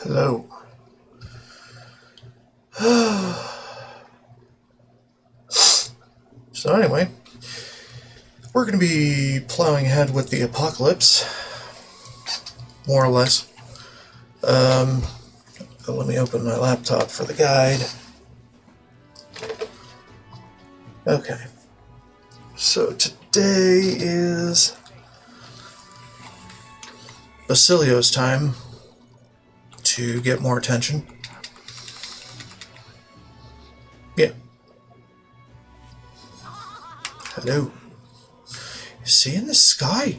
Hello. So anyway, we're going to be plowing ahead with the apocalypse, more or less. Let me open my laptop for the guide. Okay. So today is Basilio's time to get more attention. Yeah. Hello. You see in the sky?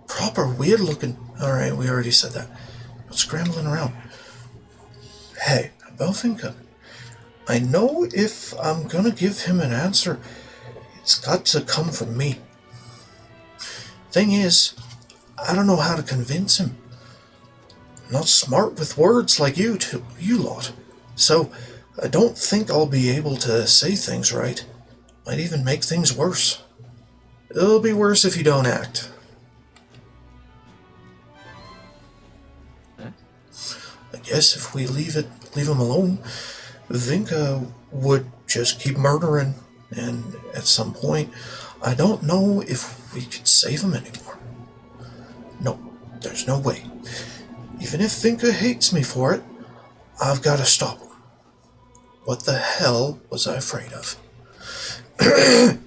Proper weird looking. Alright, we already said that. But scrambling around. Hey, Belfinka. I know if I'm gonna give him an answer, it's got to come from me. Thing is, I don't know how to convince him. I'm not smart with words like you lot. So, I don't think I'll be able to say things right. Might even make things worse. It'll be worse if you don't act. I guess if we leave him alone, Vinka would just keep murdering, and at some point, I don't know if we could save him anymore. No, there's no way. Even if Vinka hates me for it, I've got to stop him. What the hell was I afraid of? The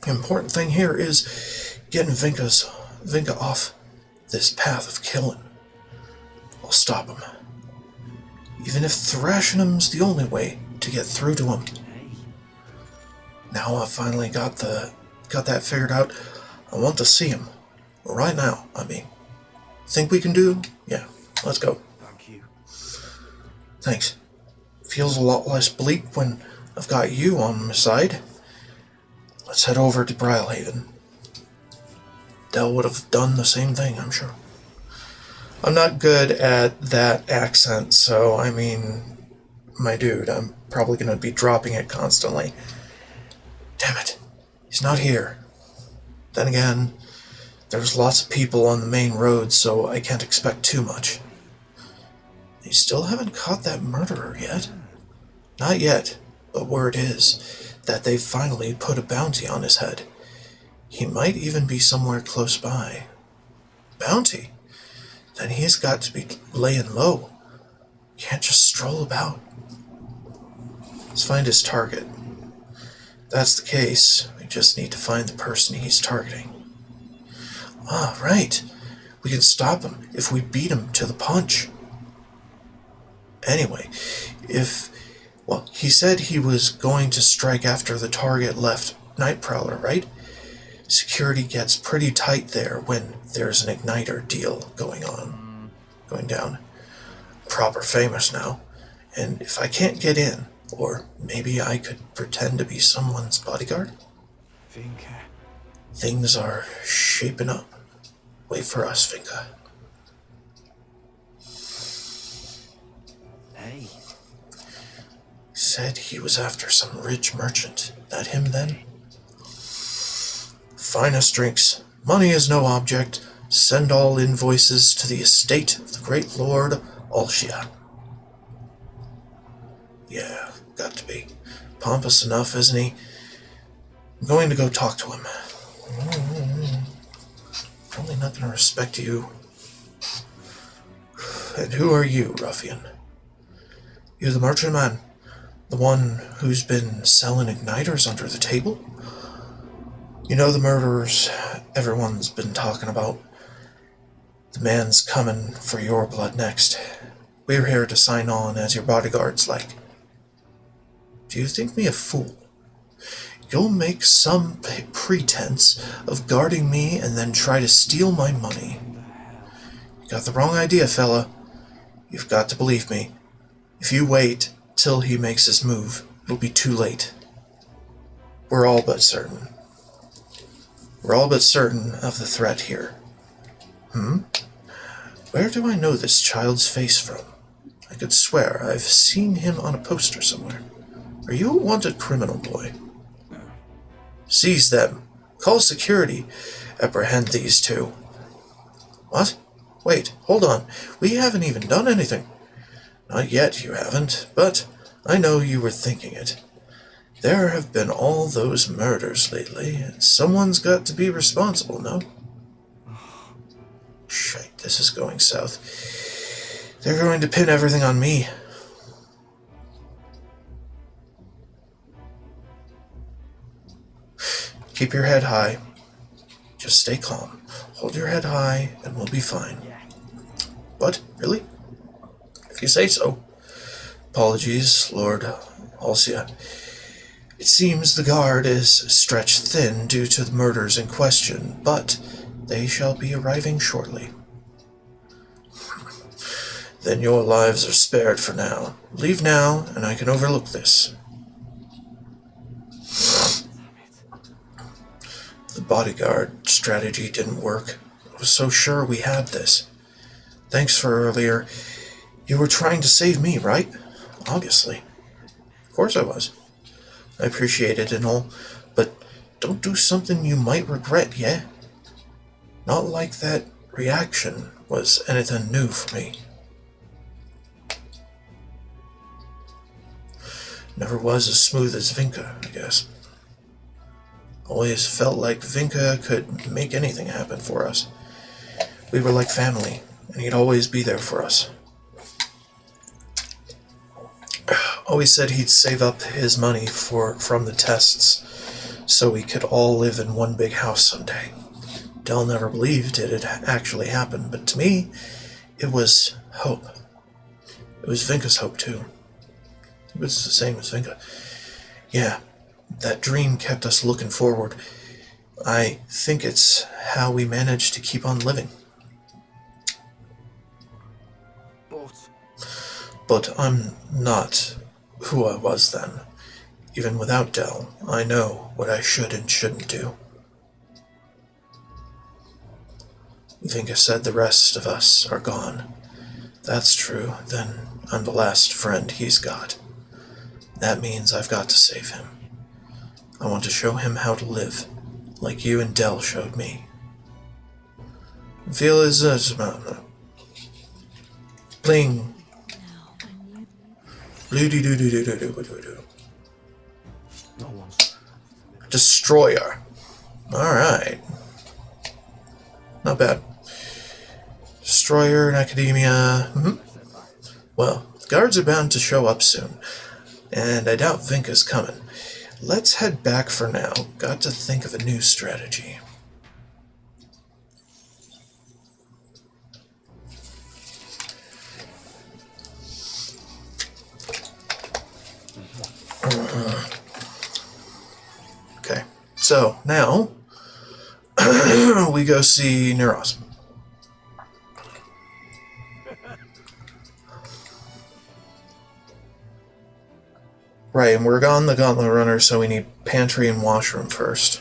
important thing here is getting Vinka off this path of killing. I'll stop him. Even if thrashing him's the only way to get through to him. Now I've finally got that figured out. I want to see him. Right now, I mean. Think we can do? Yeah, let's go. Thank you. Thanks. Feels a lot less bleak when I've got you on my side. Let's head over to Brylehaven. Dell would have done the same thing, I'm sure. I'm not good at that accent, so I mean, my dude, I'm probably going to be dropping it constantly. Damn it, he's not here. Then again, there's lots of people on the main road, so I can't expect too much. They still haven't caught that murderer yet. Not yet, but word is that they've finally put a bounty on his head. He might even be somewhere close by. Bounty? Then he's got to be laying low. Can't just stroll about. Let's find his target. If that's the case, we just need to find the person he's targeting. Ah, right. We can stop him if we beat him to the punch. Anyway, he said he was going to strike after the target left Night Prowler, right? Security gets pretty tight there when there's an igniter deal going down. Proper famous now. And if I can't get in, or maybe I could pretend to be someone's bodyguard? Vinka. Things are shaping up. Wait for us, Vinka. Hey. Said he was after some rich merchant. That him then? Finest drinks. Money is no object. Send all invoices to the estate of the great lord Alshia. Yeah, got to be. Pompous enough, isn't he? I'm going to go talk to him. Probably not going to respect you. And who are you, ruffian? You're the merchantman. The one who's been selling igniters under the table? You know the murderers everyone's been talking about. The man's coming for your blood next. We're here to sign on as your bodyguards, like. Do you think me a fool? You'll make some pretense of guarding me and then try to steal my money. You got the wrong idea, fella. You've got to believe me. If you wait till he makes his move, it'll be too late. We're all but certain of the threat here. Where do I know this child's face from? I could swear I've seen him on a poster somewhere. Are you a wanted criminal, boy? Seize them. Call security. Apprehend these two. What? Wait, hold on. We haven't even done anything. Not yet, you haven't, but I know you were thinking it. There have been all those murders lately, and someone's got to be responsible, no? Shite, this is going south. They're going to pin everything on me. Keep your head high. Just stay calm. Hold your head high, and we'll be fine. What? Really? If you say so. Apologies, Lord Alcia. It seems the guard is stretched thin due to the murders in question, but they shall be arriving shortly. Then your lives are spared for now. Leave now, and I can overlook this. The bodyguard strategy didn't work. I was so sure we had this. Thanks for earlier. You were trying to save me, right? Obviously. Of course I was. I appreciate it and all, but don't do something you might regret, yeah? Not like that reaction was anything new for me. Never was as smooth as Vinka, I guess. Always felt like Vinka could make anything happen for us. We were like family, and he'd always be there for us. Always said he'd save up his money from the tests so we could all live in one big house someday. Del never believed it had actually happened, but to me, it was hope. It was Vinka's hope, too. It was the same as Vinka. Yeah, that dream kept us looking forward. I think it's how we managed to keep on living. But I'm not who I was then. Even without Del, I know what I should and shouldn't do. Vinka said the rest of us are gone. That's true, then I'm the last friend he's got. That means I've got to save him. I want to show him how to live, like you and Del showed me. Feel is bling. Destroyer. Alright. Not bad. Destroyer in Academia. Well, the guards are bound to show up soon, and I doubt Vinka's coming. Let's head back for now. Got to think of a new strategy. Okay, so now we go see Neuros. Right, and we're on the Gauntlet Runner, so we need pantry and washroom first.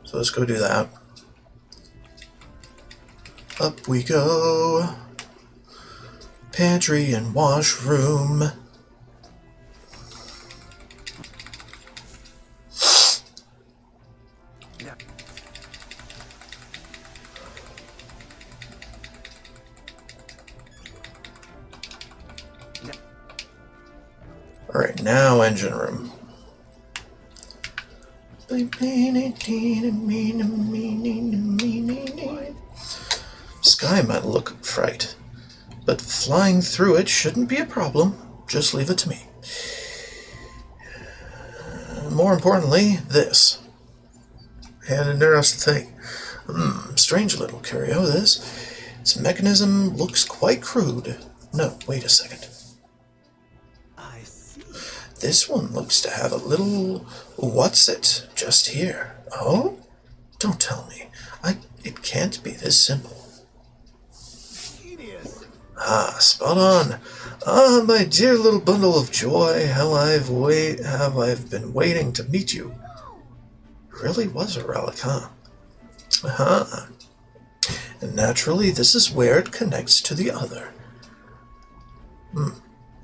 So let's go do that. Up we go. Pantry and washroom. Alright, now engine room. Sky might look fright, but flying through it shouldn't be a problem. Just leave it to me. More importantly, this. And an interesting thing. Strange little curio, this. Its mechanism looks quite crude. No, wait a second. This one looks to have a little what's-it just here. Oh? Don't tell me. It can't be this simple. Ah, spot on. Ah, my dear little bundle of joy, how I've been waiting to meet you. Really was a relic, huh? Aha. And naturally, this is where it connects to the other.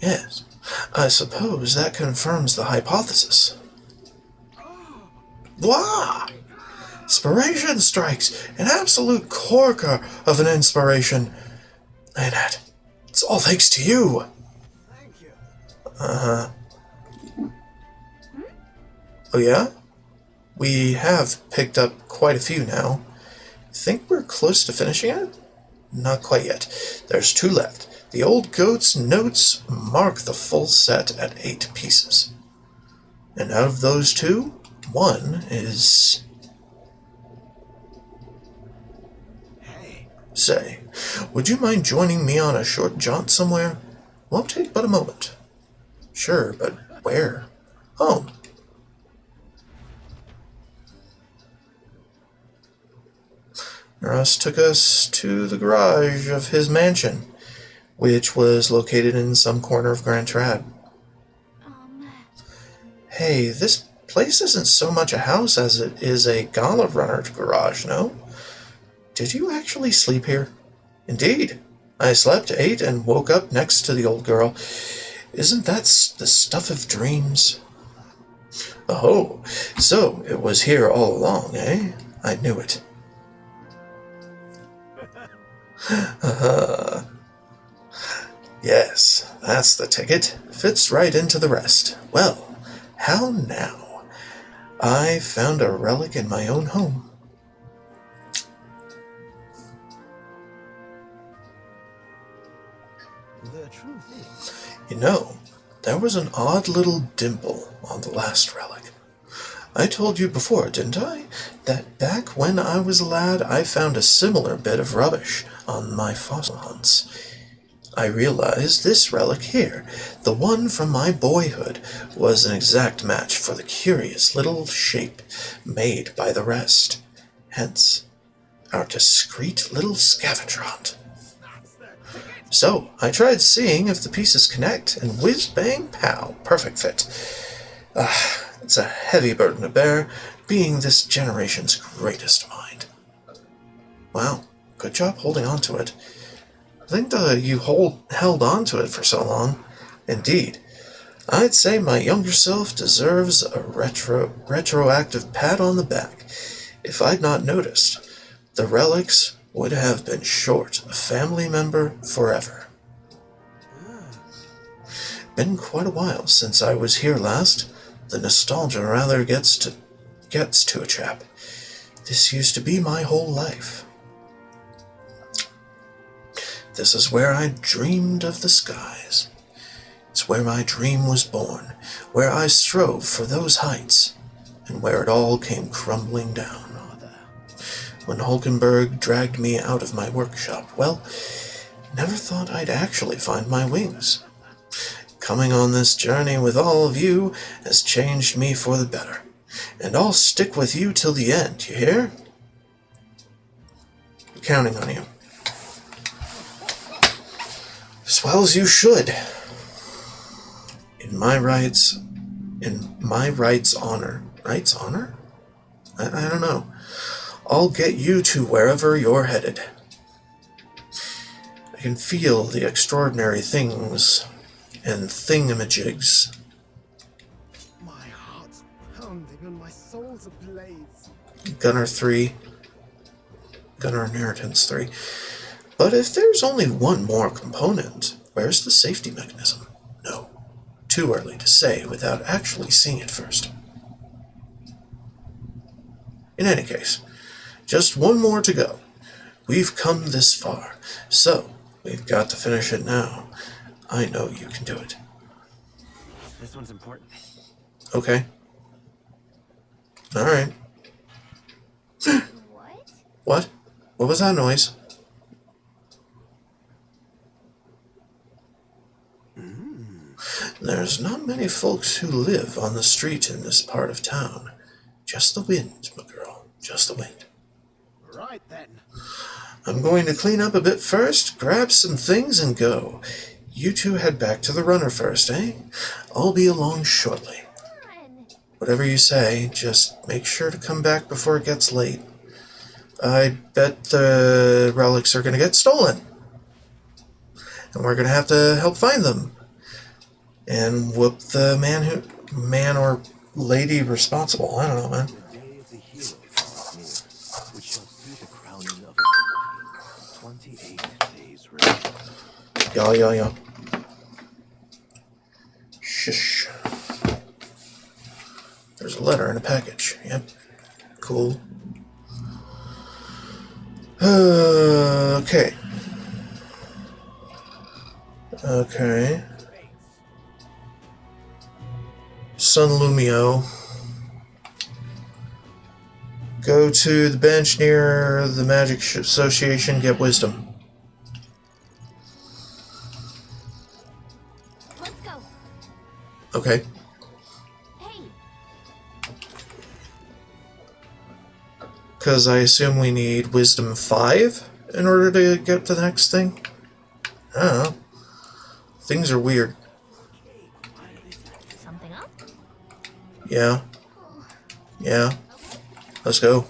Yes. I suppose that confirms the hypothesis. Wow! Inspiration strikes! An absolute corker of an inspiration! Leonard, it's all thanks to you! Thank you. Uh-huh. Oh yeah? We have picked up quite a few now. Think we're close to finishing it? Not quite yet. There's 2 left. The old goat's notes mark the full set at 8 pieces. And out of those 2, 1 is... Hey. Say, would you mind joining me on a short jaunt somewhere? Won't take but a moment. Sure, but where? Home. Ross took us to the garage of his mansion, which was located in some corner of Grand Trad. Hey, this place isn't so much a house as it is a gala runner garage, no? Did you actually sleep here? Indeed. I slept, ate, and woke up next to the old girl. Isn't that the stuff of dreams? Oh, so it was here all along, eh? I knew it. Yes, that's the ticket. Fits right into the rest. Well, how now? I found a relic in my own home. The truth is... You know, there was an odd little dimple on the last relic. I told you before, didn't I, that back when I was a lad I found a similar bit of rubbish on my fossil hunts. I realized this relic here, the one from my boyhood, was an exact match for the curious little shape made by the rest. Hence, our discreet little scavenger hunt. So, I tried seeing if the pieces connect, and whiz-bang, pow, perfect fit. It's a heavy burden to bear, being this generation's greatest mind. Wow, good job holding on to it. I think you held on to it for so long. Indeed, I'd say my younger self deserves a retroactive pat on the back. If I'd not noticed, the relics would have been short a family member forever. Been quite a while since I was here last. The nostalgia rather gets to a chap. This used to be my whole life. This is where I dreamed of the skies. It's where my dream was born, where I strove for those heights, and where it all came crumbling down. When Hulkenberg dragged me out of my workshop, well, never thought I'd actually find my wings. Coming on this journey with all of you has changed me for the better, and I'll stick with you till the end, you hear? I'm counting on you. As well as you should. In my right's honor. Right's honor? I don't know. I'll get you to wherever you're headed. I can feel the extraordinary things and thingamajigs. My heart's pounding and my soul's ablaze. Gunner Inheritance 3. But if there's only one more component, where's the safety mechanism? No. Too early to say without actually seeing it first. In any case, just one more to go. We've come this far, so we've got to finish it now. I know you can do it. This one's important. Okay. Alright. What? What? What was that noise? There's not many folks who live on the street in this part of town. Just the wind, my girl. Just the wind. Right then. I'm going to clean up a bit first, grab some things, and go. You two head back to the runner first, eh? I'll be along shortly. Whatever you say, just make sure to come back before it gets late. I bet the relics are going to get stolen. And we're going to have to help find them. And whoop the man or lady responsible. I don't know, man. The day of the hero. this room. Yeah. Shush. There's a letter in a package. Yep. Cool. Okay. Son Lumio. Go to the bench near the Magic Association, get wisdom. Let's go. Okay. Hey, Because I assume we need wisdom 5 in order to get to the next thing? I don't know. Things are weird. something up? Yeah. Let's go.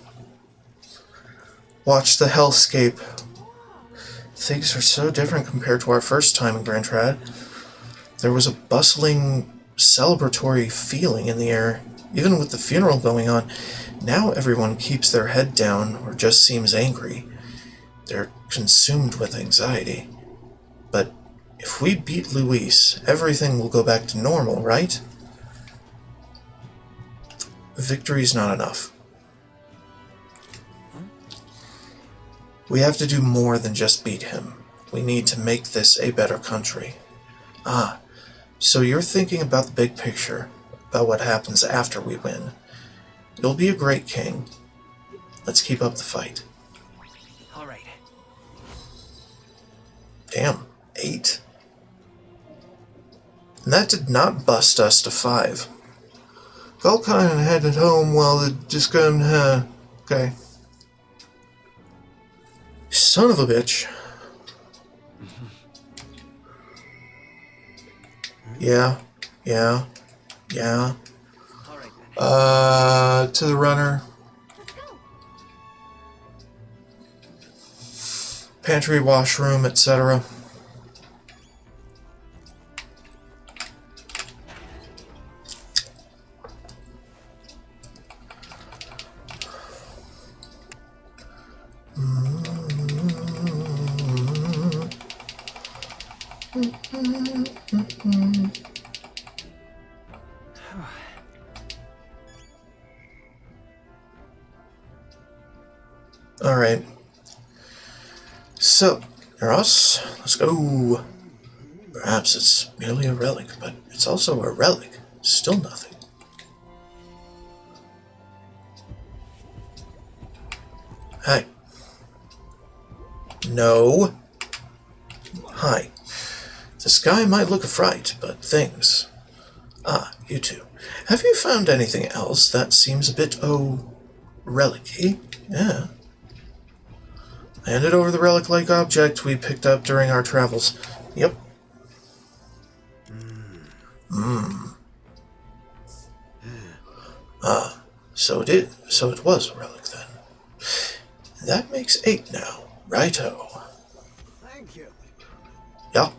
Watch the hellscape. Things are so different compared to our first time in Grand Trad. There was a bustling, celebratory feeling in the air, even with the funeral going on. Now everyone keeps their head down or just seems angry. They're consumed with anxiety. But if we beat Luis, everything will go back to normal, right? Victory's not enough. We have to do more than just beat him. We need to make this a better country. Ah, so you're thinking about the big picture, about what happens after we win. You'll be a great king. Let's keep up the fight. All right. Damn, 8. And that did not bust us to 5. Got kind of headed home while the just going, okay. Son of a bitch. Yeah. All right then. To the runner. Let's go. Pantry, washroom, etc. Alright. So, Eros, let's go. Perhaps it's merely a relic, but it's also a relic. Still nothing. Hi. No. Hi. The sky might look a fright, but things... Ah, you two. Have you found anything else that seems a bit, relic-y? Yeah. I handed over the relic-like object we picked up during our travels. Yep. Ah, so it was a relic then. That makes 8 now. Righto. Thank you. Yeah.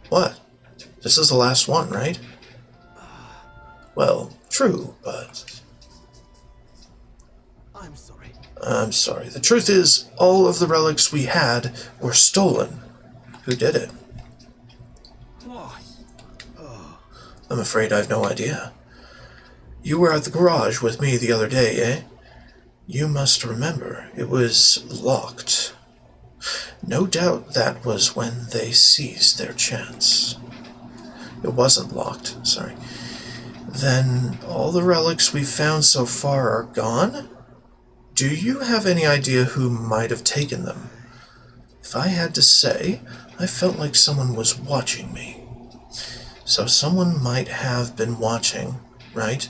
What? This is the last one, right? Well, true, but... I'm sorry. I'm sorry. The truth is, all of the relics we had were stolen. Who did it? Why? I'm afraid I've no idea. You were at the garage with me the other day, eh? You must remember, it was locked. No doubt that was when they seized their chance. It wasn't locked, sorry. Then all the relics we've found so far are gone? Do you have any idea who might have taken them? If I had to say, I felt like someone was watching me. So someone might have been watching, right?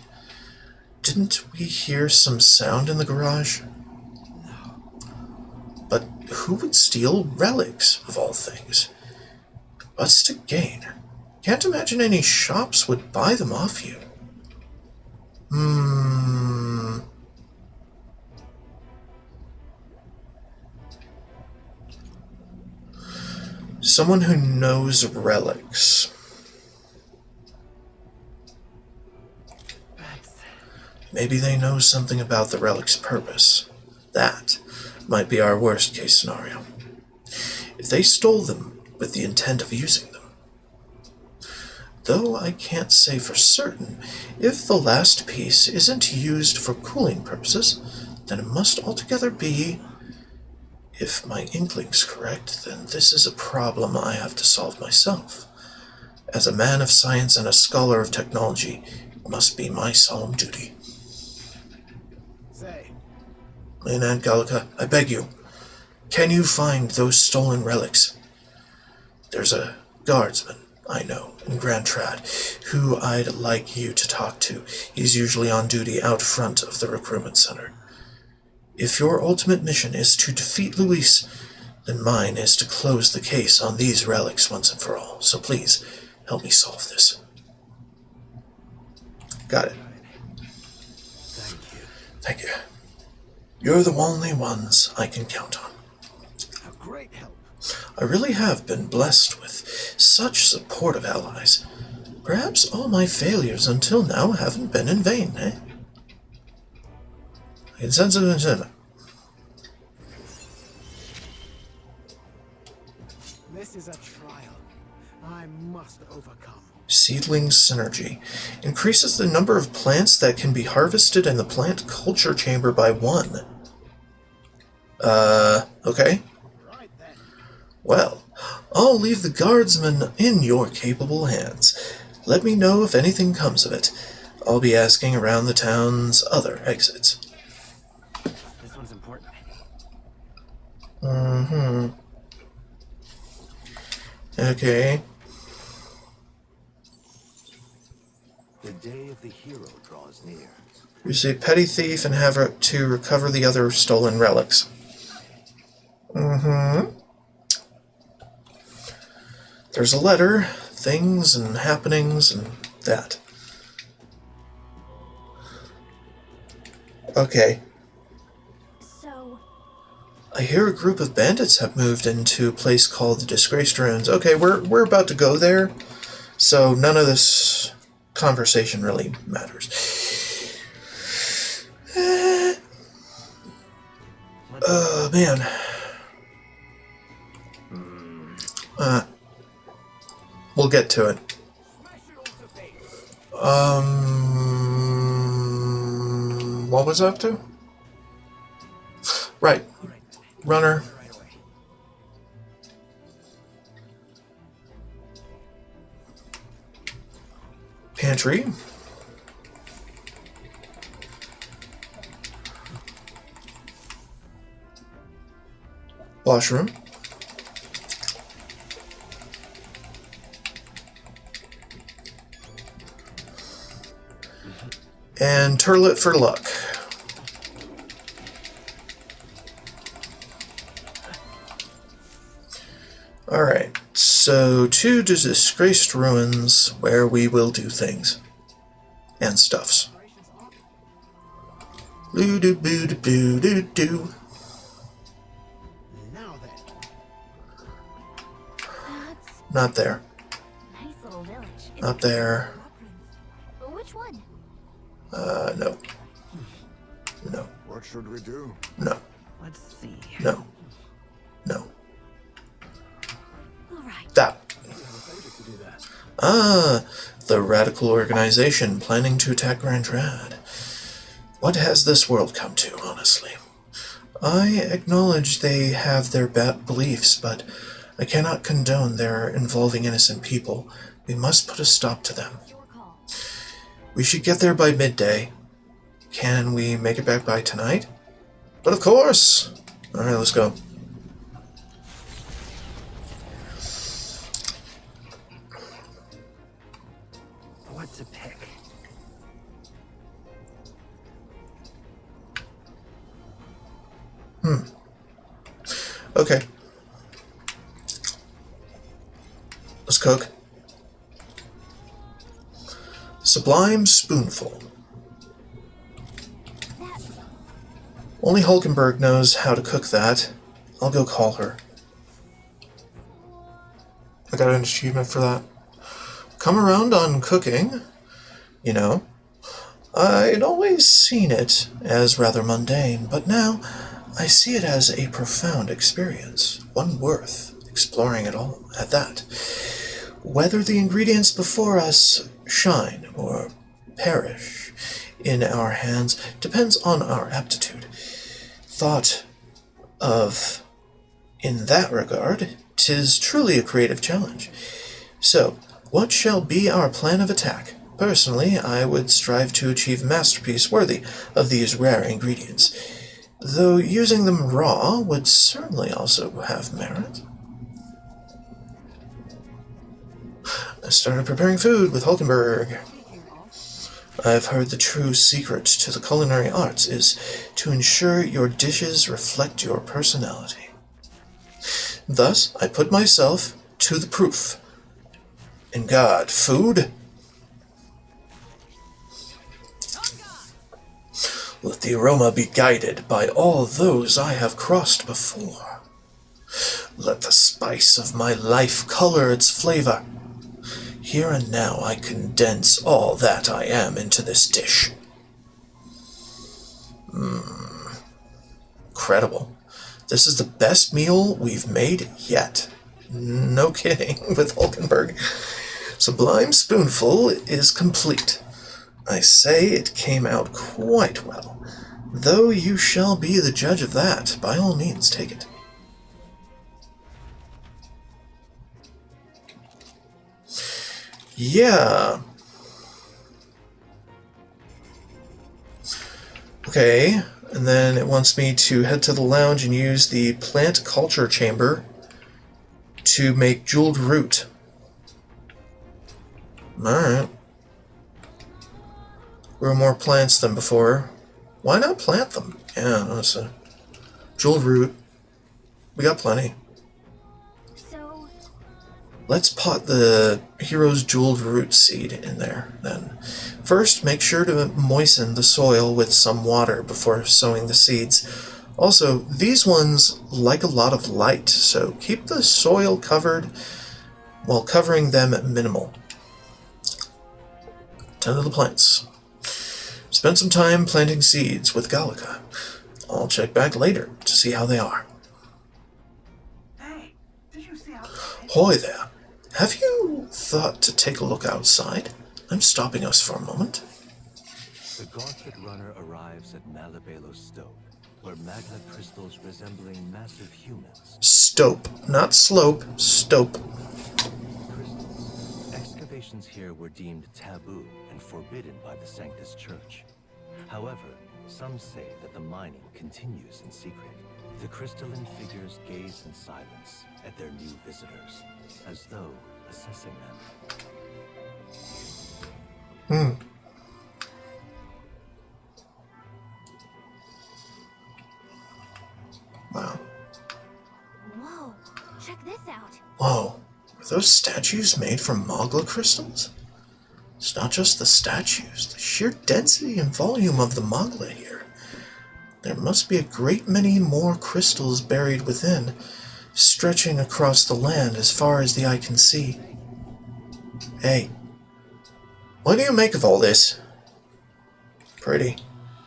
Didn't we hear some sound in the garage? But who would steal relics, of all things? What's to gain? Can't imagine any shops would buy them off you. Someone who knows relics. Thanks. Maybe they know something about the relic's purpose. That might be our worst case scenario. if they stole them with the intent of using them. Though I can't say for certain, if the last piece isn't used for cooling purposes, then it must altogether be. If my inkling's correct, then this is a problem I have to solve myself. As a man of science and a scholar of technology, it must be my solemn duty. Say, And Aunt Gallica, I beg you, can you find those stolen relics? There's a guardsman I know in Grand Trad who I'd like you to talk to. He's usually on duty out front of the recruitment center. If your ultimate mission is to defeat Luis, then mine is to close the case on these relics once and for all. So please, help me solve this. Got it. thank you. Thank you. You're the only ones I can count on. A great help. I really have been blessed with such supportive allies. Perhaps all my failures until now haven't been in vain, eh? Insensitive. This is a trial I must overcome. Seedling synergy. Increases the number of plants that can be harvested in the plant culture chamber by 1. Okay. Right then. Well, I'll leave the guardsman in your capable hands. Let me know if anything comes of it. I'll be asking around the town's other exits. This one's important. Okay. The day of the hero draws near. You say petty thief and have to recover the other stolen relics. There's a letter, things and happenings and that. Okay. So, I hear a group of bandits have moved into a place called the Disgraced Ruins. Okay, we're about to go there, so none of this conversation really matters. Man. We'll get to it. What was I up to? Right. Runner. Pantry. Washroom. And turlet for luck. Alright, so to the Disgraced Ruins, where we will do things. And stuffs. Boo doo boo doo boo doo doo. Now then. that's Not there. a nice little village. Not there. Which one? No. No. What should we do? No. Let's see. No. No. All right. That. To do that. Ah, the radical organization planning to attack Grand Trad. What has this world come to, honestly? I acknowledge they have their bad beliefs, but I cannot condone their involving innocent people. We must put a stop to them. Your call. We should get there by midday. Can we make it back by tonight? But of course! Alright, let's go. What to pick? Okay. Let's cook. Sublime spoonful. That Only Hulkenberg knows how to cook that. I'll go call her. I got an achievement for that. Come around on cooking, you know. I'd always seen it as rather mundane, but now I see it as a profound experience, one worth exploring it all at that. Whether the ingredients before us shine or perish in our hands depends on our aptitude. Thought of in that regard, 'tis truly a creative challenge. So, what shall be our plan of attack? Personally, I would strive to achieve a masterpiece worthy of these rare ingredients, though using them raw would certainly also have merit. I started preparing food with Hulkenberg. I've heard the true secret to the culinary arts is to ensure your dishes reflect your personality. Thus, I put myself to the proof. And God, food? Let the aroma be guided by all those I have crossed before. Let the spice of my life color its flavor. Here and now I condense all that I am into this dish. Incredible. This is the best meal we've made yet. No kidding, with Hulkenberg. Sublime Spoonful is complete. I say it came out quite well. Though you shall be the judge of that. By all means, take it. Yeah. Okay, and then it wants me to head to the lounge and use the plant culture chamber to make jeweled root. Alright. Grow more plants than before. Why not plant them? Yeah, honestly. Jeweled root. We got plenty. So, Let's pot the hero's jeweled root seed in there, then. First, make sure to moisten the soil with some water before sowing the seeds. Also, these ones like a lot of light, so keep the soil covered while covering them at minimal. Tend to the plants. Spend some time planting seeds with Gallica. I'll check back later to see how they are. Hey, did you see outside? Hoy there. Have you thought to take a look outside? I'm stopping us for a moment. The gauntlet runner arrives at Malabelo Stope, where magma crystals resembling massive humans. Stope, not slope, stope. Crystals. Excavations here were deemed taboo and forbidden by the Sanctus Church. However, some say that the mining continues in secret. The crystalline figures gaze in silence at their new visitors, as though assessing them. Wow. whoa, check this out. Whoa. Are those statues made from Mogla crystals? It's not just the statues, the sheer density and volume of the Mogla here. There must be a great many more crystals buried within, stretching across the land as far as the eye can see. Hey, what do you make of all this? Pretty.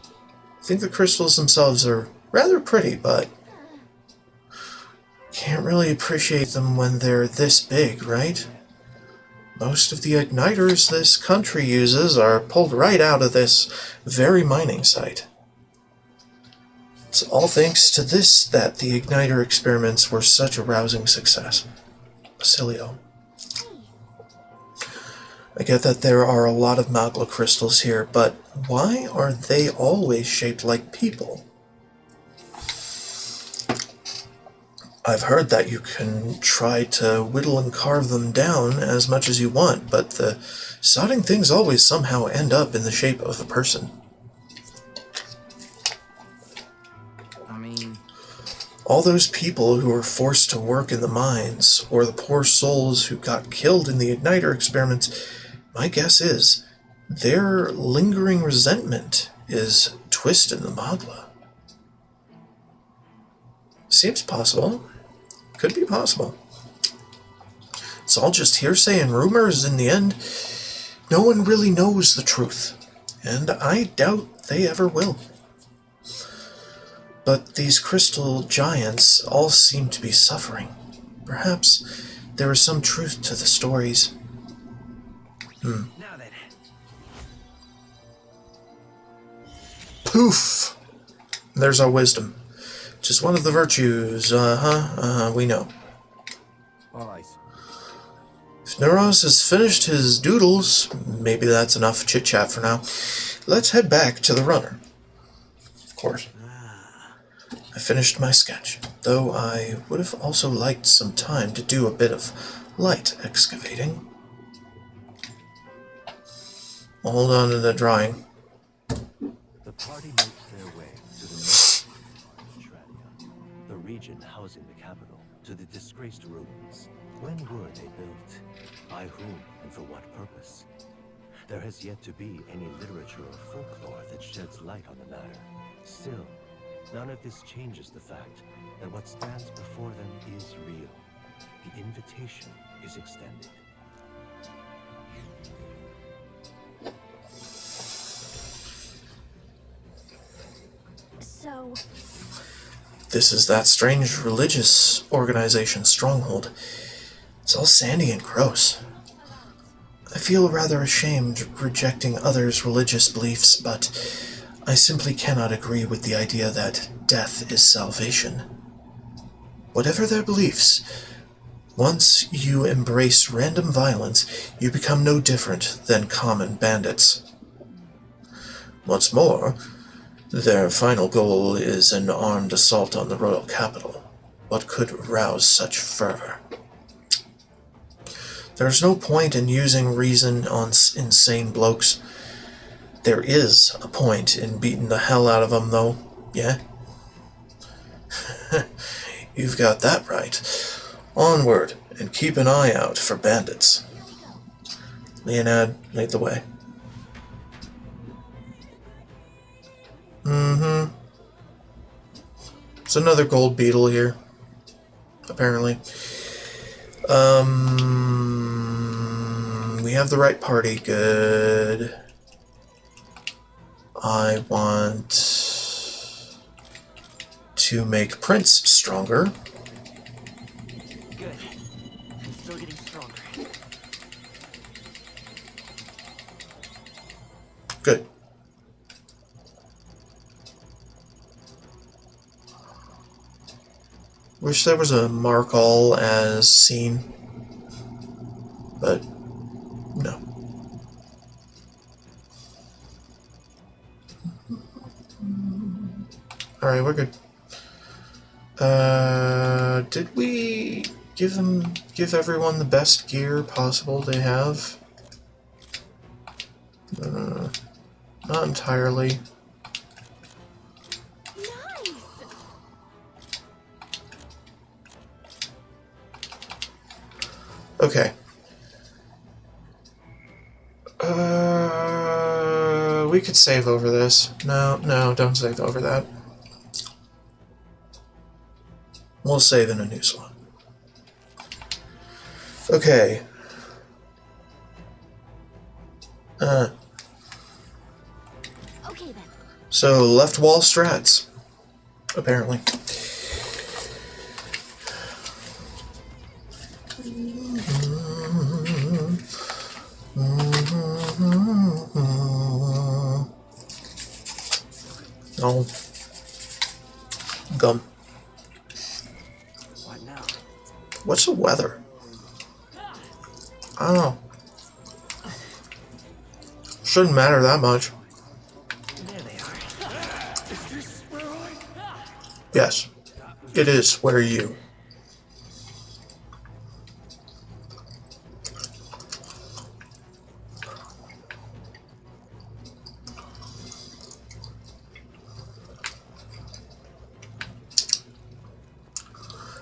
I think the crystals themselves are rather pretty, but can't really appreciate them when they're this big, right? Most of the igniters this country uses are pulled right out of this very mining site. It's all thanks to this that the igniter experiments were such a rousing success. Basilio. I get that there are a lot of Magla crystals here, but why are they always shaped like people? I've heard that you can try to whittle and carve them down as much as you want, but the sodding things always somehow end up in the shape of a person. All those people who were forced to work in the mines, or the poor souls who got killed in the igniter experiments, my guess is their lingering resentment is twisted in the Magla. Seems possible. Could be possible. It's all just hearsay and rumors in the end. No one really knows the truth, and I doubt they ever will. But these crystal giants all seem to be suffering. Perhaps there is some truth to the stories. Now then. Poof! There's our wisdom. Just one of the virtues. We know. All eyes. If Neuros has finished his doodles, maybe that's enough chit-chat for now. Let's head back to the runner. Of course. I finished my sketch, though I would have also liked some time to do a bit of light excavating. I'll hold on to the drawing. The party makes their way to the north of Australia, the region housing the capital, to the disgraced ruins. When were they built? By whom and for what purpose? There has yet to be any literature or folklore that sheds light on the matter. Still, none of this changes the fact that what stands before them is real. The invitation is extended. So, This is that strange religious organization stronghold. It's all sandy and gross. I feel rather ashamed rejecting others' religious beliefs, but I simply cannot agree with the idea that death is salvation. Whatever their beliefs, once you embrace random violence, you become no different than common bandits. What's more, their final goal is an armed assault on the royal capital. What could rouse such fervor? There's no point in using reason on insane blokes. There is a point in beating the hell out of them, though, yeah? You've got that right. Onward, and keep an eye out for bandits. Leonad, lead the way. It's another gold beetle here, apparently. We have the right party, good. I want to make Prince stronger. Good. I'm still getting stronger. Good. Wish there was a mark all as seen, but no. Alright, we're good. Did we give everyone the best gear possible they have? Not entirely. nice! Okay. We could save over this. No, don't save over that. We'll save in a new slot. Okay. Okay then. So, left wall strats, apparently. Oh. Gum. What now? What's the weather? I don't know. Shouldn't matter that much. There they are. Is this where I... Yes, it is. Where are you?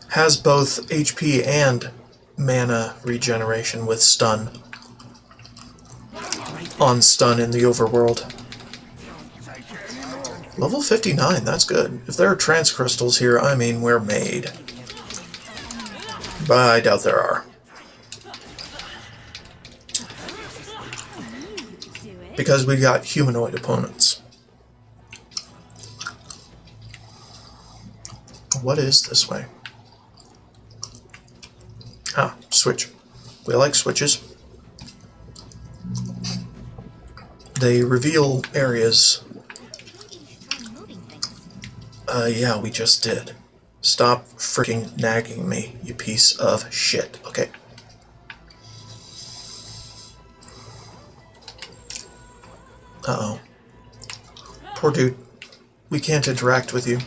Has both HP and mana regeneration with stun. On stun in the overworld. Level 59, that's good. If there are trance crystals here, I mean, we're made. But I doubt there are. Do it. Because we got humanoid opponents. What is this way? Ah, switch. We like switches. They reveal areas. Maybe you should try moving things. Yeah, we just did. Stop freaking nagging me, you piece of shit. Okay. Uh-oh. Poor dude. We can't interact with you.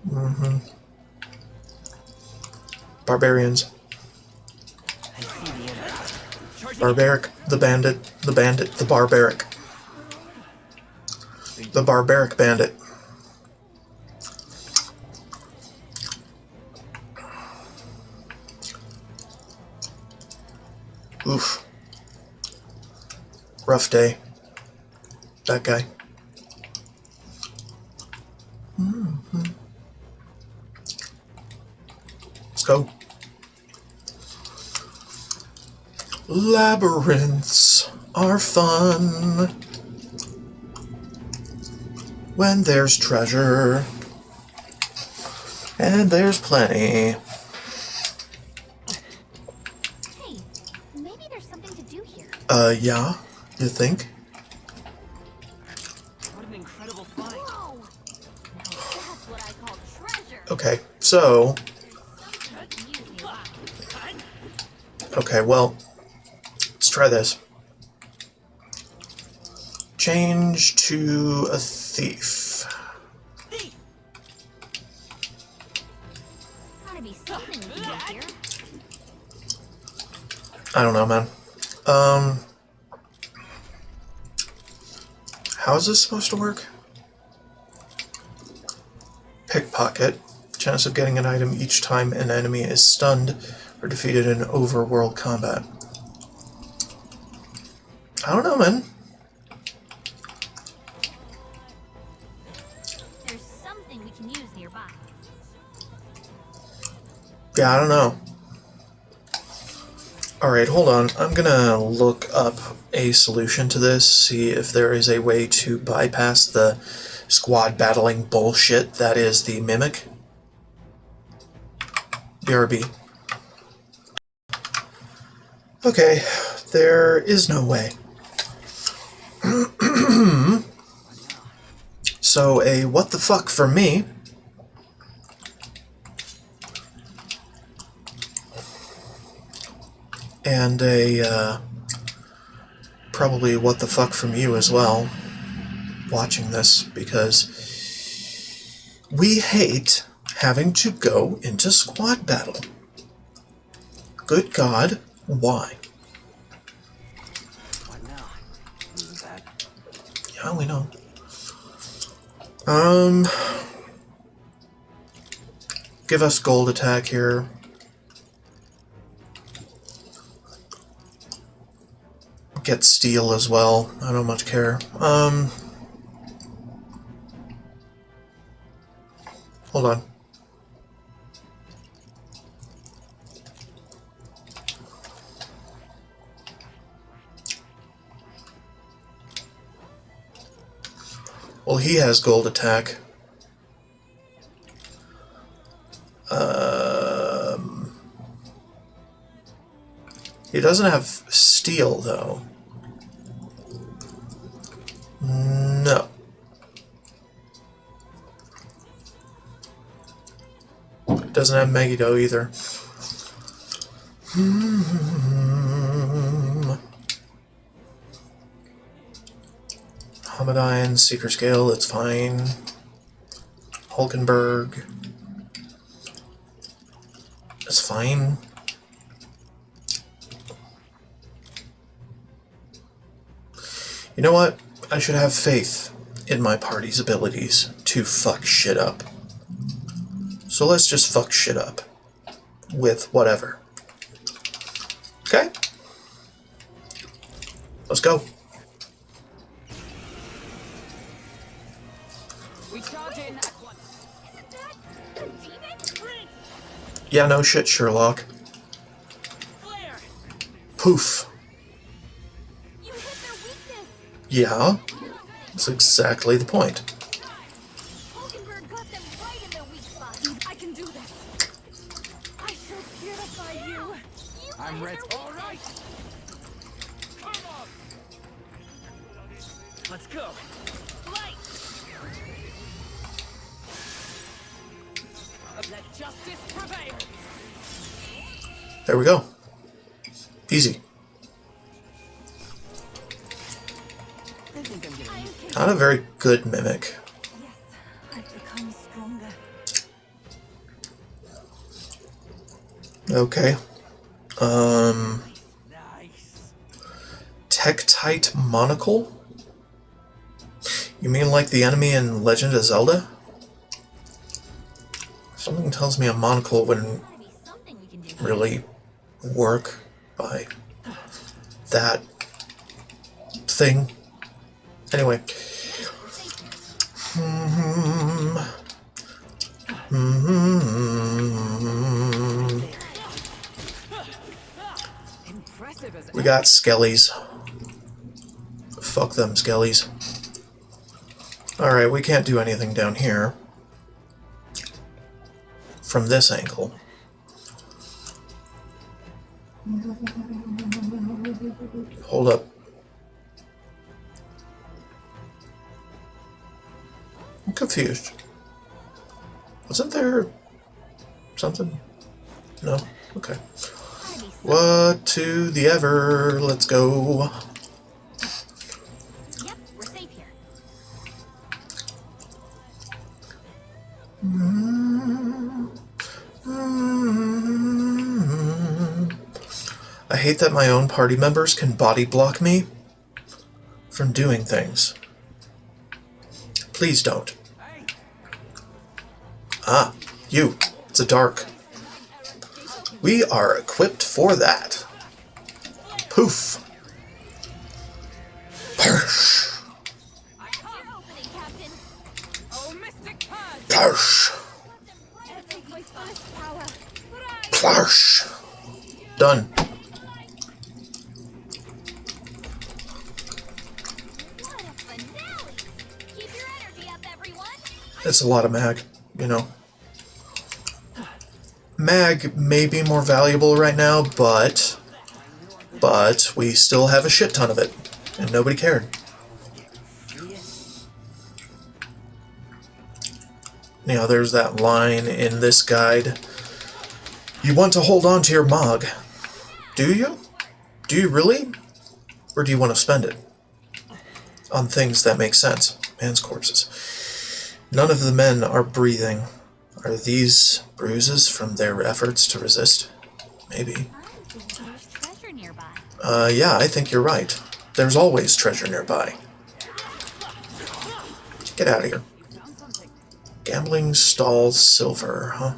Mm-hmm. Barbarians. Barbaric, the bandit, the barbaric. The barbaric bandit. Oof. Rough day. That guy. Let's go. Labyrinths are fun when there's treasure, and there's plenty. Hey, maybe there's something to do here. Yeah? You think? What an incredible find. Whoa! Now that's what I call treasure. Okay, so... Something we can use nearby. Okay, well, let's try this. Change to a thief. Gotta be something we can use here. I don't know, man. How is this supposed to work? Pickpocket. Chance of getting an item each time an enemy is stunned or defeated in overworld combat. I don't know, man. There's something we can use nearby. Yeah, I don't know. Alright, hold on. I'm gonna look up a solution to this, see if there is a way to bypass the squad battling bullshit that is the Mimic. BRB. Okay, there is no way. So a what the fuck for me. And a probably what the fuck from you as well, watching this, because we hate having to go into squad battle. Good God, why? What now? Losing that. Yeah, we know. Give us gold attack here. Get steel as well. I don't much care. Hold on. Well, he has gold attack. He doesn't have steel, though. No. Doesn't have Megiddo either. Hamadine, Seeker Scale, it's fine. Hulkenberg. It's fine. You know what? I should have faith in my party's abilities to fuck shit up. So let's just fuck shit up. With whatever. Okay? Let's go. We charge in at once. Isn't that a demon? Yeah, no shit, Sherlock. Flare! Poof. You hit their weakness. Yeah, that's exactly the point. Hulkenberg got them right in their weakness. purify you. I'm ready. All right. Let's go. Let justice prevail. There we go. Easy. I think I'm getting Not a very good mimic. Yes, I've become stronger. Okay. nice. Tektite monocle? You mean like the enemy in Legend of Zelda? Something tells me a monocle wouldn't Gotta be something we can do. really work by that thing. Anyway. Impressive as We got skellies. Fuck them skellies. Alright, we can't do anything down here. From this angle. Hold up. I'm confused. Wasn't there something? No? Okay. What to the ever? Let's go. Yep, we're safe here. I hate that my own party members can body block me from doing things. Please don't. Ah, you. It's a dark. We are equipped for that. Poof. Persh. That's your opening, Captain. Oh, Mystic Punch. Persh. Take my fullest power. Persh. Done. What a finale! Keep your energy up, everyone. It's a lot of mag, you know. Mag may be more valuable right now, but we still have a shit ton of it, and nobody cared. You know, there's that line in this guide. You want to hold on to your Mog. Do you? Do you really? Or do you want to spend it on things that make sense? Man's corpses. None of the men are breathing. Are these bruises from their efforts to resist? Maybe. I think there's treasure nearby. Yeah, I think you're right. There's always treasure nearby. Get out of here. Gambling stall silver, huh?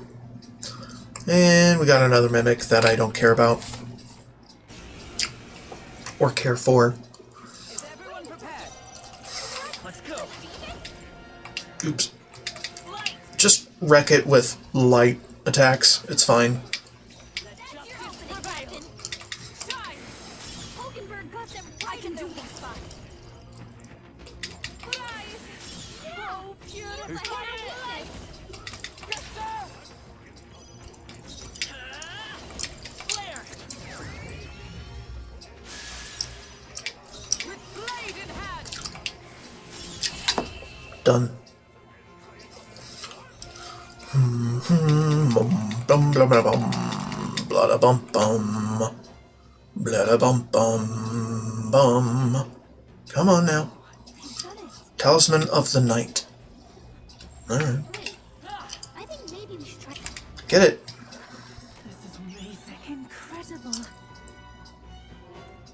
And we got another mimic that I don't care about. Or care for. Is everyone prepared? Let's go. Oops. Just wreck it with light attacks. It's fine. That's your opening, Captain. Shine. Hulkenberg got them right in their weak spot. So beautiful. Feels like our weakness. Yes, sir. Flare. With blade in hand. Done. Bum blah blah bum. Blah bum bum. Blah bum bum bum. Come on now. We've done it. Talisman of the Night. Alright. Wait. I think maybe we should try. Get it. This is amazing. Incredible.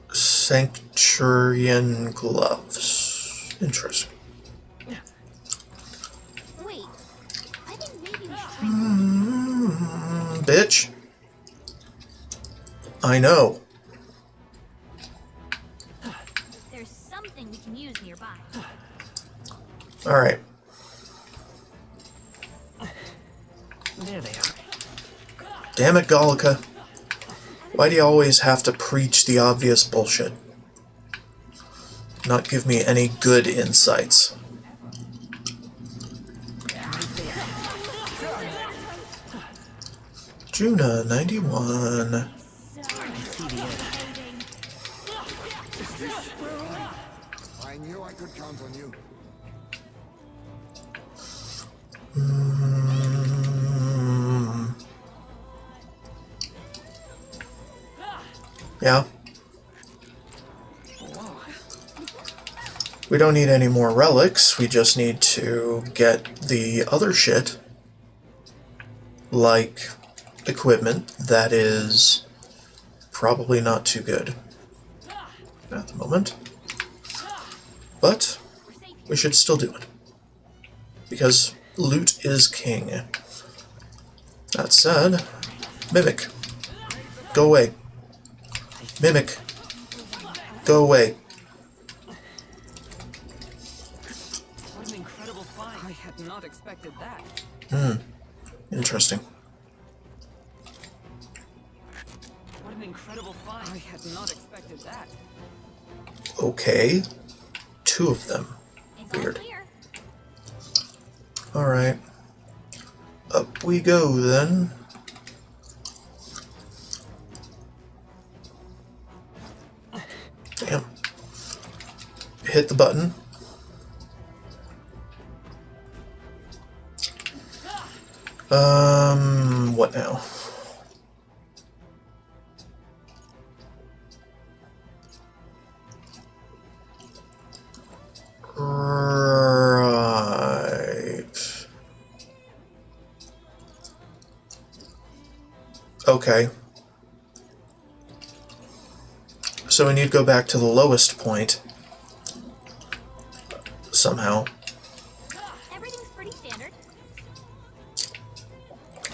Sancturian gloves. Interesting. Wait. I think maybe we should try. Bitch. I know. There's something we can use nearby. Alright. There they are. Damn it, Gallica. Why do you always have to preach the obvious bullshit? Not give me any good insights. Juna 91. I knew I could count on you. Yeah. We don't need any more relics, we just need to get the other shit, like equipment that is probably not too good at the moment. But we should still do it, because loot is king. That said, Mimic, go away. Mimic, go away. What an incredible find. I had not expected that. Interesting. What an incredible find. I had not expected that. Okay. 2 of them. It's all Weird. clear. Alright. Up we go then. Damn. Hit the button. What now? Right. Okay. So we need to go back to the lowest point. Somehow. Everything's pretty standard.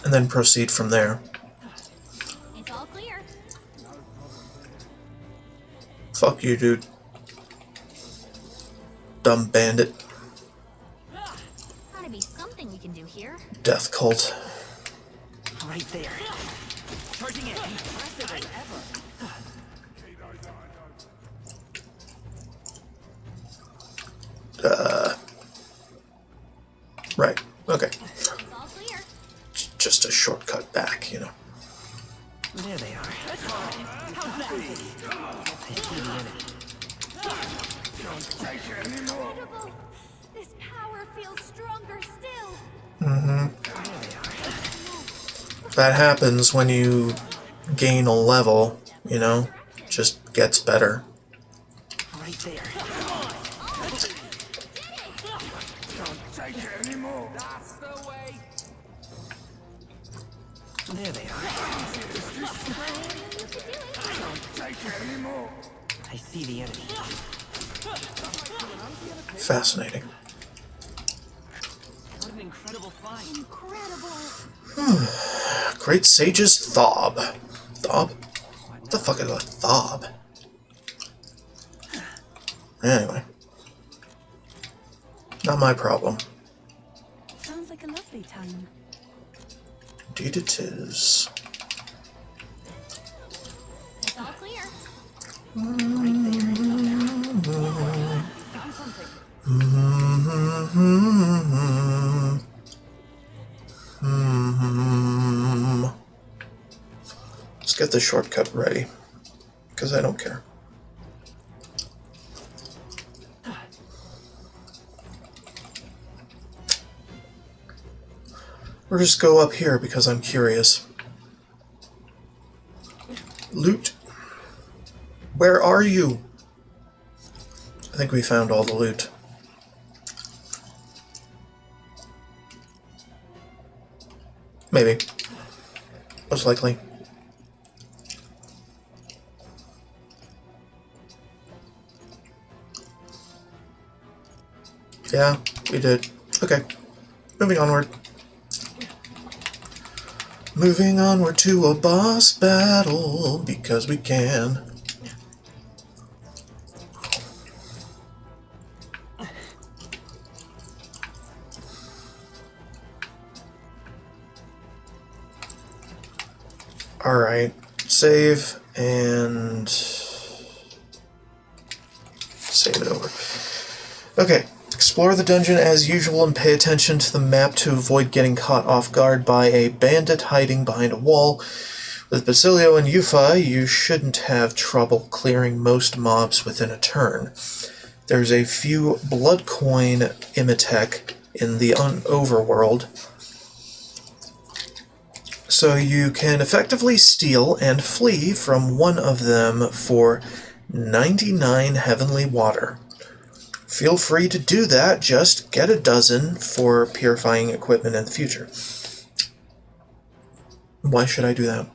And then proceed from there. It's all clear. Fuck you, dude. Dumb bandit. Gotta be something we can do here. Death cult. Right there. Charging it. Impressive as ever. Right. Okay. It's all clear. Just a shortcut back, you know. There they are. That's fine. How's that? I see the enemy. Incredible. This power feels stronger still. That happens when you gain a level, you know? Just gets better. Right there. That's the way. There they are. I see the enemy. Fascinating. What an incredible find. Incredible. Great Sage's Thob. Thob? What the fuck is a Thob? Anyway. Not my problem. Sounds like a lovely time. Indeed it is. It's all clear. Right there. Found something. Let's get the shortcut ready, because I don't care. Or just go up here because I'm curious. Loot. Where are you? I think we found all the loot. Maybe. Most likely. Yeah, we did. Okay. Moving onward. Moving onward to a boss battle, because we can. Alright, save and save it over. Okay, Explore the dungeon as usual and pay attention to the map to avoid getting caught off guard by a bandit hiding behind a wall. With Basilio and Yufa, you shouldn't have trouble clearing most mobs within a turn. There's a few blood coin Imitech in the overworld, so you can effectively steal and flee from one of them for 99 heavenly water. Feel free to do that, just get a dozen for purifying equipment in the future. Why should I do that?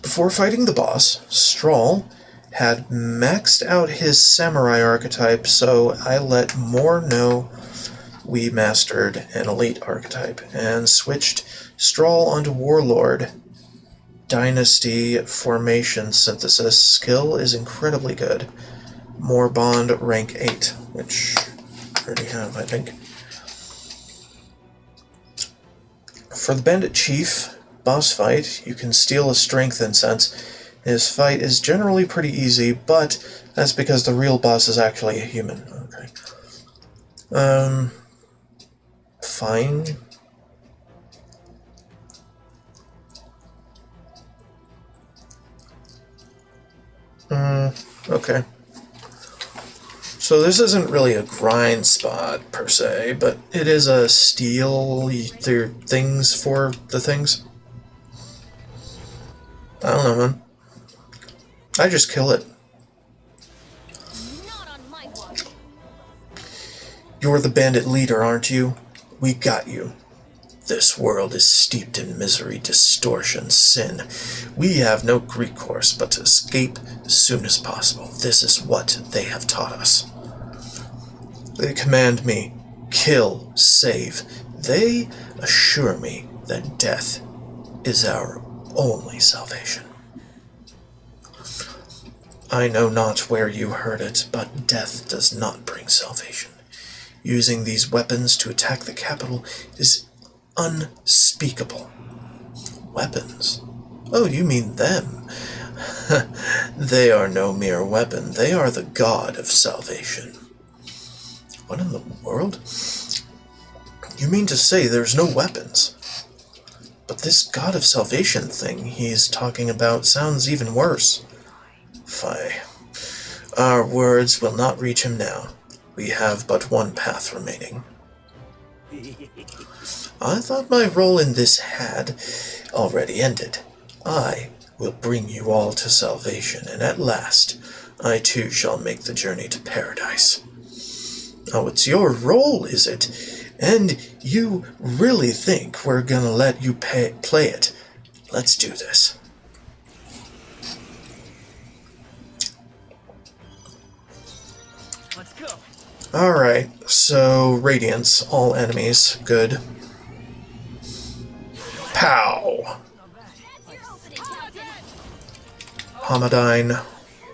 Before fighting the boss, Strahl had maxed out his samurai archetype, so I let Moore know we mastered an elite archetype, and switched Strahl onto Warlord. Dynasty Formation Synthesis skill is incredibly good. More Bond rank 8, which I already have, I think. For the Bandit Chief boss fight, you can steal a strength incense. His fight is generally pretty easy, but that's because the real boss is actually a human. Okay. Fine. Okay. So this isn't really a grind spot, per se, but it is a steal their things for the things. I don't know, man. I just kill it. Not on my watch. You're the bandit leader, aren't you? We got you. This world is steeped in misery, distortion, sin. We have no recourse but to escape as soon as possible. This is what they have taught us. They command me, kill, save. They assure me that death is our only salvation. I know not where you heard it, but death does not bring salvation. Using these weapons to attack the capital is unspeakable. Weapons? Oh, you mean them. They are no mere weapon. They are the god of salvation. What in the world? You mean to say there's no weapons? But this god of salvation thing he's talking about sounds even worse. Fie. Our words will not reach him now. We have but one path remaining. I thought my role in this had already ended. I will bring you all to salvation, and at last, I too shall make the journey to paradise. Oh, it's your role, is it? And you really think we're gonna let you play it? Let's do this. Let's go. Alright, so Radiance, all enemies, good. Pow! That's your opening, Captain. Hamadine,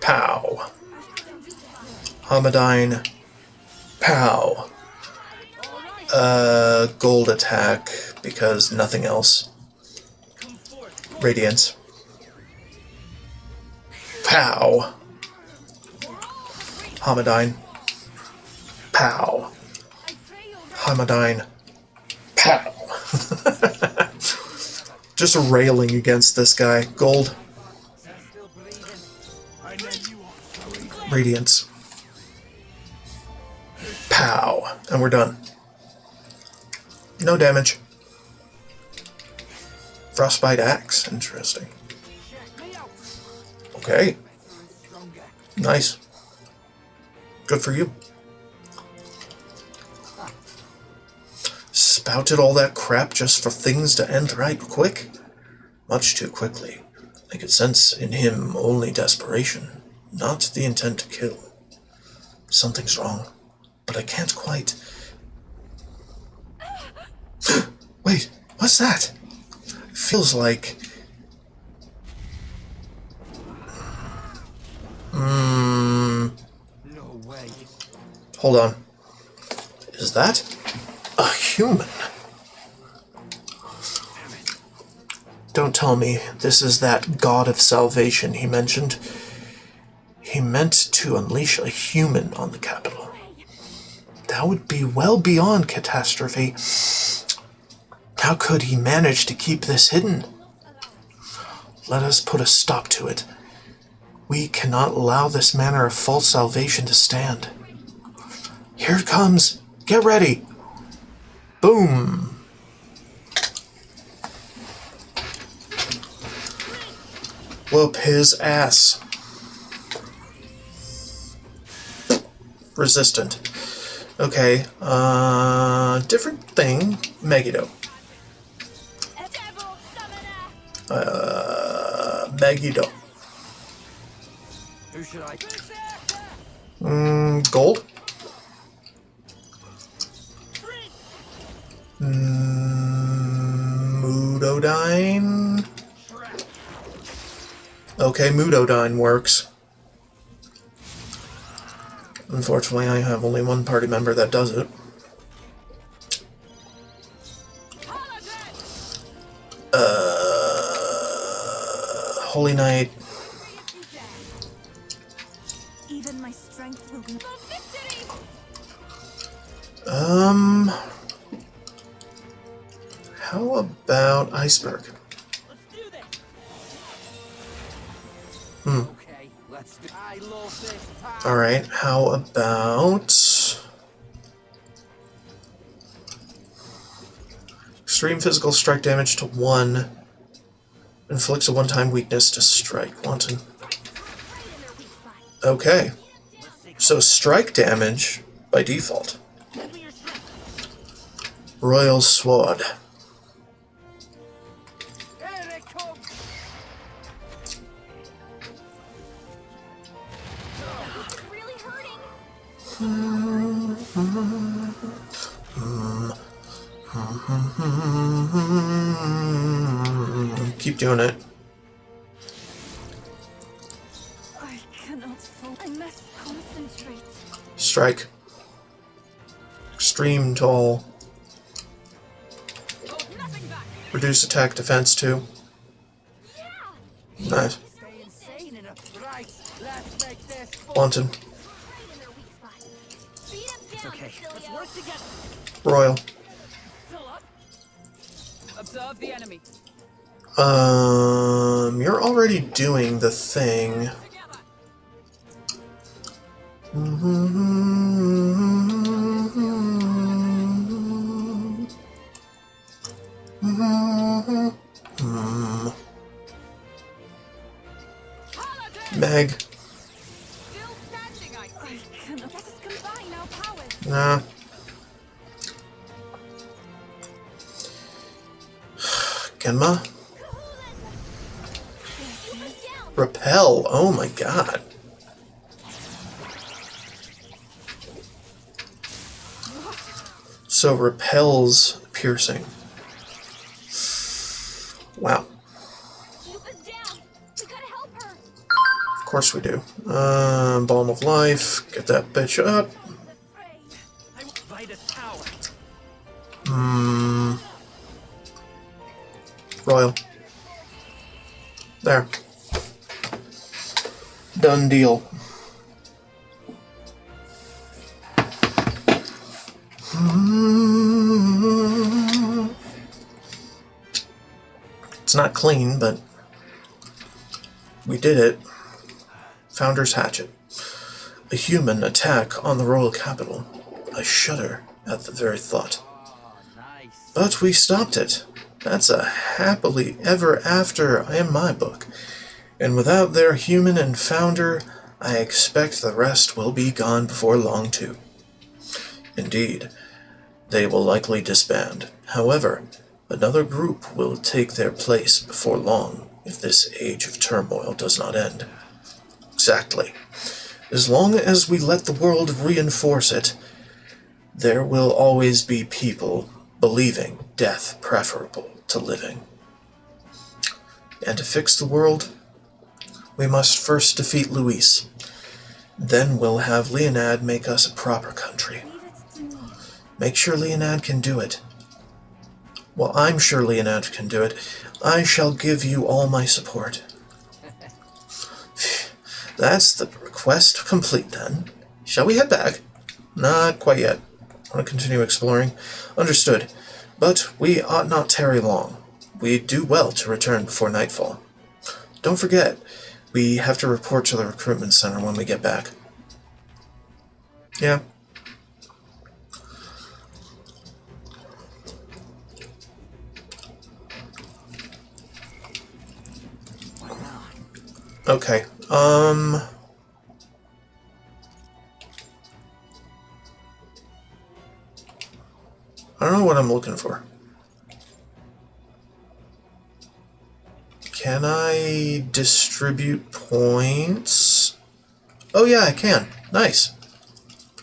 pow. Hamadine, pow. Gold attack, because nothing else. Radiance. Pow. Hamadine. Pow. Hamadine. Pow. Just railing against this guy. Gold. Radiance. Pow. And we're done. No damage. Frostbite axe. Interesting. Okay. Nice. Good for you. Spouted all that crap just for things to end right quick? Much too quickly. I could sense in him only desperation, not the intent to kill. Something's wrong, but I can't quite... Wait, what's that? Feels like... No way. Hold on. Is that a human? Don't tell me this is that god of salvation he mentioned. He meant to unleash a human on the capital. That would be well beyond catastrophe. How could he manage to keep this hidden? Let us put a stop to it. We cannot allow this manner of false salvation to stand. Here it comes. Get ready. Boom. Whoop his ass. Resistant. Okay, different thing. Megiddo. Megiddo. Who should I? Gold? Mudodyne? Okay, Mudodyne works. Unfortunately, I have only one party member that does it. Holy Knight. Even my strength will be. How about Iceberg? Okay, let's do. I love this time. Alright, how about... Extreme physical strike damage to 1. Inflicts a one-time weakness to strike. Wanton. Okay. So strike damage by default. Royal Sword. Here it comes. It's really hurting. Keep doing it. I cannot fall. I must concentrate. Strike. Extreme Toll. Reduce attack defense too. Nice. Stay insane in a fright. Let's make this fun. Wanton. Right in their weak spot. Beat 'em down, Okay, let's Facilio. work together. Royal. Still up. Observe the enemy. You're already doing the thing. Together. Meg. Still standing, I I see. cannot. Let us combine our powers. Nah. Genma. Repel. Oh my god. So repels piercing. Wow. Lupa's down. We gotta help her. Of course we do. Balm of Life. Get that bitch up. I will Vitus power. Royal. There. Done deal. It's not clean, but we did it. Founder's Hatchet. A human attack on the royal capital. I shudder at the very thought. Nice. But we stopped it. That's a happily ever after in my book. And without their human and founder, I expect the rest will be gone before long too. Indeed, they will likely disband. However, another group will take their place before long if this age of turmoil does not end. Exactly. As long as we let the world reinforce it, there will always be people believing death preferable to living. And to fix the world, we must first defeat Luis. Then we'll have Leonad make us a proper country. Leave it to me. Make sure Leonad can do it. Well, I'm sure Leonad can do it. I shall give you all my support. That's the request complete then. Shall we head back? Not quite yet. Want to continue exploring? Understood. But we ought not tarry long. We'd do well to return before nightfall. Don't forget, we have to report to the recruitment center when we get back. Yeah. Okay. I don't know what I'm looking for. Can I distribute points? Oh yeah, I can. Nice.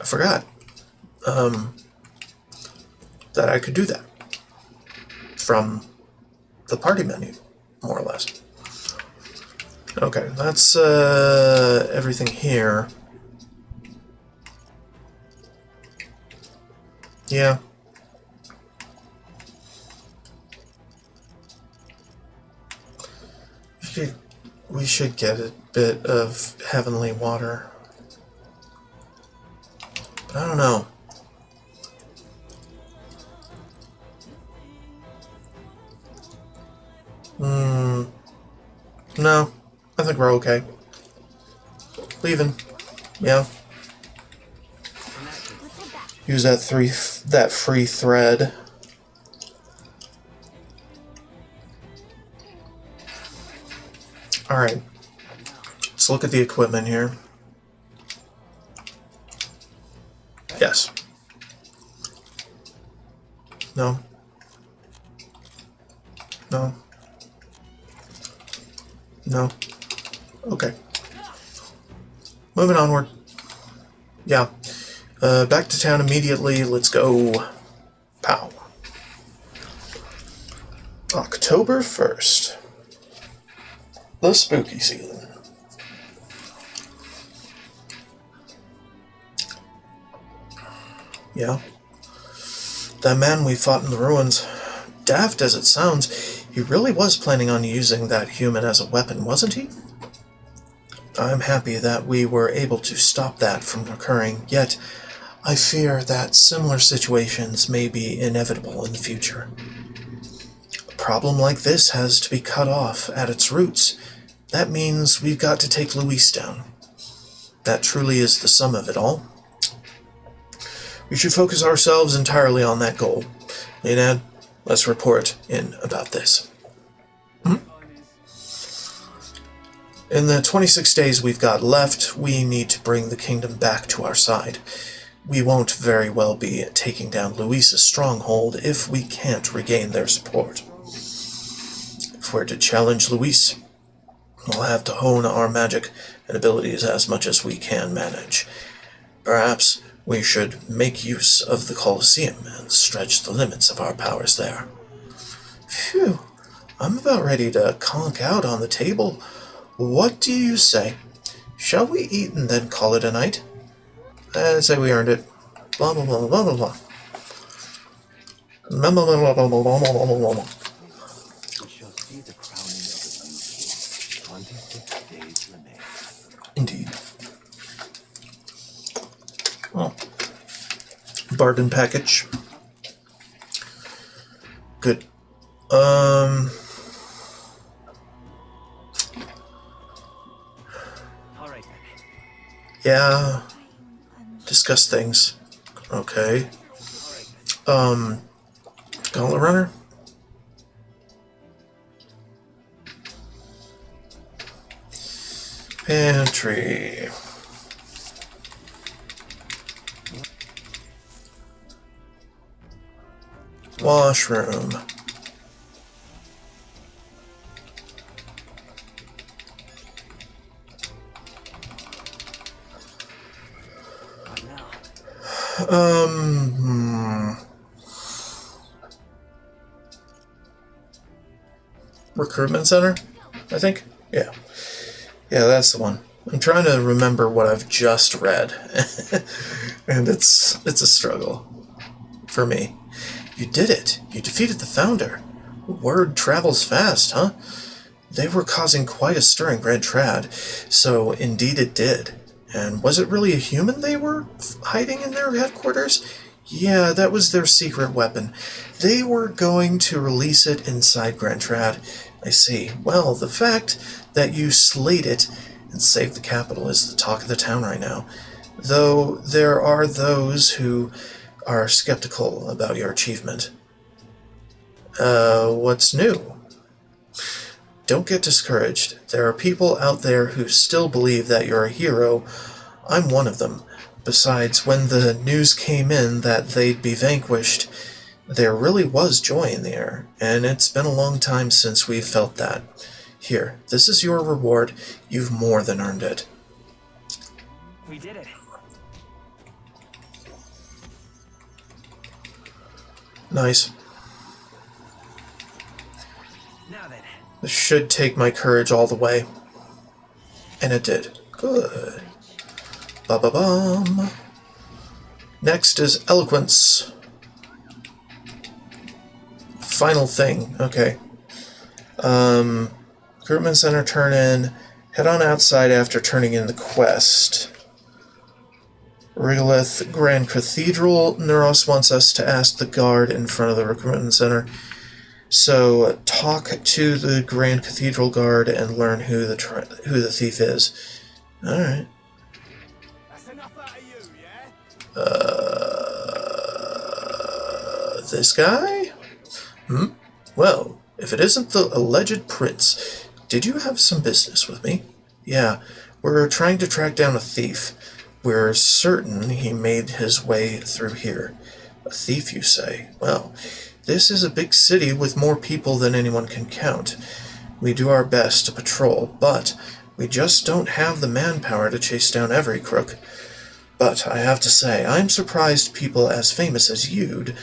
I forgot. That I could do that. From the party menu, more or less. Okay, that's everything here. Yeah. We should get a bit of heavenly water. But I don't know. No. I think we're okay. Leaving. Yeah. Use that free thread. Alright. Let's look at the equipment here. Yes. No. No. No. Okay. Moving onward. Yeah. Back to town immediately. Let's go. Pow. October 1st. The spooky season. Yeah. That man we fought in the ruins, daft as it sounds, he really was planning on using that human as a weapon, wasn't he? I'm happy that we were able to stop that from occurring, yet I fear that similar situations may be inevitable in the future. A problem like this has to be cut off at its roots. That means we've got to take Luis down. That truly is the sum of it all. We should focus ourselves entirely on that goal. Leonad, let's report in about this. In the 26 days we've got left, we need to bring the kingdom back to our side. We won't very well be taking down Luis's stronghold if we can't regain their support. If we're to challenge Luis, we'll have to hone our magic and abilities as much as we can manage. Perhaps we should make use of the Colosseum and stretch the limits of our powers there. Phew, I'm about ready to conk out on the table. What do you say? Shall we eat and then call it a night? I'd say we earned it. Blah blah blah blah blah blah. Blah blah blah blah blah blah blah blah blah. We shall see the crowning of the new king. 26 days remain. Indeed. Oh. Bargain package. Good. Alright then. Yeah. Discuss things. Okay. Gauntlet runner? Pantry. Washroom. What now? Recruitment center, I think? Yeah. Yeah, that's the one. I'm trying to remember what I've just read. And it's a struggle. For me. You did it. You defeated the founder. Word travels fast, huh? They were causing quite a stir in Grand Trad, so indeed it did. And was it really a human they were hiding in their headquarters? Yeah, that was their secret weapon. They were going to release it inside Grand Trad. I see. Well, the fact that you slayed it and saved the capital is the talk of the town right now. Though there are those who are skeptical about your achievement. What's new? Don't get discouraged. There are people out there who still believe that you're a hero. I'm one of them. Besides, when the news came in that they'd be vanquished, there really was joy in the air, and it's been a long time since we've felt that. Here, this is your reward. You've more than earned it. We did it. Nice. Now then. This should take my courage all the way. And it did. Good. Ba-ba-bum. Next is eloquence. Final thing. Okay. Recruitment center turn in. Head on outside after turning in the quest. Regolith Grand Cathedral. Neuros wants us to ask the guard in front of the recruitment center. So talk to the Grand Cathedral guard and learn who the thief is. All right. That's enough out of you, yeah? This guy? Well, if it isn't the alleged prince, did you have some business with me? Yeah, we're trying to track down a thief. We're certain he made his way through here. A thief, you say? Well, this is a big city with more people than anyone can count. We do our best to patrol, but we just don't have the manpower to chase down every crook. But I have to say, I'm surprised people as famous as you'd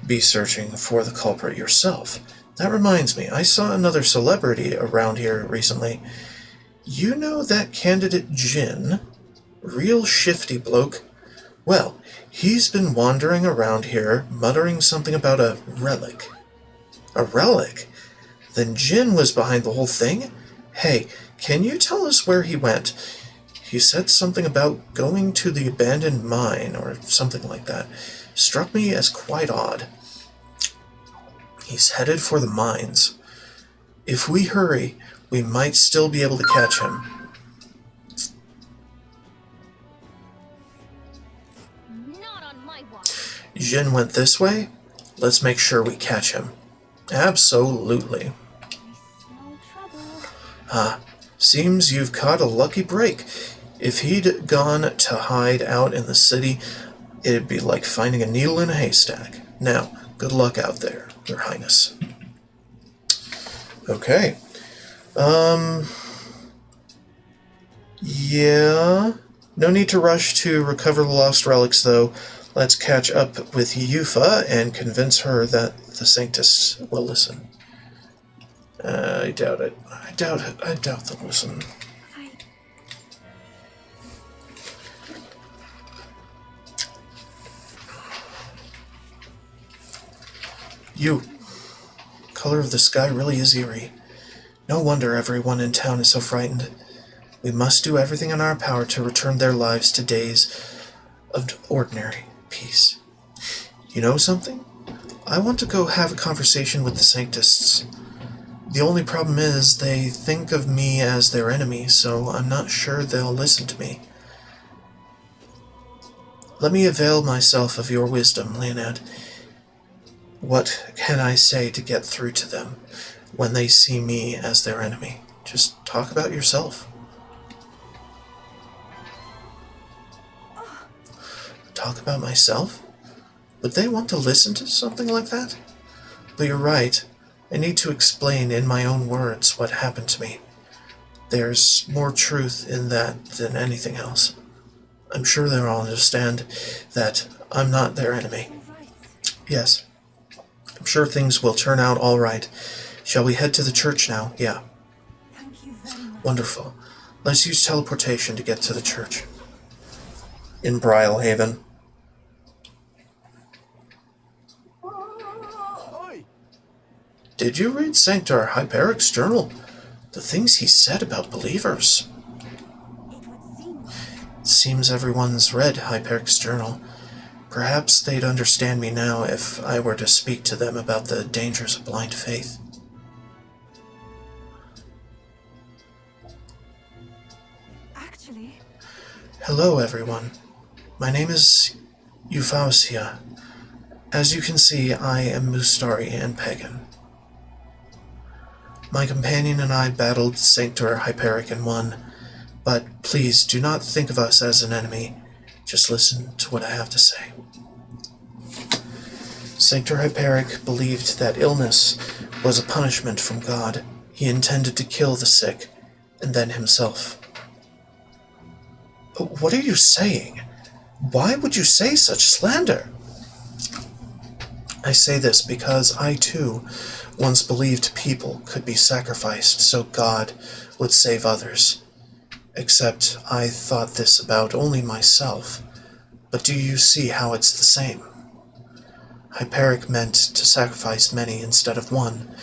be searching for the culprit yourself. That reminds me, I saw another celebrity around here recently. You know that candidate Jin? Real shifty bloke. Well, he's been wandering around here, muttering something about a relic. A relic? Then Jin was behind the whole thing? Hey, can you tell us where he went? He said something about going to the abandoned mine, or something like that. Struck me as quite odd. He's headed for the mines. If we hurry, we might still be able to catch him. Not on my watch. Jin went this way? Let's make sure we catch him. Absolutely. Small trouble. Seems you've caught a lucky break. If he'd gone to hide out in the city, it'd be like finding a needle in a haystack. Now, good luck out there, Your Highness. Okay. Yeah. No need to rush to recover the lost relics, though. Let's catch up with Yufa and convince her that the Sanctus will listen. I doubt it. I doubt they'll listen. You. Color of the sky really is eerie. No wonder everyone in town is so frightened. We must do everything in our power to return their lives to days of ordinary peace. You know something? I want to go have a conversation with the Sanctists. The only problem is they think of me as their enemy, so I'm not sure they'll listen to me. Let me avail myself of your wisdom, Leonad. What can I say to get through to them when they see me as their enemy? Just talk about yourself. Talk about myself? Would they want to listen to something like that? But you're right. I need to explain in my own words what happened to me. There's more truth in that than anything else. I'm sure they'll understand that I'm not their enemy. Yes. I'm sure things will turn out all right. Shall we head to the church now? Yeah. Thank you very much. Wonderful. Let's use teleportation to get to the church. In Brylehaven. Oi! Did you read Sanctor Hyperic's journal? The things he said about believers. It would seem It seems everyone's read Hyperic's journal. Perhaps they'd understand me now if I were to speak to them about the dangers of blind faith. Actually, Hello, everyone. My name is Euphausia. As you can see, I am Mustari and Pagan. My companion and I battled Sanctor Hyperic and won, but please do not think of us as an enemy. Just listen to what I have to say. Sanctor Hyperic believed that illness was a punishment from God. He intended to kill the sick, and then himself. What are you saying? Why would you say such slander? I say this because I, too, once believed people could be sacrificed so God would save others. Except I thought this about only myself. But do you see how it's the same? Hyperic meant to sacrifice many instead of one,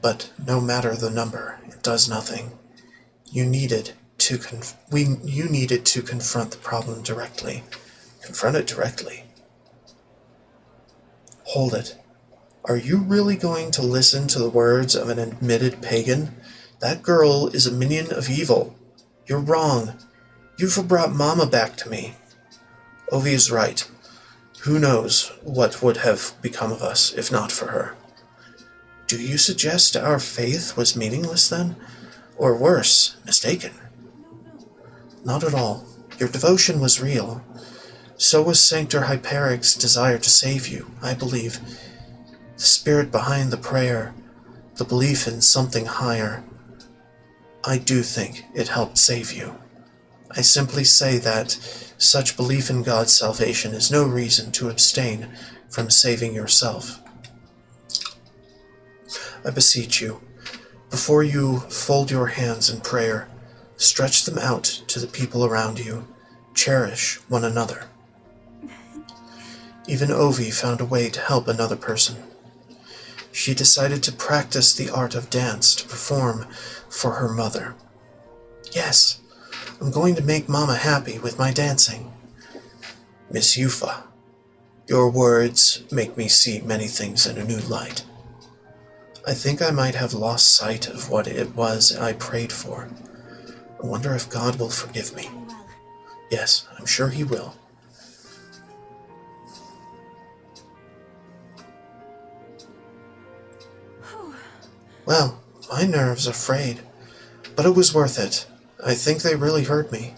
but no matter the number, it does nothing. You needed to confront the problem directly. Confront it directly. Hold it. Are you really going to listen to the words of an admitted pagan? That girl is a minion of evil. You're wrong. You've brought Mama back to me. Ovi is right. Who knows what would have become of us if not for her? Do you suggest our faith was meaningless then? Or worse, mistaken? Not at all. Your devotion was real. So was Sanctor Hyperic's desire to save you, I believe. The spirit behind the prayer, the belief in something higher. I do think it helped save you. I simply say that such belief in God's salvation is no reason to abstain from saving yourself. I beseech you, before you fold your hands in prayer, stretch them out to the people around you. Cherish one another. Even Ovi found a way to help another person. She decided to practice the art of dance to perform for her mother. Yes, I'm going to make Mama happy with my dancing. Miss Yufa, your words make me see many things in a new light. I think I might have lost sight of what it was I prayed for. I wonder if God will forgive me. Yes, I'm sure he will. Well, my nerves are frayed, but it was worth it. I think they really hurt me.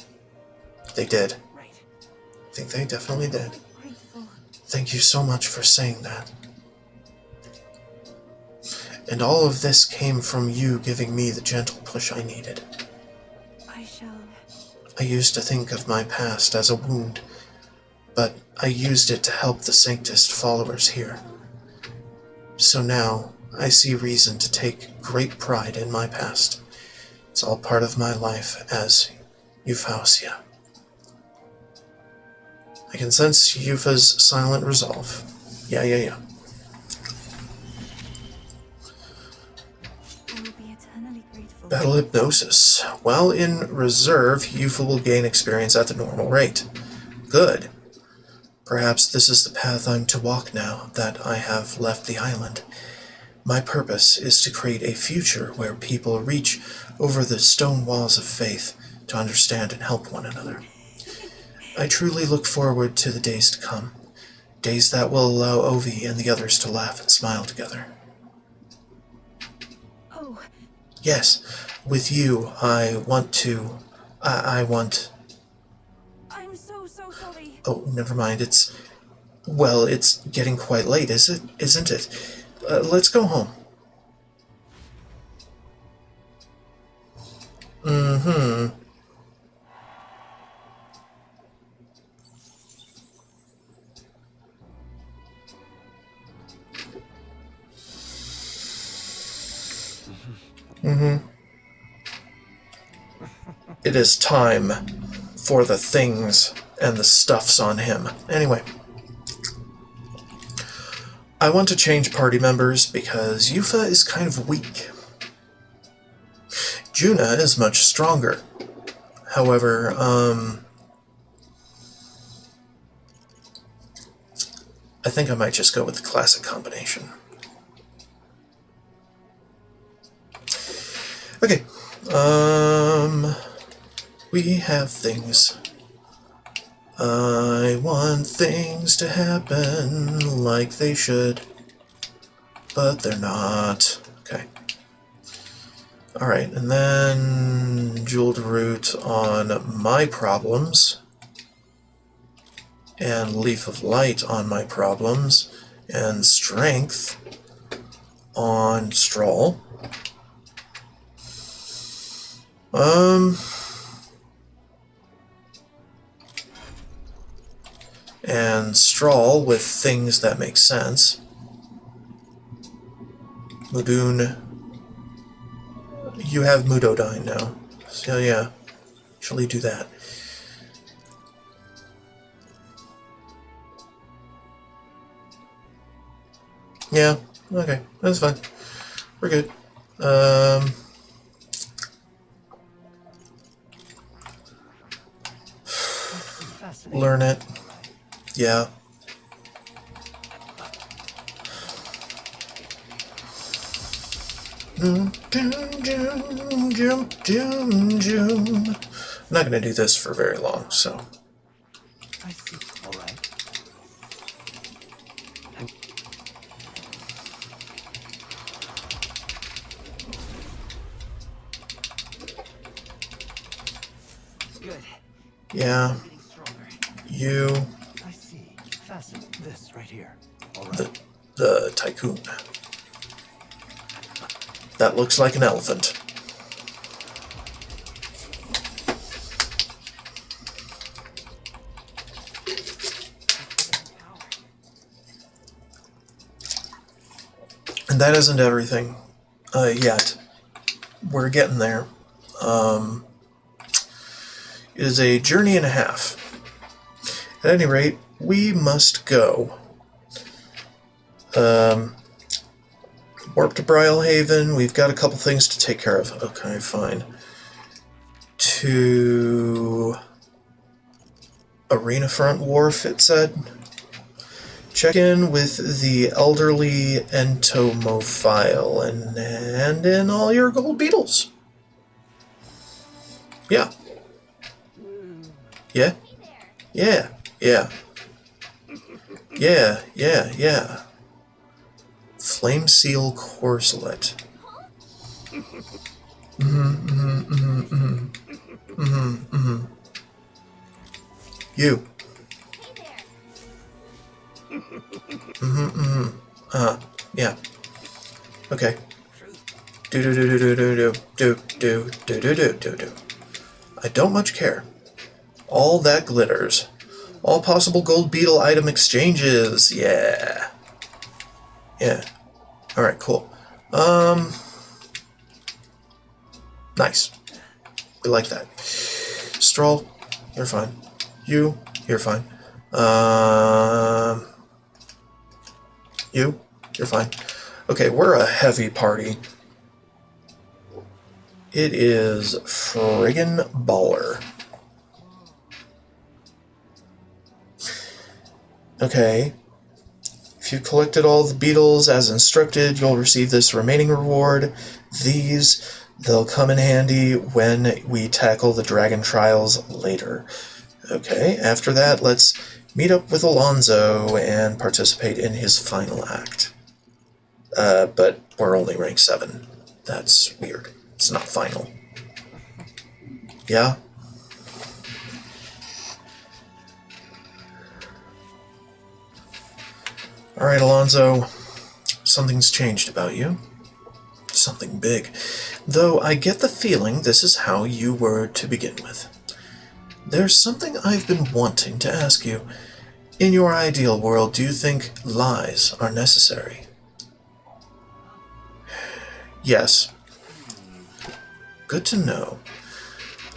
They did. Right. I think they definitely did. grateful. Thank you so much for saying that. And all of this came from you giving me the gentle push I needed. I shall. I used to think of my past as a wound, but I used it to help the Sanctist followers here. So now, I see reason to take great pride in my past. It's all part of my life as Euphausia. I can sense Eupha's silent resolve. Yeah. I will be eternally grateful. Battle Hypnosis. While in reserve, Eupha will gain experience at the normal rate. Good. Perhaps this is the path I'm to walk now that I have left the island. My purpose is to create a future where people reach over the stone walls of faith to understand and help one another. I truly look forward to the days to come, days that will allow Ovi and the others to laugh and smile together. Oh, Yes, with you, I want... I'm so sorry. Oh, never mind, it's getting quite late, isn't it? Let's go home. Mm-hmm. It is time for the things and the stuffs on him. Anyway. I want to change party members because Yufa is kind of weak. Juna is much stronger. However, I think I might just go with the classic combination. Okay. We have things. I want things to happen like they should, but they're not. Okay. Alright, and then jeweled root on my problems, and leaf of light on my problems, and strength on Stroll. And Strawl with things that make sense. Mudoon, you have Mudodyne now, so yeah, actually do that. Yeah, okay, that's fine. We're good. Learn it. Yeah. I'm not gonna do this for very long, so. I see. All right. Good. Yeah. Getting stronger. You. I see. Fasten This right here. All right. The tycoon. That looks like an elephant. And that isn't everything yet. We're getting there. It is a journey and a half. At any rate, we must go. Warp to Brylehaven. We've got a couple things to take care of. Okay, fine. To Arena Front Wharf, it said. Check in with the elderly entomophile and hand in all your gold beetles. Yeah. Yeah? Yeah. Yeah. Yeah. Yeah. Yeah. Flame Seal Corselet. You. Yeah. Okay. Do do do do do do do do do do do do do. I don't much care. All that glitters. All possible gold beetle item exchanges. Yeah. Yeah. Alright, cool. Nice. We like that. Stroll, you're fine. You're fine. You're fine. Okay, we're a heavy party. It is friggin' baller. Okay. If you collected all the beetles as instructed, you'll receive this remaining reward. They'll come in handy when we tackle the dragon trials later. Okay, after that, let's meet up with Alonzo and participate in his final act. But we're only rank 7. That's weird. It's not final. Yeah? Alright, Alonzo. Something's changed about you. Something big. Though I get the feeling this is how you were to begin with. There's something I've been wanting to ask you. In your ideal world, do you think lies are necessary? Yes. Good to know.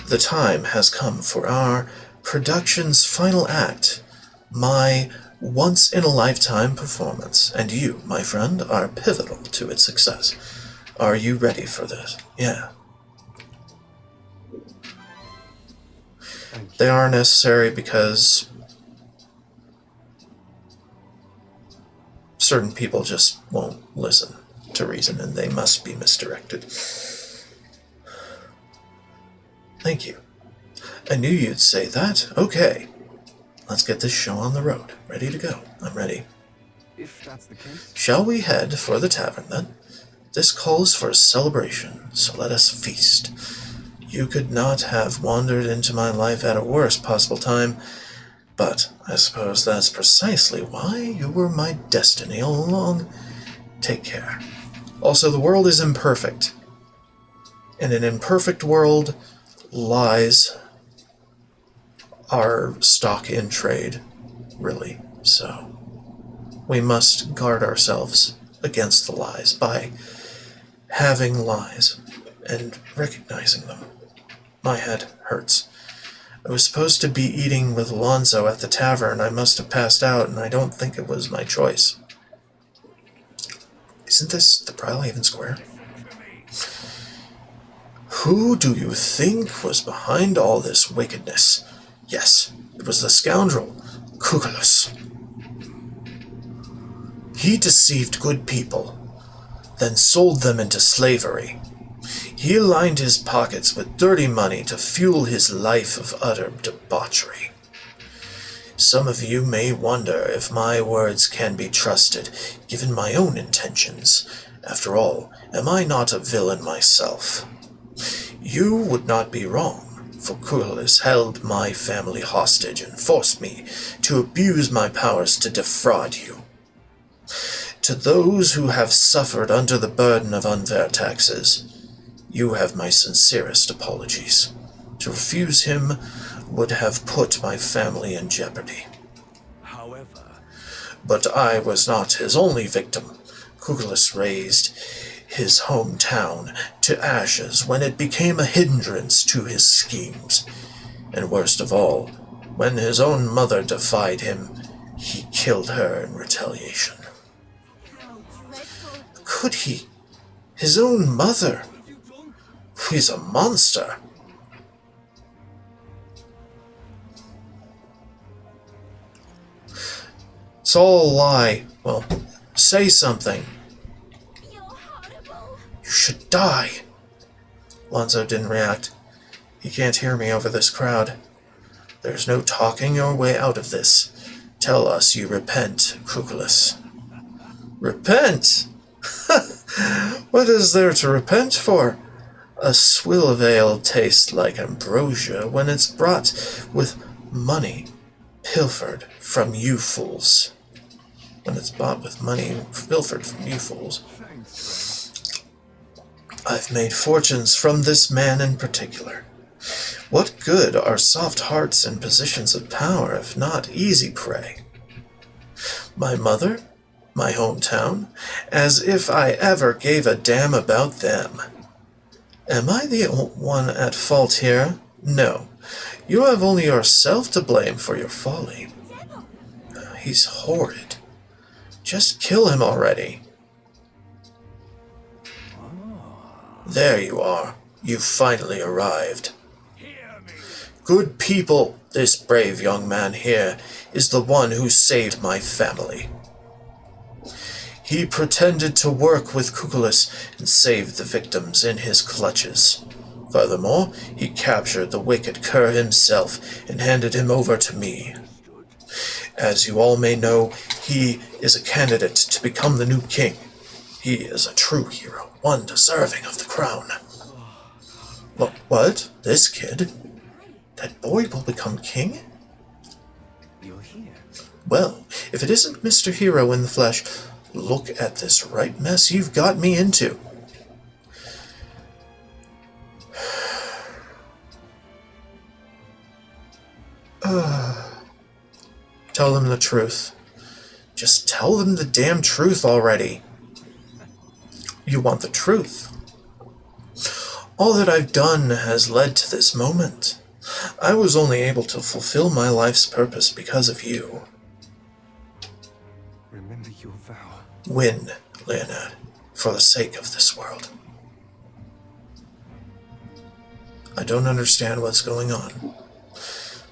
The time has come for our production's final act, my once-in-a-lifetime performance, and you, my friend, are pivotal to its success. Are you ready for this? Yeah. They are necessary because certain people just won't listen to reason, and they must be misdirected. Thank you. I knew you'd say that. Okay. Let's get this show on the road. Ready to go. I'm ready. If that's the case. Shall we head for the tavern, then? This calls for a celebration, so let us feast. You could not have wandered into my life at a worse possible time, but I suppose that's precisely why you were my destiny all along. Take care. Also, the world is imperfect. In an imperfect world, lies are stock in trade, really. So, we must guard ourselves against the lies by having lies and recognizing them. My head hurts. I was supposed to be eating with Alonzo at the tavern. I must have passed out, and I don't think it was my choice. Isn't this the Brylehaven Square? Who do you think was behind all this wickedness? Yes, it was the scoundrel, Cuculus. He deceived good people, then sold them into slavery. He lined his pockets with dirty money to fuel his life of utter debauchery. Some of you may wonder if my words can be trusted, given my own intentions. After all, am I not a villain myself? You would not be wrong, for Cuculus held my family hostage and forced me to abuse my powers to defraud you. To those who have suffered under the burden of unfair taxes, you have my sincerest apologies. To refuse him would have put my family in jeopardy. However, But I was not his only victim. Cuculus razed his hometown to ashes when it became a hindrance to his schemes. And worst of all, when his own mother defied him, he killed her in retaliation. How dreadful. Could he? His own mother? He's a monster. It's all a lie. Well, say something. You're horrible. You should die. Lonzo didn't react. He can't hear me over this crowd. There's no talking your way out of this. Tell us you repent, Cuculus. Repent? What is there to repent for? A swill of ale tastes like ambrosia when it's brought with money pilfered from you fools. When it's bought with money pilfered from you fools. thanks, I've made fortunes from this man in particular. What good are soft hearts in positions of power if not easy prey? My mother? My hometown? As if I ever gave a damn about them. Am I the one at fault here? No. You have only yourself to blame for your folly. He's horrid. Just kill him already. There you are. You've finally arrived. Good people, this brave young man here is the one who saved my family. He pretended to work with Cuculus and saved the victims in his clutches. Furthermore, he captured the wicked cur himself and handed him over to me. As you all may know, he is a candidate to become the new king. He is a true hero, one deserving of the crown. What? This kid? That boy will become king? You're here. Well, if it isn't Mr. Hero in the flesh, look at this right mess you've got me into. Tell them the truth. Just tell them the damn truth already. You want the truth. All that I've done has led to this moment. I was only able to fulfill my life's purpose because of you. Remember your vow. Win, Leonard, for the sake of this world. I don't understand what's going on,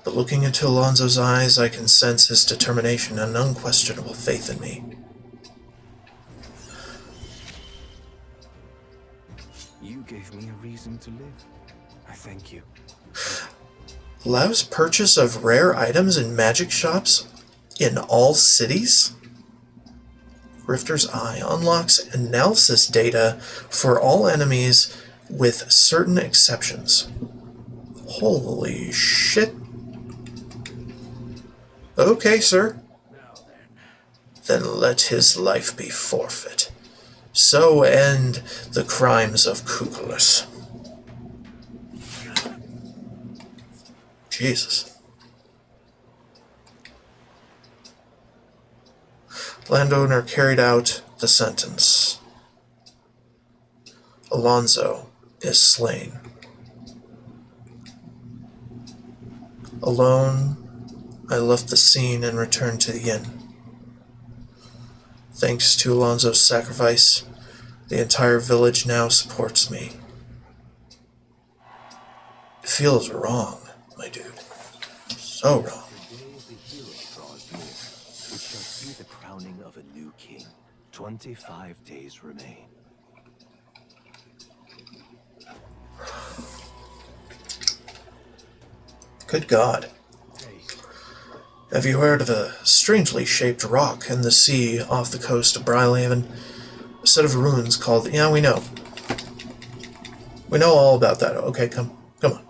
but looking into Alonzo's eyes, I can sense his determination and unquestionable faith in me. You gave me a reason to live. I thank you. Allows purchase of rare items in magic shops in all cities? Rifter's Eye unlocks analysis data for all enemies with certain exceptions. Holy shit. Okay, sir. Then let his life be forfeit. So end the crimes of Cuculus. Jesus. Landowner carried out the sentence. Alonso is slain. Alone, I left the scene and returned to the inn. Thanks to Alonso's sacrifice, the entire village now supports me. It feels wrong, my dude. So wrong. The day of the hero draws near, which shall see the crowning of a new king. 25 days remain. Good God. Have you heard of a strangely shaped rock in the sea off the coast of Brylehaven? A set of ruins called... Yeah, we know. We know all about that. Okay, come on.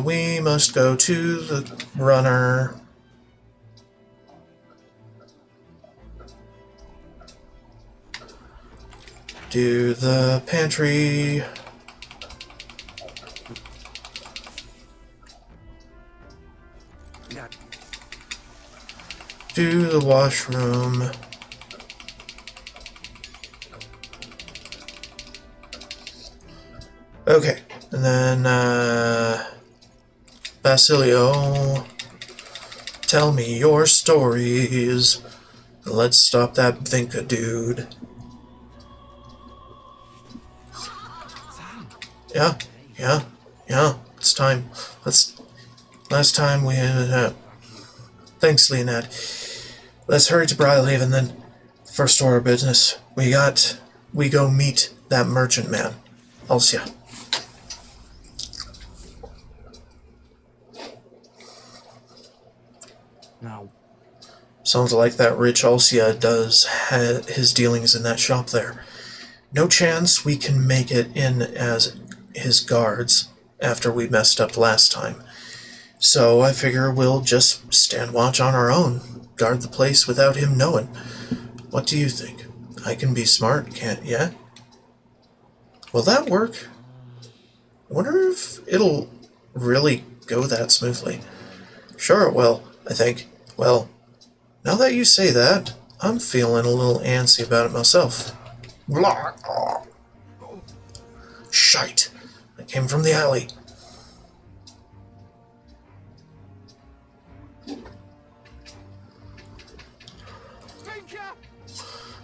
We must go to the runner. Do the pantry. Do the washroom. Okay, and then, Basilio, tell me your stories. Let's stop that Vinca dude. Yeah, it's time. Last time we had, thanks, Leonad. Let's hurry to Brylehaven then. First order of business. We go meet that merchant man. Alcia. Now, Sounds like that rich Alcia does have his dealings in that shop there. No chance we can make it in as his guards after we messed up last time. So I figure we'll just stand watch on our own, guard the place without him knowing. What do you think? I can be smart, can't ya? Will that work? I wonder if it'll really go that smoothly. Sure it will, I think. Well, now that you say that, I'm feeling a little antsy about it myself. Blah. Shite. I came from the alley.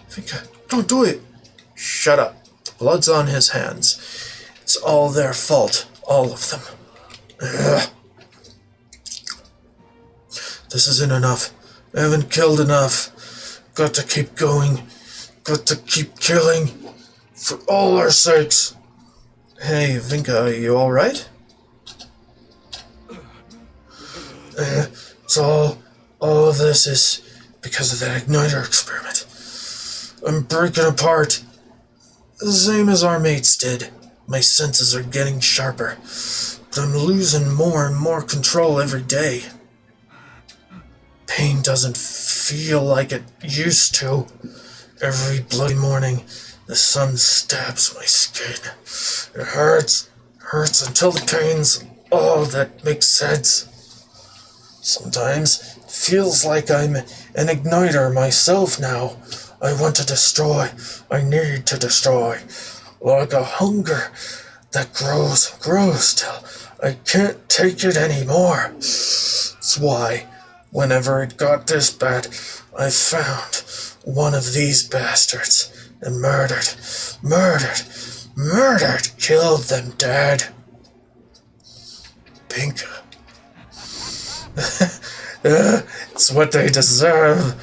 Vinca, don't do it. Shut up. The blood's on his hands. It's all their fault. All of them. Ugh. This isn't enough. I haven't killed enough. Got to keep going. Got to keep killing. For all our sakes. Hey, Vinca, are you alright? It's all of this is because of that igniter experiment. I'm breaking apart. The same as our mates did. My senses are getting sharper. But I'm losing more and more control every day. Pain doesn't feel like it used to. Every bloody morning, the sun stabs my skin. It hurts until the pain's all that makes sense. Sometimes it feels like I'm an igniter myself now. I want to destroy. I need to destroy. Like a hunger that grows till I can't take it anymore. That's why, whenever it got this bad, I found one of these bastards and killed them dead. Pinka. It's what they deserve.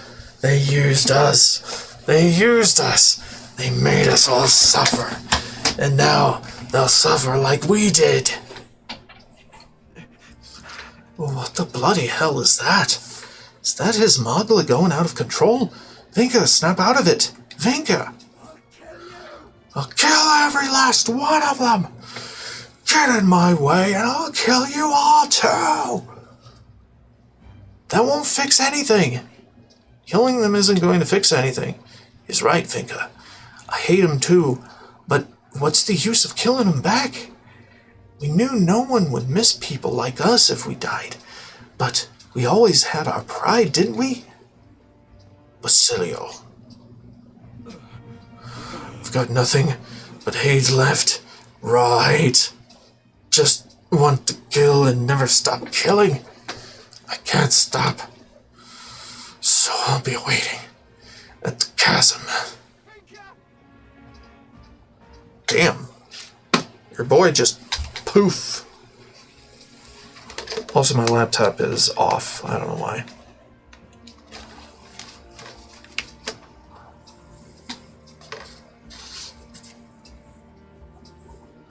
They used us. They used us. They made us all suffer. And now they'll suffer like we did. What the bloody hell is that? Is that his Mogla going out of control? Vinka, snap out of it. Vinka! I'll kill every last one of them. Get in my way and I'll kill you all too. That won't fix anything. Killing them isn't going to fix anything. He's right, Vinka. I hate him too, but what's the use of killing him back? We knew no one would miss people like us if we died, but we always had our pride, didn't we? Basilio. I've got nothing but hate left. Right. Just want to kill and never stop killing. I can't stop. So I'll be waiting at the chasm. Damn. Your boy just poof. Also, my laptop is off. I don't know why.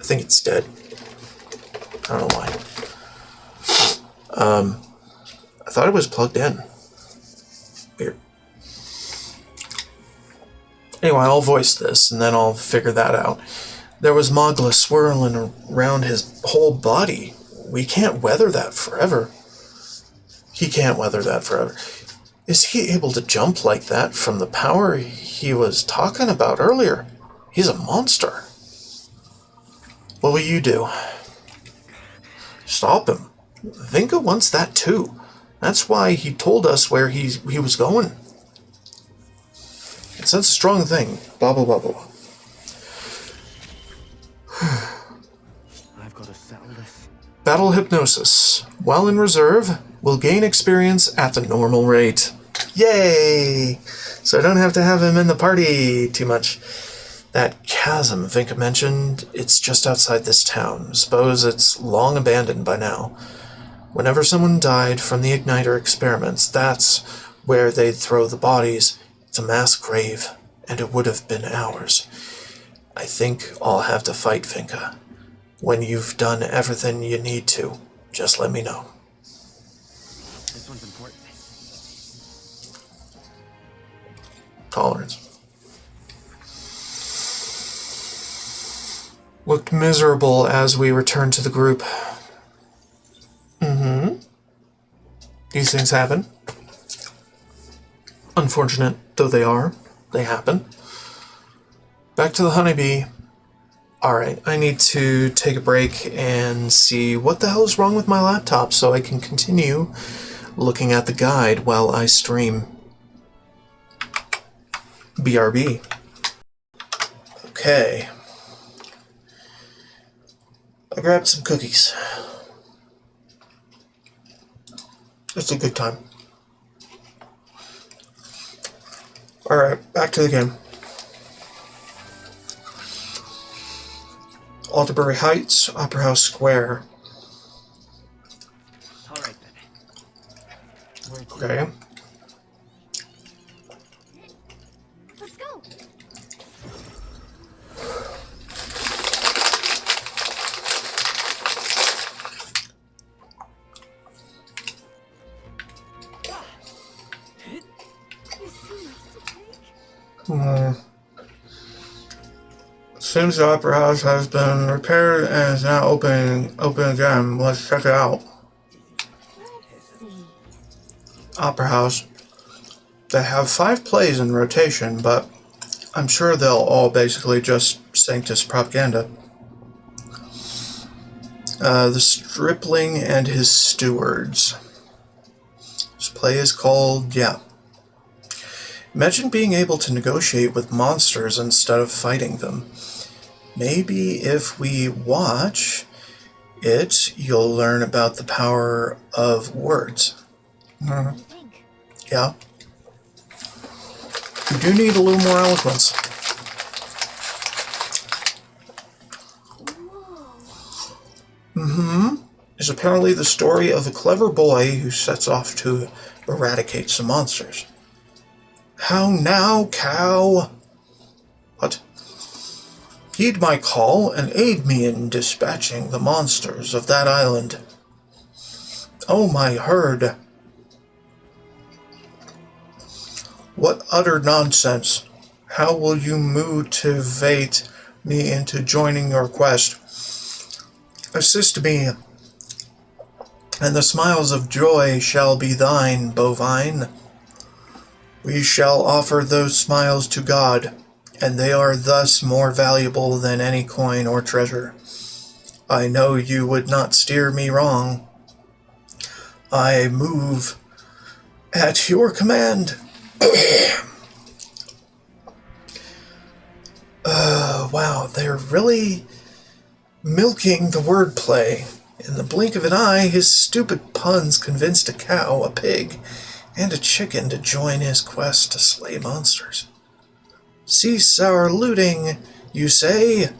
I think it's dead. I don't know why. I thought it was plugged in. Weird. Anyway, I'll voice this and then I'll figure that out. There was Mogla swirling around his whole body. We can't weather that forever. He can't weather that forever. Is he able to jump like that from the power he was talking about earlier? He's a monster. What will you do? Stop him. Vinka wants that too. That's why he told us where he was going. It's a strong thing. Blah, blah, blah, blah. I've got to settle this. Battle Hypnosis. While in reserve, will gain experience at the normal rate. Yay! So I don't have to have him in the party too much. That chasm Vinka mentioned, it's just outside this town. Suppose it's long abandoned by now. Whenever someone died from the Igniter experiments, that's where they'd throw the bodies. It's a mass grave, and it would have been ours. I think I'll have to fight Vinka. When you've done everything you need to, just let me know. This one's important. Tolerance. Looked miserable as we returned to the group. These things happen. Unfortunate though they are, they happen. Back to the honeybee. Alright, I need to take a break and see what the hell is wrong with my laptop so I can continue looking at the guide while I stream. BRB. Okay. I grabbed some cookies. It's a good time. Alright, back to the game. Alderbury Heights, Opera House Square. Alright then. Okay. Let's go. Seems the Opera House has been repaired and is now open again. Let's check it out. Let's see. Opera House. They have 5 plays in rotation, but I'm sure they'll all basically just Sanctus propaganda. The Stripling and His Stewards. This play is called, Imagine being able to negotiate with monsters instead of fighting them. Maybe if we watch it, you'll learn about the power of words. What do you think? Yeah. You do need a little more eloquence. Whoa. It's is apparently the story of a clever boy who sets off to eradicate some monsters. How now, cow? What? Heed my call and aid me in dispatching the monsters of that island. Oh, my herd. What utter nonsense. How will you motivate me into joining your quest? Assist me, and the smiles of joy shall be thine, bovine. We shall offer those smiles to God, and they are thus more valuable than any coin or treasure. I know you would not steer me wrong. I move at your command. Wow, they're really milking the wordplay. In the blink of an eye, his stupid puns convinced a cow, a pig, and a chicken to join his quest to slay monsters. Cease our looting, you say?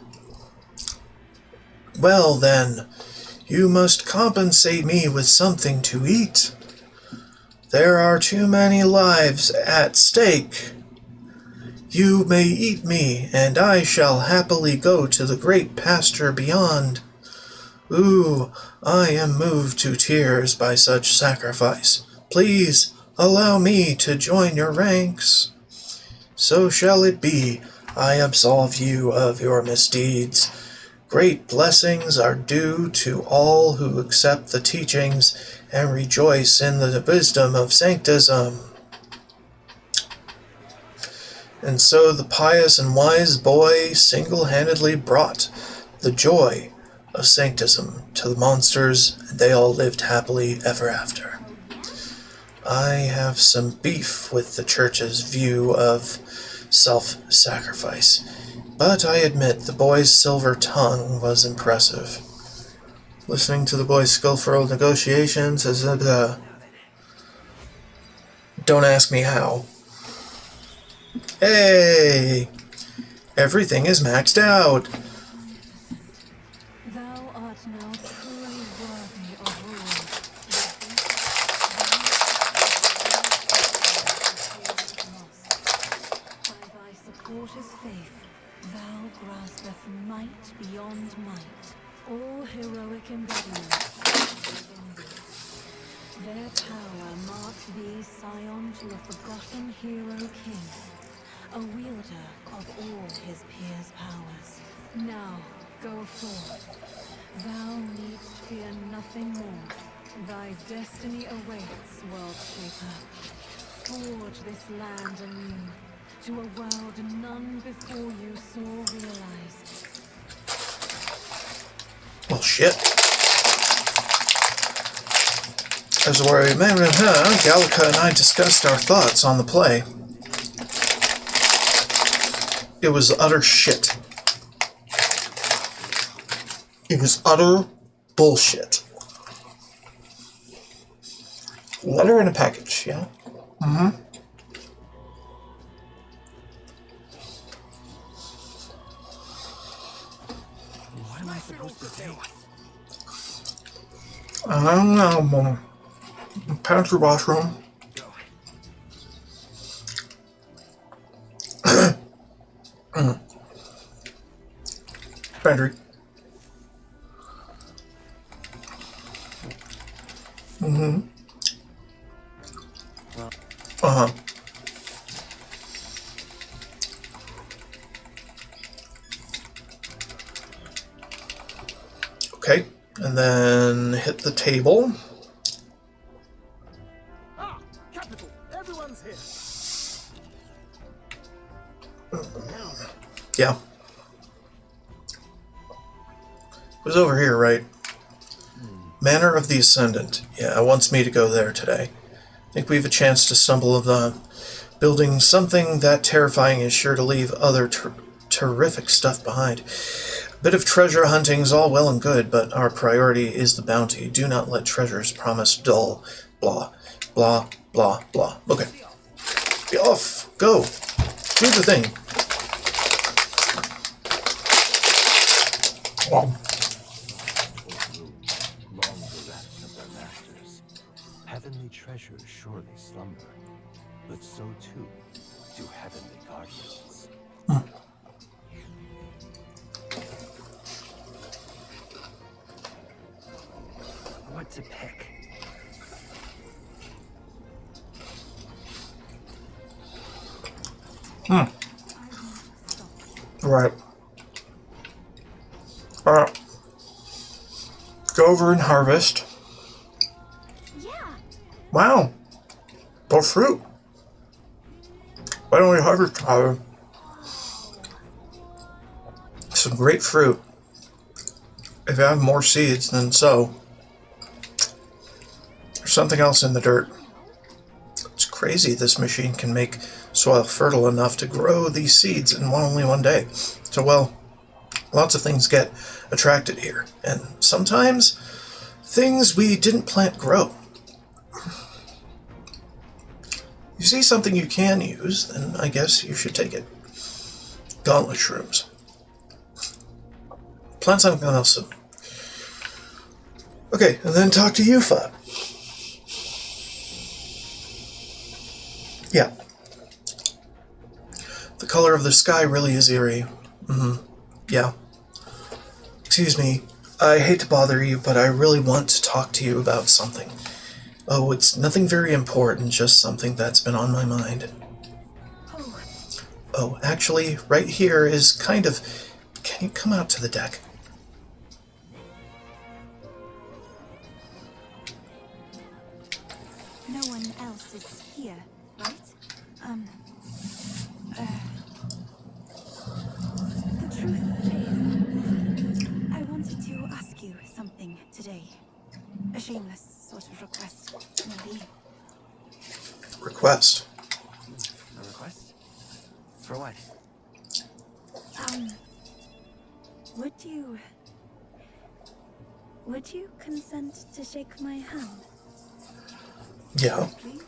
Well then, you must compensate me with something to eat. There are too many lives at stake. You may eat me, and I shall happily go to the great pasture beyond. Ooh, I am moved to tears by such sacrifice. Please allow me to join your ranks. So shall it be. I absolve you of your misdeeds. Great blessings are due to all who accept the teachings and rejoice in the wisdom of sanctism. And so the pious and wise boy single-handedly brought the joy of sanctism to the monsters, and they all lived happily ever after. I have some beef with the church's view of self-sacrifice, but I admit the boy's silver tongue was impressive. Listening to the boy's skillful negotiations is don't ask me how. Hey! Everything is maxed out! Thou art now truly worthy of rule. By thy supporter's faith, thou graspeth might beyond might. All heroic embodiments within thee. Their power marks thee scion to a forgotten hero king, a wielder of all his peers' powers. Now, go forth. Thou needst fear nothing more. Thy destiny awaits, world shaper. Forge this land anew, to a world none before you saw realized. Well, shit. As we remember, Gallica and I discussed our thoughts on the play. It was utter shit. It was utter bullshit. Letter in a package, yeah? Mm-hmm. What am I supposed to do? I don't know, pantry washroom. Pantry. Mm-hmm. Uh-huh. Okay, and then hit the table. Ah, capital. Everyone's here. Yeah. It was over here, right? Manor of the Ascendant. Yeah, it wants me to go there today. I think we have a chance to stumble upon building something that terrifying is sure to leave other terrific stuff behind. A bit of treasure hunting's all well and good, but our priority is the bounty. Do not let treasures promised dull. Blah, blah, blah, blah. Okay. Be off. Go. Do the thing. Wow. but so too do heavenly guardians. What to pick? I won't stop. Right. Go over and harvest. Yeah. Wow. More fruit. Why don't we harvest some great fruit? If you have more seeds, then so. There's something else in the dirt. It's crazy this machine can make soil fertile enough to grow these seeds in only one day. So, well, lots of things get attracted here. And sometimes things we didn't plant grow. You see something you can use, then I guess you should take it. Gauntlet shrooms. Plant something else soon. Okay, and then talk to Yufa. Yeah. The color of the sky really is eerie. Yeah. Excuse me. I hate to bother you, but I really want to talk to you about something. Oh, it's nothing very important, just something that's been on my mind. Oh, Oh, actually, right here is kind of... Can you come out to the deck? no one else is here, right? The truth is, I wanted to ask you something today. A shameless sort of request, maybe. Request. A request? For what? Would you... Would you consent to shake my hand, Yeah. please?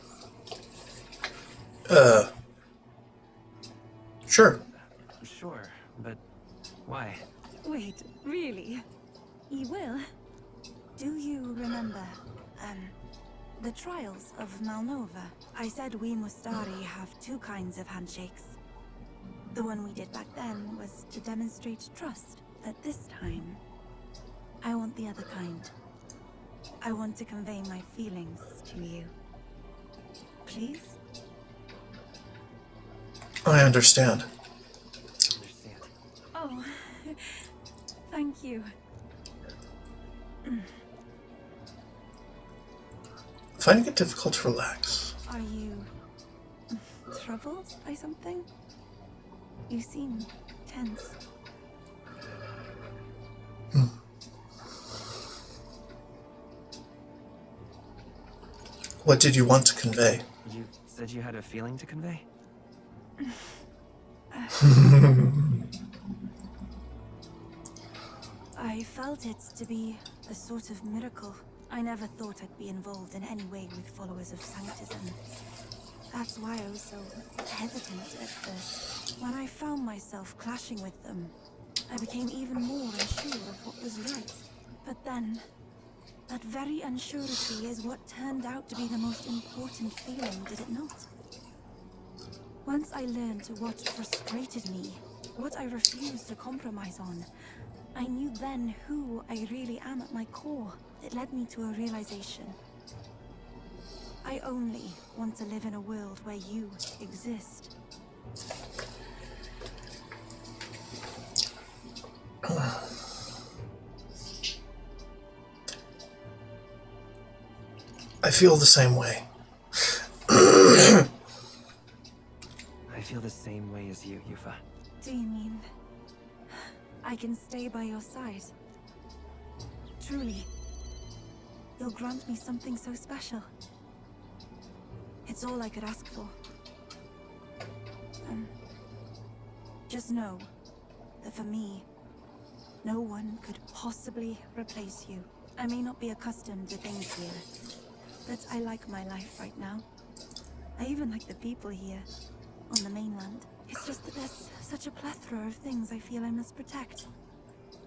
Sure. Sure, but why? Wait, really? You will? Do you remember, the trials of Malnova? I said we Mustari have two kinds of handshakes. The one we did back then was to demonstrate trust, but this time, I want the other kind. I want to convey my feelings to you. Please? I understand. Understand. Oh, thank you. Finding it difficult to relax. Are you troubled by something? You seem tense. What did you want to convey? You said you had a feeling to convey? I felt it to be a sort of miracle. I never thought I'd be involved in any way with followers of Sanctism. That's why I was so hesitant at first. When I found myself clashing with them, I became even more unsure of what was right. But then, that very unsurety is what turned out to be the most important feeling, did it not? Once I learned what frustrated me, what I refused to compromise on, I knew then who I really am at my core. It led me to a realization. I only want to live in a world where you exist. I feel the same way. I feel the same way as you, Yufa. Do you mean I can stay by your side? Truly, you'll grant me something so special. It's all I could ask for. Just know that for me, no one could possibly replace you. I may not be accustomed to things here, but I like my life right now. I even like the people here, on the mainland. It's just that there's such a plethora of things I feel I must protect.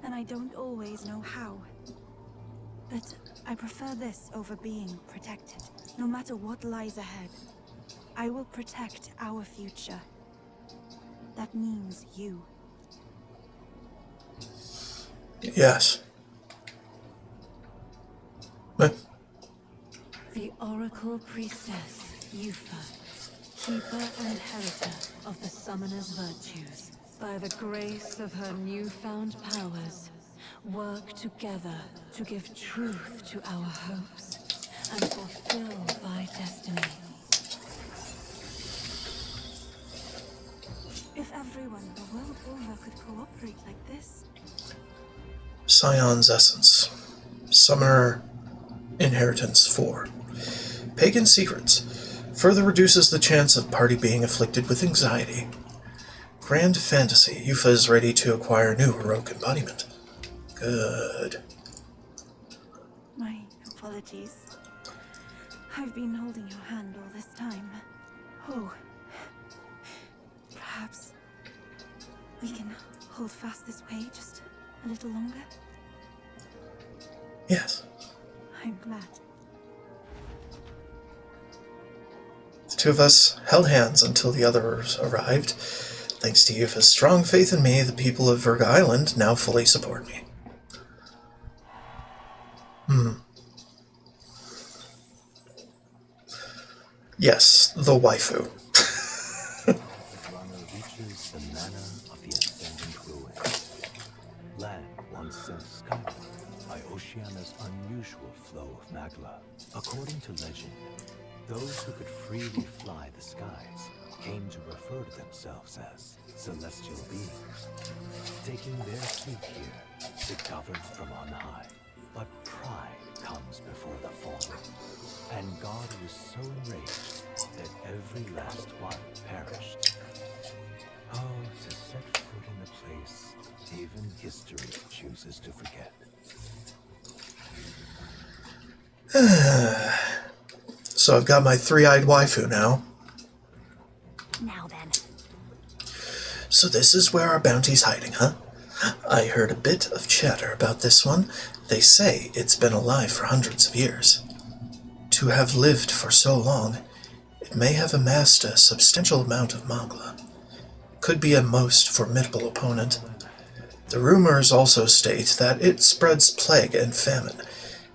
And I don't always know how. But I prefer this over being protected, no matter what lies ahead. I will protect our future. That means you. Yes. Eh, The Oracle Priestess, Yufa, keeper and heriter of the Summoner's virtues. By the grace of her newfound powers, work together to give truth to our hopes and fulfill thy destiny. If everyone the world over could cooperate like this. Scion's Essence. Summoner Inheritance 4. Pagan Secrets. Further reduces the chance of party being afflicted with anxiety. Grand Fantasy. Yufa is ready to acquire new heroic embodiment. Good. My apologies. I've been holding your hand all this time. Oh. Perhaps we can hold fast this way just a little longer? Yes. I'm glad. The two of us held hands until the others arrived. Thanks to Yufa's strong faith in me, the people of Virga Island now fully support me. Yes, the waifu. The runner reaches the manor of the ascendant ruins. Land once sent skyward by Oceana's unusual flow of magma. According to legend, those who could freely fly the skies came to refer to themselves as celestial beings, taking their seat here to govern from on high. But pride comes before the fall, and God was so enraged that every last one perished. Oh, to set foot in a place even history chooses to forget. So I've got my three-eyed waifu now. Now then. So this is where our bounty's hiding, huh? I heard a bit of chatter about this one. They say it's been alive for hundreds of years. To have lived for so long, it may have amassed a substantial amount of magma. Could be a most formidable opponent. The rumors also state that it spreads plague and famine.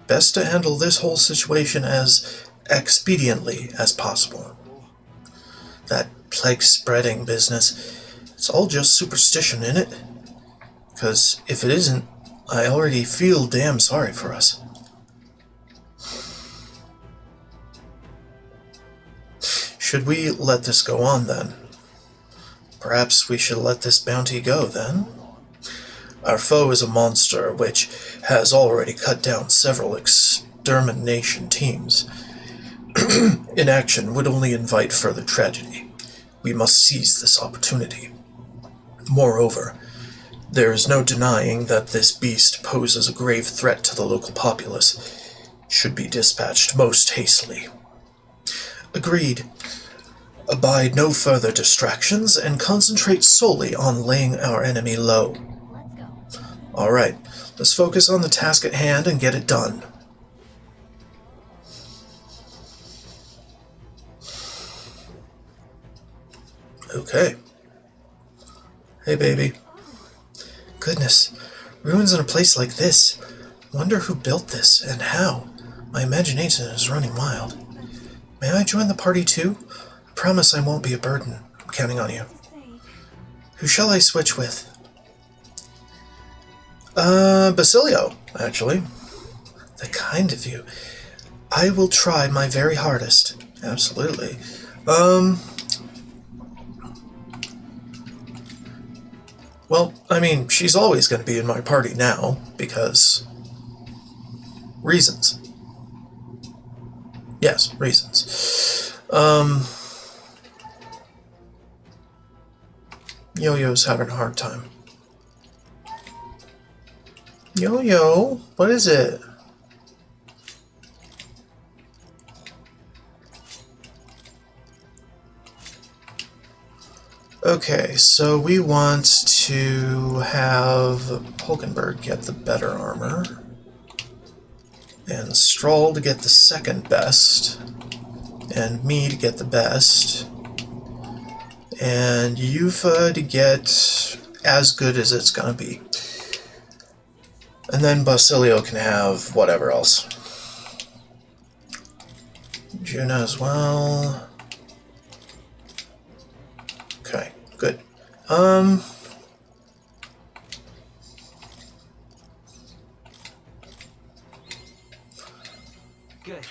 Best to handle this whole situation as expediently as possible. That plague-spreading business, it's all just superstition, in it? Because if it isn't, I already feel damn sorry for us. Should we let this go on, then? Perhaps we should let this bounty go, then? Our foe is a monster which has already cut down several extermination teams. Inaction would only invite further tragedy. We must seize this opportunity. Moreover, there is no denying that this beast poses a grave threat to the local populace. It should be dispatched most hastily. Agreed. Abide no further distractions and concentrate solely on laying our enemy low. Let's go. Alright, let's focus on the task at hand and get it done. Okay. Hey, baby. Goodness, ruins in a place like this. Wonder who built this and how. My imagination is running wild. May I join the party too? Promise I won't be a burden. I'm counting on you. Who shall I switch with? Basilio, actually. The kind of you. I will try my very hardest. Absolutely. Well, I mean, she's always going to be in my party now, because... reasons. Yes, reasons. Yo-Yo's having a hard time. Yo-Yo, what is it? Okay, so we want to have Hulkenberg get the better armor, and Stroll to get the second best. and me to get the best, and Yufa to get as good as it's gonna be. And then Basilio can have whatever else. Juna as well. Okay, good. Good.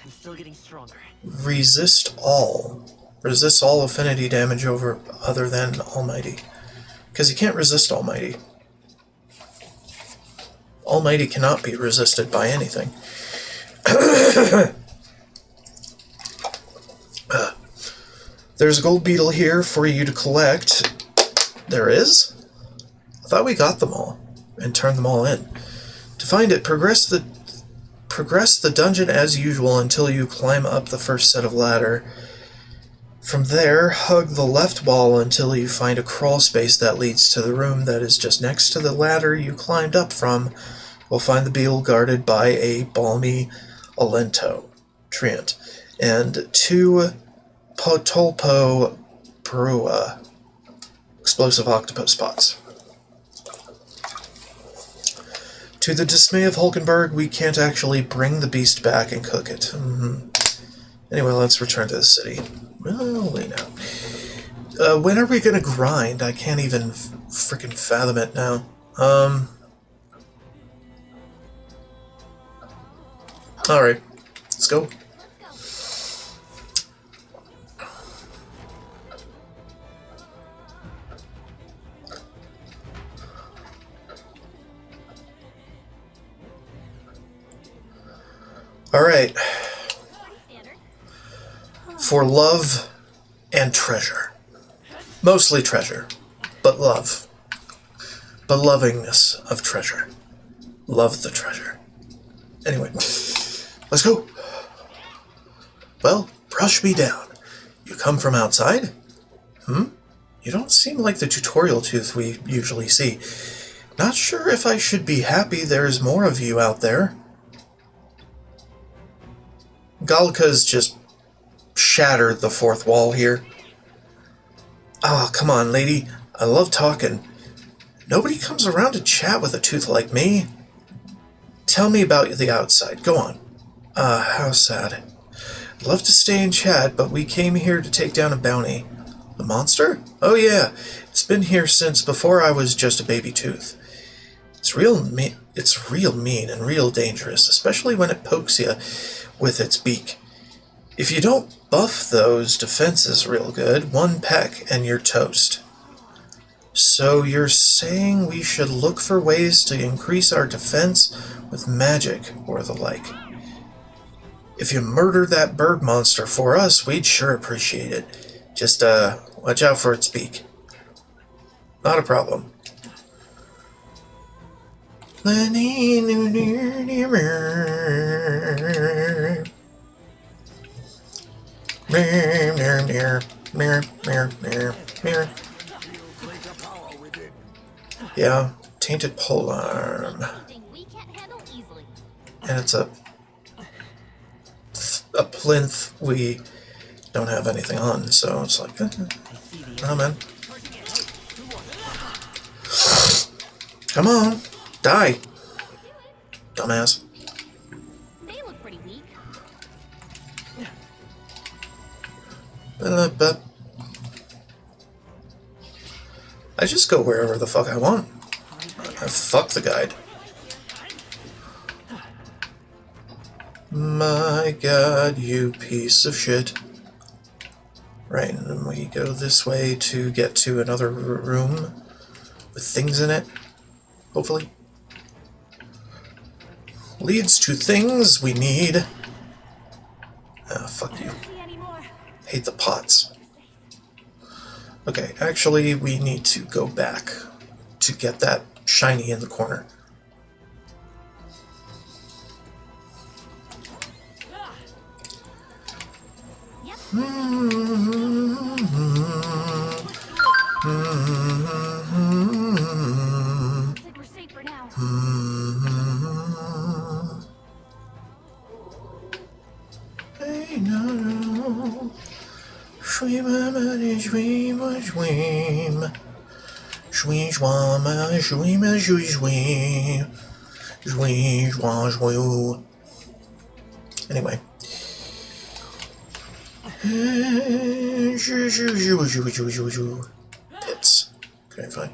I'm still getting stronger. Resist all. Resist all affinity damage over other than Almighty. Because you can't resist Almighty. Almighty cannot be resisted by anything. There's a gold beetle here for you to collect. There is? I thought we got them all and turned them all in. To find it, progress the dungeon as usual until you climb up the first set of ladder. From there, hug the left wall until you find a crawl space that leads to the room that is just next to the ladder you climbed up from. You'll find the beetle guarded by a balmy Alento treant and 2 Potolpo Brua explosive octopus pots. To the dismay of Hulkenberg, we can't actually bring the beast back and cook it. Anyway, let's return to the city. Well, we know. When are we gonna grind? I can't even freaking fathom it now. Alright, let's go. Alright. For love and treasure. Mostly treasure, but love. Belovingness of treasure. Love the treasure. Anyway, let's go. Well, brush me down. You come from outside? You don't seem like the tutorial tooth we usually see. Not sure if I should be happy there's more of you out there. Galka's just shattered the fourth wall here. Ah, come on, lady. I love talking. Nobody comes around to chat with a tooth like me. Tell me about the outside. Go on. How sad. I'd love to stay and chat, but we came here to take down a bounty. The monster? Oh yeah, it's been here since before I was just a baby tooth. It's real mean and real dangerous, especially when it pokes you with its beak. If you don't buff those defenses real good, one peck and you're toast. So you're saying we should look for ways to increase our defense with magic or the like. If you murdered that bird monster for us, we'd sure appreciate it. Just, watch out for its beak. Not a problem. Yeah, tainted polearm. We can't handle easily. And it's a plinth we don't have anything on, so it's like, oh man. Come on, die, dumbass. They look pretty weak. I just go wherever the fuck I want. Fuck the guide. My god, you piece of shit. Right, and then we go this way to get to another room with things in it. Hopefully. Leads to things we need. Ah, fuck you. Hate the pots. Okay, actually, we need to go back to get that shiny in the corner. Looks like we're safe for now. Hey, no. Schweem. Schween, schwama, schweema, schwee, schwee. Schween, schwa, schwoo. Anyway. Pits. Okay, fine.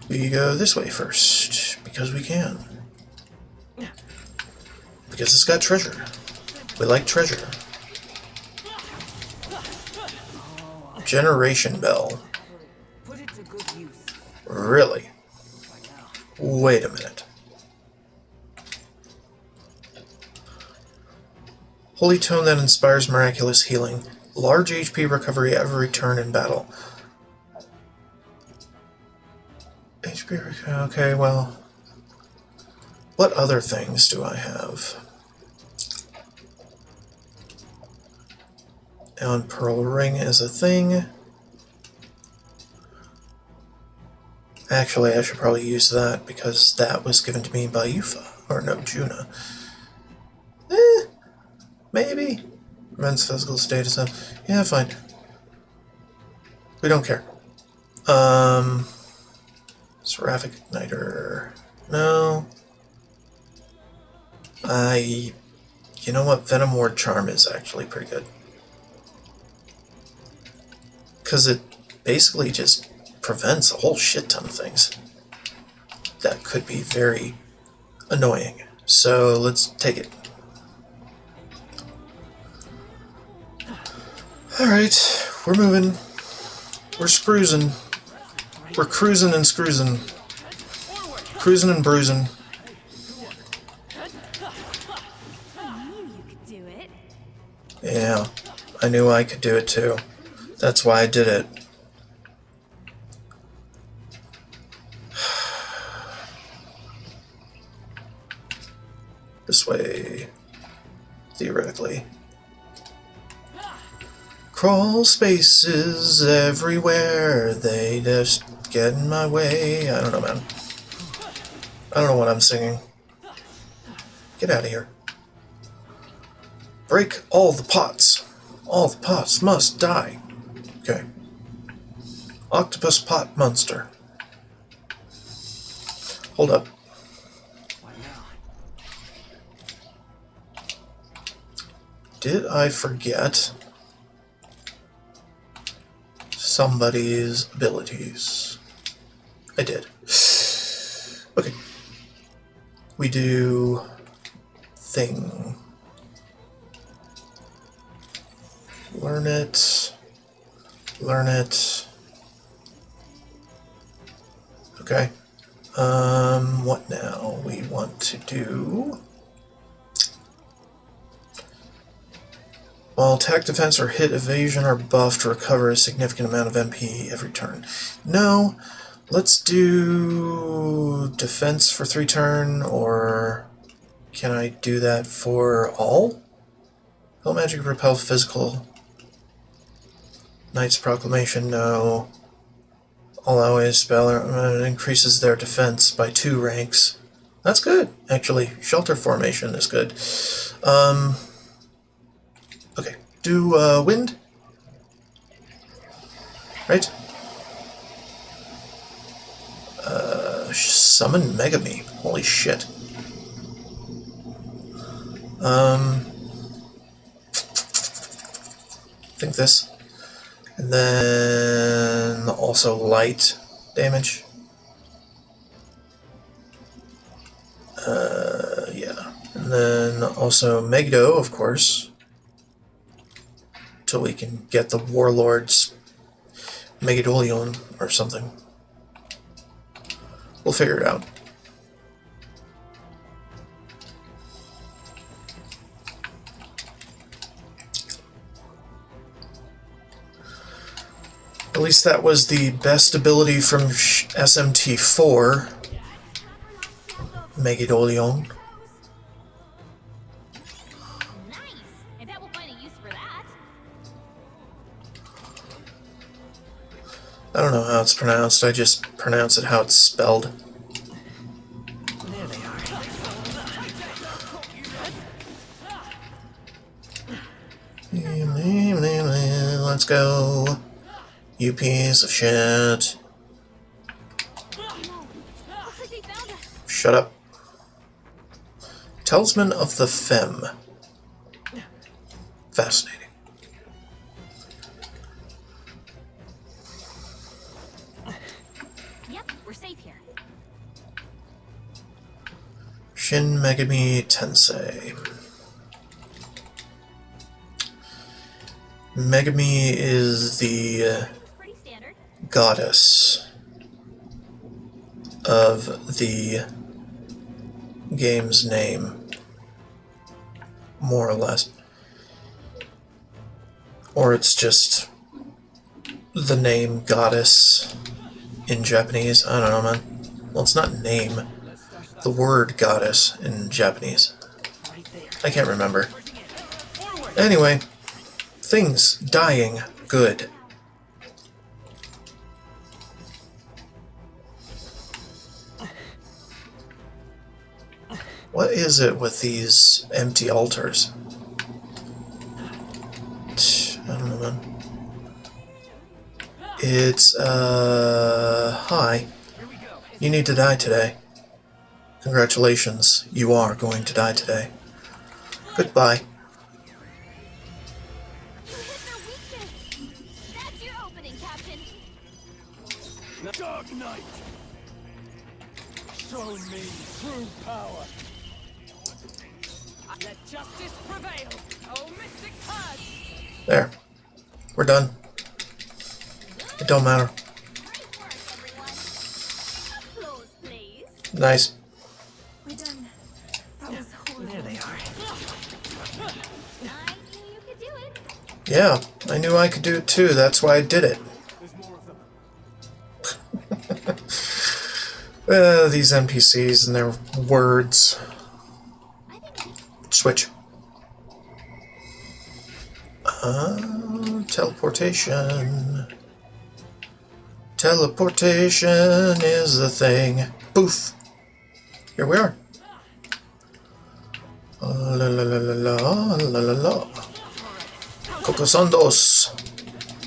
We go this way first, because we can. Because it's got treasure. We like treasure. Generation bell. Put it to good use. Really? Wait a minute. Holy tome that inspires miraculous healing. Large HP recovery every turn in battle. HP recovery. Okay, well. What other things do I have? And Pearl Ring is a thing. Actually, I should probably use that because that was given to me by Yufa. Or no, Juna. Maybe. Men's physical status. Yeah, fine. We don't care. Seraphic Igniter. No. You know what? Venom Ward Charm is actually pretty good. Because it basically just prevents a whole shit ton of things that could be very annoying. So let's take it. Alright, we're moving. We're scruising. We're cruising and scruising. Cruising and bruising. I knew you could do it. Yeah, I knew I could do it too. That's why I did it. This way, theoretically. Crawl spaces everywhere, they just get in my way. I don't know, man. I don't know what I'm singing. Get out of here. Break all the pots. All the pots must die. Okay. Octopus pot monster. Hold up. Did I forget somebody's abilities? I did. Okay. We do thing. Learn it. Learn it. Okay. What now? We want to do. While attack, defense, or hit evasion are buffed to recover a significant amount of MP every turn. No, let's do defense for 3 turn, or can I do that for all? Hell magic repel physical. Knight's Proclamation, no. All always spell increases their defense by 2 ranks. That's good, actually. Shelter formation is good. Okay, do wind. Right? Summon Megami. Holy shit. I think this. And then also light damage. Yeah. And then also Megiddo, of course. Till we can get the Warlord's Megadolion or something. We'll figure it out. At least that was the best ability from SMT4. Megadolion. Nice. I bet we'll find a use for that. I don't know how it's pronounced, I just pronounce it how it's spelled. There they are. Let's go. You piece of shit. Looks like they found us. Shut up. Talisman of the Femme. Fascinating. Yep, we're safe here. Shin Megami Tensei. Megami is the It's pretty standard. goddess of the game's name, more or less. Or it's just the name goddess in Japanese. I don't know, man. Well, it's not name. The word goddess in Japanese. I can't remember. Anyway, things dying good. What is it with these empty altars? I don't know, man. It's, hi. You need to die today. Congratulations, you are going to die today. Goodbye. You hit their weakness. That's your opening, Captain. Dark Knight! Show me true power! Let justice prevail. Oh, mystic curse. There. We're done. It don't matter. Great work, everyone. Applause, please. Nice. We're done. That was horrible. There they are. I knew you could do it. Yeah, I knew I could do it too. That's why I did it. There's more of them. These NPCs and their words. I think Switch. Teleportation. Teleportation is the thing. Poof. Here we are. La la la la la la la la. Kokosandos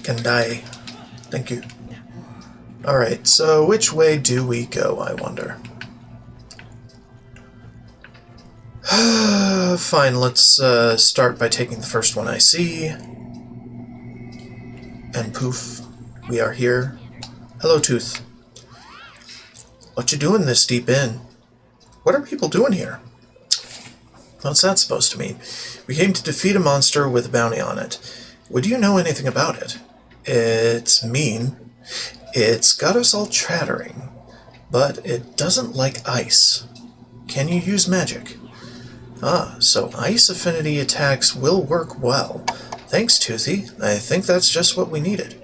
can die. Thank you. Alright, so which way do we go, I wonder? Fine, let's start by taking the first one I see. And poof, we are here. Hello, Tooth. What you doing this deep in? What are people doing here? What's that supposed to mean? We came to defeat a monster with a bounty on it. Would you know anything about it? It's mean. It's got us all chattering. But it doesn't like ice. Can you use magic? Ah, so ice affinity attacks will work well. Thanks, Toothy. I think that's just what we needed.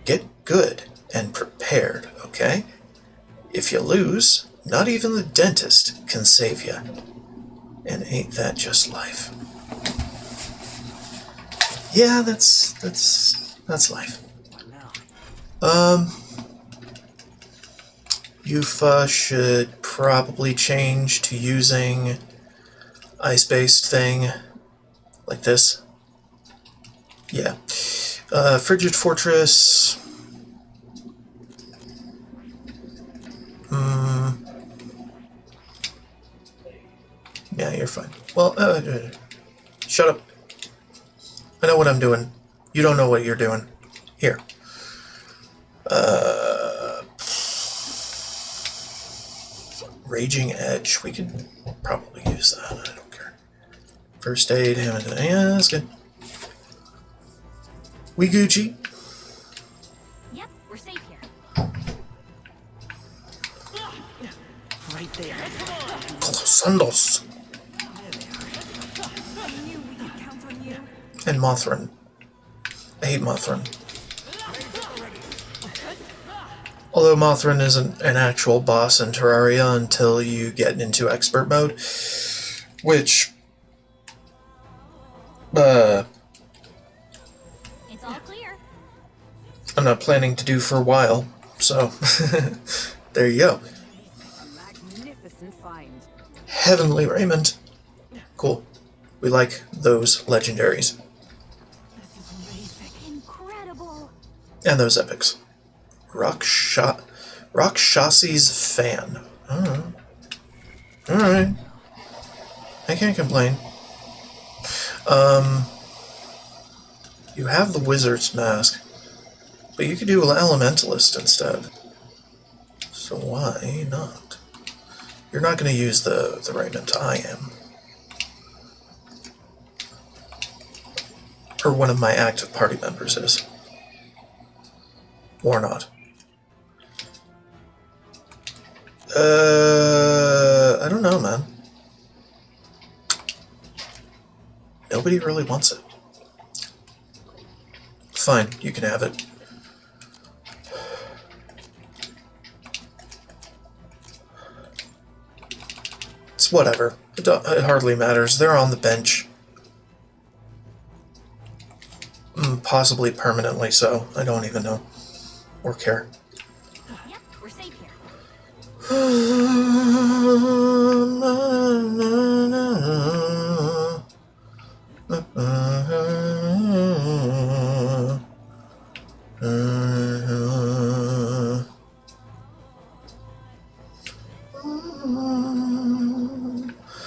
Get good and prepared, okay? If you lose, not even the dentist can save you. And ain't that just life? Yeah, that's life. Yufa should probably change to using ice-based thing like this. Yeah. Frigid Fortress. Yeah, you're fine. Well, shut up. I know what I'm doing. You don't know what you're doing. Here. Raging Edge. We could probably use that. I don't care. First aid. Yeah, that's good. We Gucci. Yep, we're safe here. Right there. Sandos. I knew we could count on you. And Mothrin. I hate Mothrin. Although Mothrin isn't an actual boss in Terraria until you get into expert mode, which, It's all clear. I'm not planning to do for a while, so there you go. A magnificent find. Heavenly Raiment. Cool. We like those legendaries. This is amazing. And those epics. Rakshasi's fan. Alright. I can't complain. You have the wizard's mask, but you could do elementalist instead. So why not? You're not going to use the raiment. I am. Or one of my active party members is. Or not. I don't know, man. Nobody really wants it. Fine, you can have it. It's whatever. It hardly matters. They're on the bench. Possibly permanently so. I don't even know. Or care. Yep, we're safe here.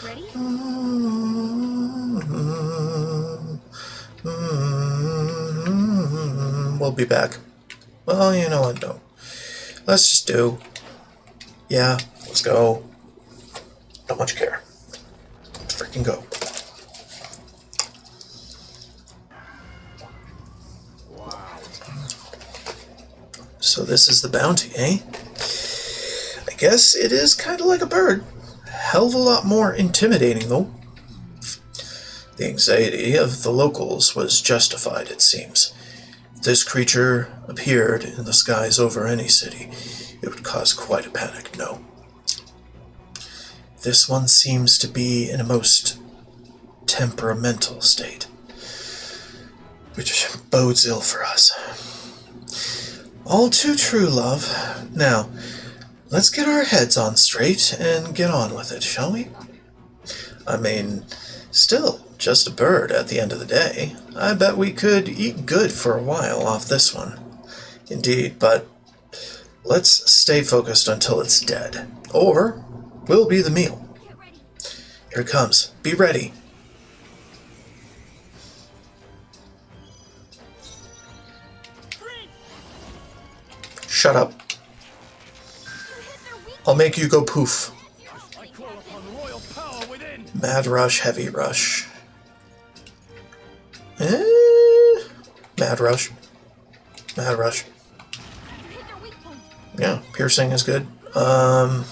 Ready? We'll be back. Well, you know what, no. Let's just do. Yeah, let's go. Don't much care. Let's freaking go. So this is the bounty, eh? I guess it is kind of like a bird. Hell of a lot more intimidating, though. The anxiety of the locals was justified, it seems. If this creature appeared in the skies over any city, it would cause quite a panic, no. This one seems to be in a most temperamental state, which bodes ill for us. All too true, love. Now, let's get our heads on straight and get on with it, shall we? I mean, still just a bird at the end of the day. I bet we could eat good for a while off this one. Indeed, but let's stay focused until it's dead. Or we'll be the meal. Get ready. Here it comes. Be ready. Shut up. You hit their weak I'll make you go poof. I call upon royal power within. Mad rush, heavy rush. Mad rush. Mad rush. You hit their weak point. Yeah, piercing is good. No.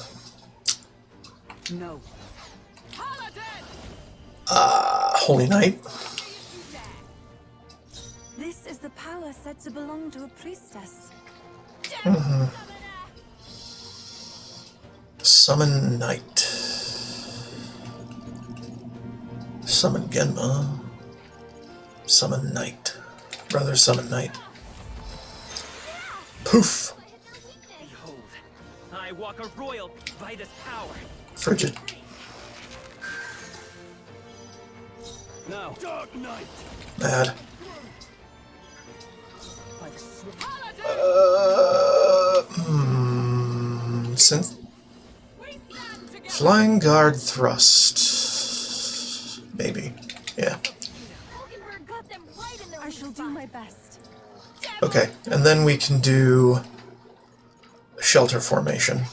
Holy Knight. This is the power said to belong to a priestess. Summon Knight. Summon Genma. Summon Knight. Rather summon Knight. Poof! Behold, I walk a royal by this power. Frigid. No. Dark Knight. Mad. By the swift Synth. Flying Guard Thrust. Maybe. Yeah. Hulkenberg got them right in their I weak shall do spot. my best. Okay, and then we can do shelter formation.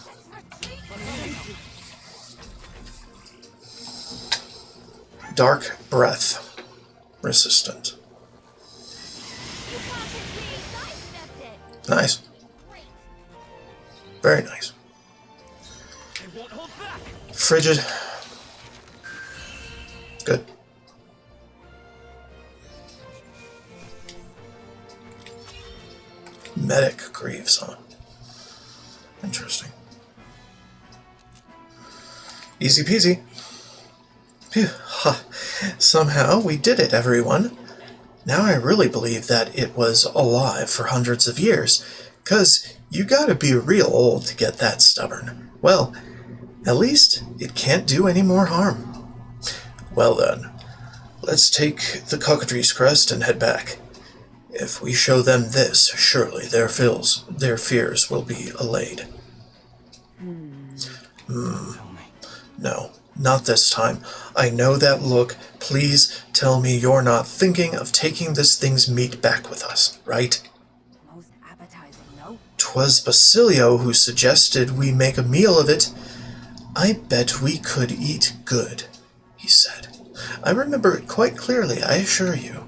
Dark Breath. Resistant. You positively sidestepped it. Nice. Great. Very nice. I won't hold back. Frigid. Good. Medic Grieves, huh? Interesting. Easy peasy. Phew. Ha. Somehow we did it, everyone. Now I really believe that it was alive for hundreds of years, 'cause you gotta be real old to get that stubborn. Well, at least it can't do any more harm. Well then, let's take the Cockatrice Crest and head back. If we show them this, surely their fears will be allayed. No, not this time. I know that look. Please tell me you're not thinking of taking this thing's meat back with us, right? Most appetizing, no? 'Twas Basilio who suggested we make a meal of it. I bet we could eat good, he said. I remember it quite clearly, I assure you.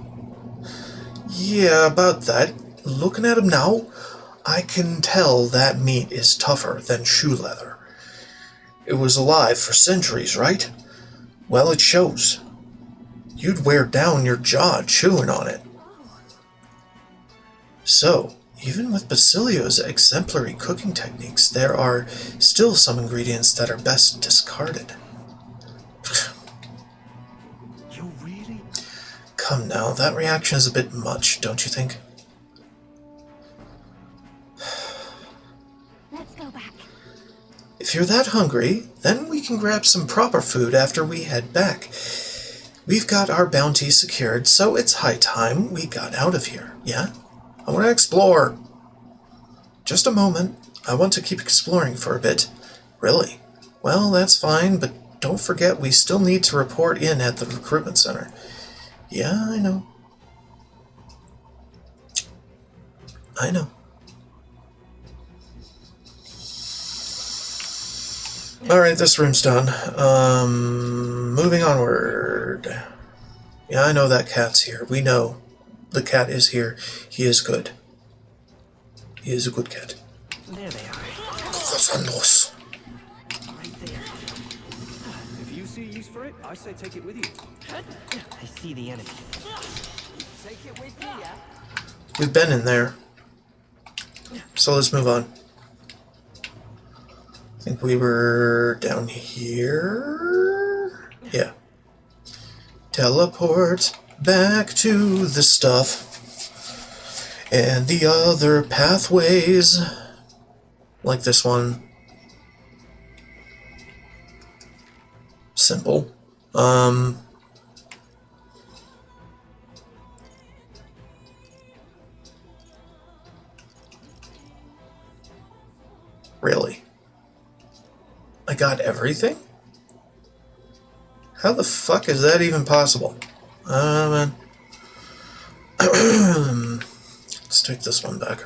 Yeah, about that. Looking at him now, I can tell that meat is tougher than shoe leather. It was alive for centuries, right? Well, it shows. You'd wear down your jaw chewing on it. So, even with Basilio's exemplary cooking techniques, there are still some ingredients that are best discarded. You really? Come now, that reaction is a bit much, don't you think? Let's go back. If you're that hungry, then we can grab some proper food after we head back. We've got our bounty secured, so it's high time we got out of here, yeah? I want to explore. Just a moment. I want to keep exploring for a bit. Really? Well, that's fine, but don't forget we still need to report in at the recruitment center. Yeah, I know. I know. Alright, this room's done. Moving onward. Yeah, I know that cat's here. We know the cat is here. He is good. He is a good cat. There they are. Cosandos. Right there. If you see use for it, I say take it with you. I see the enemy. Take it with you, yeah? We've been in there. So let's move on. I think we were down here. Yeah. Teleport back to the stuff and the other pathways, like this one. Simple. Really? I got everything? How the fuck is that even possible? Man. Let's take this one back.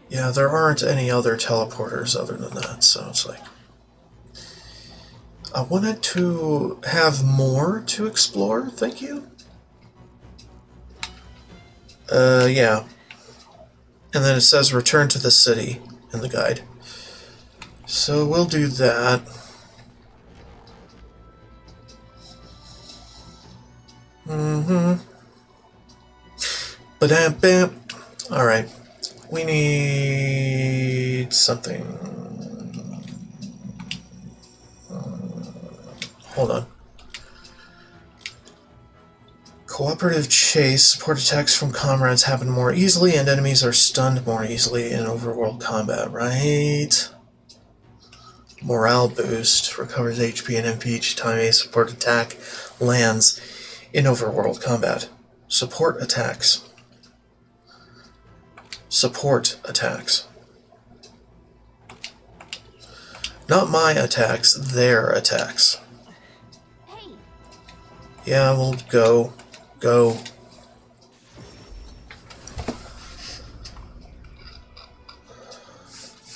Yeah, there aren't any other teleporters other than that, so it's like... I wanted to have more to explore, thank you. Yeah. And then it says return to the city in the guide. So we'll do that. Ba-dam-bam. Alright. We need something. Hold on. Cooperative chase. Support attacks from comrades happen more easily, and enemies are stunned more easily in overworld combat, right? Morale boost. Recovers HP and MP each time a support attack lands in overworld combat. Support attacks. Support attacks. Not my attacks, their attacks. Hey, Yeah, we'll go. Go.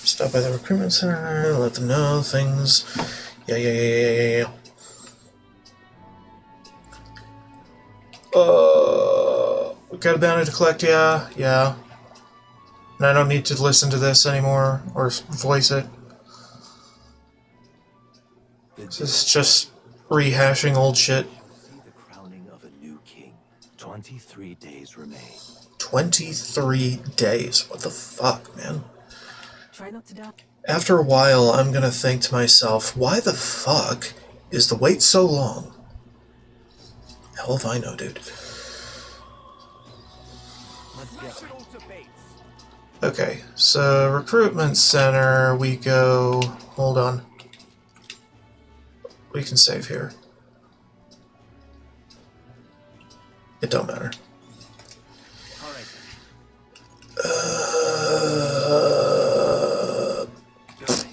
Stop by the recruitment center, let them know things. Yeah. We got a bounty to collect, yeah. And I don't need to listen to this anymore, or voice it. This is just rehashing old shit. See the crowning of a new king. 23 days remain. 23 days. What the fuck, man? Try not to die. After a while, I'm gonna think to myself, why the fuck is the wait so long? Hell if I know, dude. Let's go. Smash it all to bits. Okay, so recruitment center, we go... Hold on. We can save here. It don't matter. All right. Good.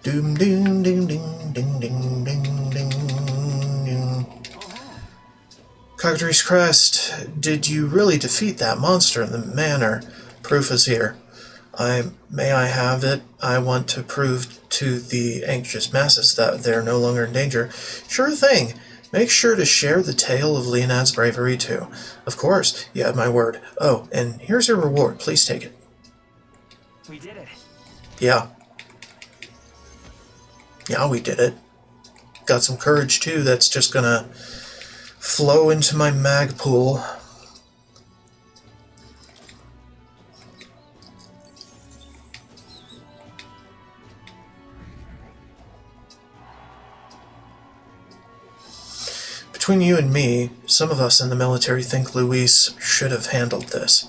Doom doom ding ding ding ding ding ding. Cockatrice Crest, did you really defeat that monster in the manor? Proof is here. May I have it? I want to prove to the anxious masses that they're no longer in danger. Sure thing. Make sure to share the tale of Leonad's bravery too. Of course, you have my word. Oh, and here's your reward. Please take it. We did it. Yeah. Yeah, we did it. Got some courage too that's just gonna flow into my mag pool. Between you and me, some of us in the military think Luis should have handled this.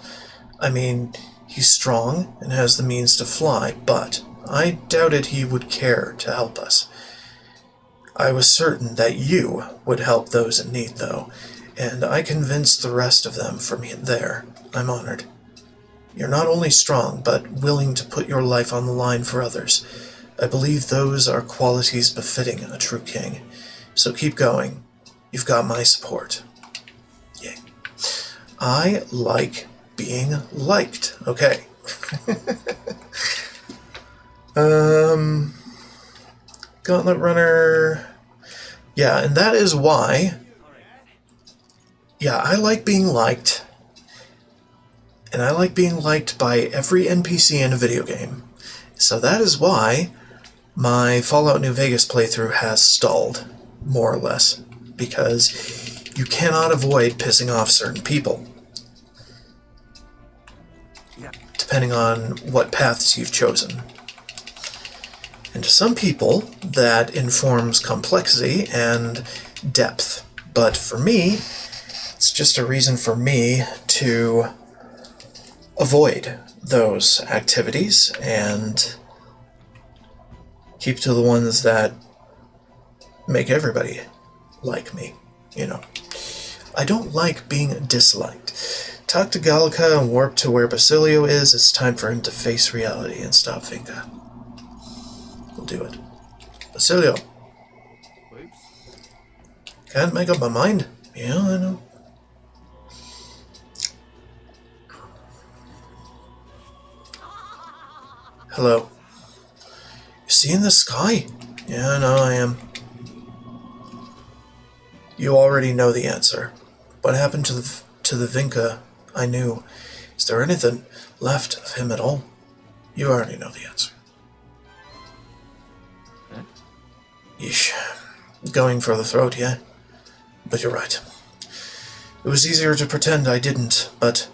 I mean, he's strong and has the means to fly, but I doubted he would care to help us. I was certain that you would help those in need, though, and I convinced the rest of them from there. I'm honored. You're not only strong, but willing to put your life on the line for others. I believe those are qualities befitting a true king. So keep going. You've got my support. Yay. I like being liked. Okay. Gauntlet Runner. Yeah, and that is why. Yeah, I like being liked. And I like being liked by every NPC in a video game. So that is why my Fallout New Vegas playthrough has stalled, more or less. Because you cannot avoid pissing off certain people, depending on what paths you've chosen. And to some people, that informs complexity and depth. But for me, it's just a reason for me to avoid those activities and keep to the ones that make everybody like me, you know. I don't like being disliked. Talk to Gallica and warp to where Basilio is. It's time for him to face reality and stop Vinka. We'll do it. Basilio. Whoops. Can't make up my mind. Yeah, I know. Hello. You seeing the sky? Yeah, I know I am. You already know the answer. What happened to the Vinka I knew? Is there anything left of him at all? You already know the answer. Huh? Yeesh. Going for the throat, yeah? But you're right. It was easier to pretend I didn't, but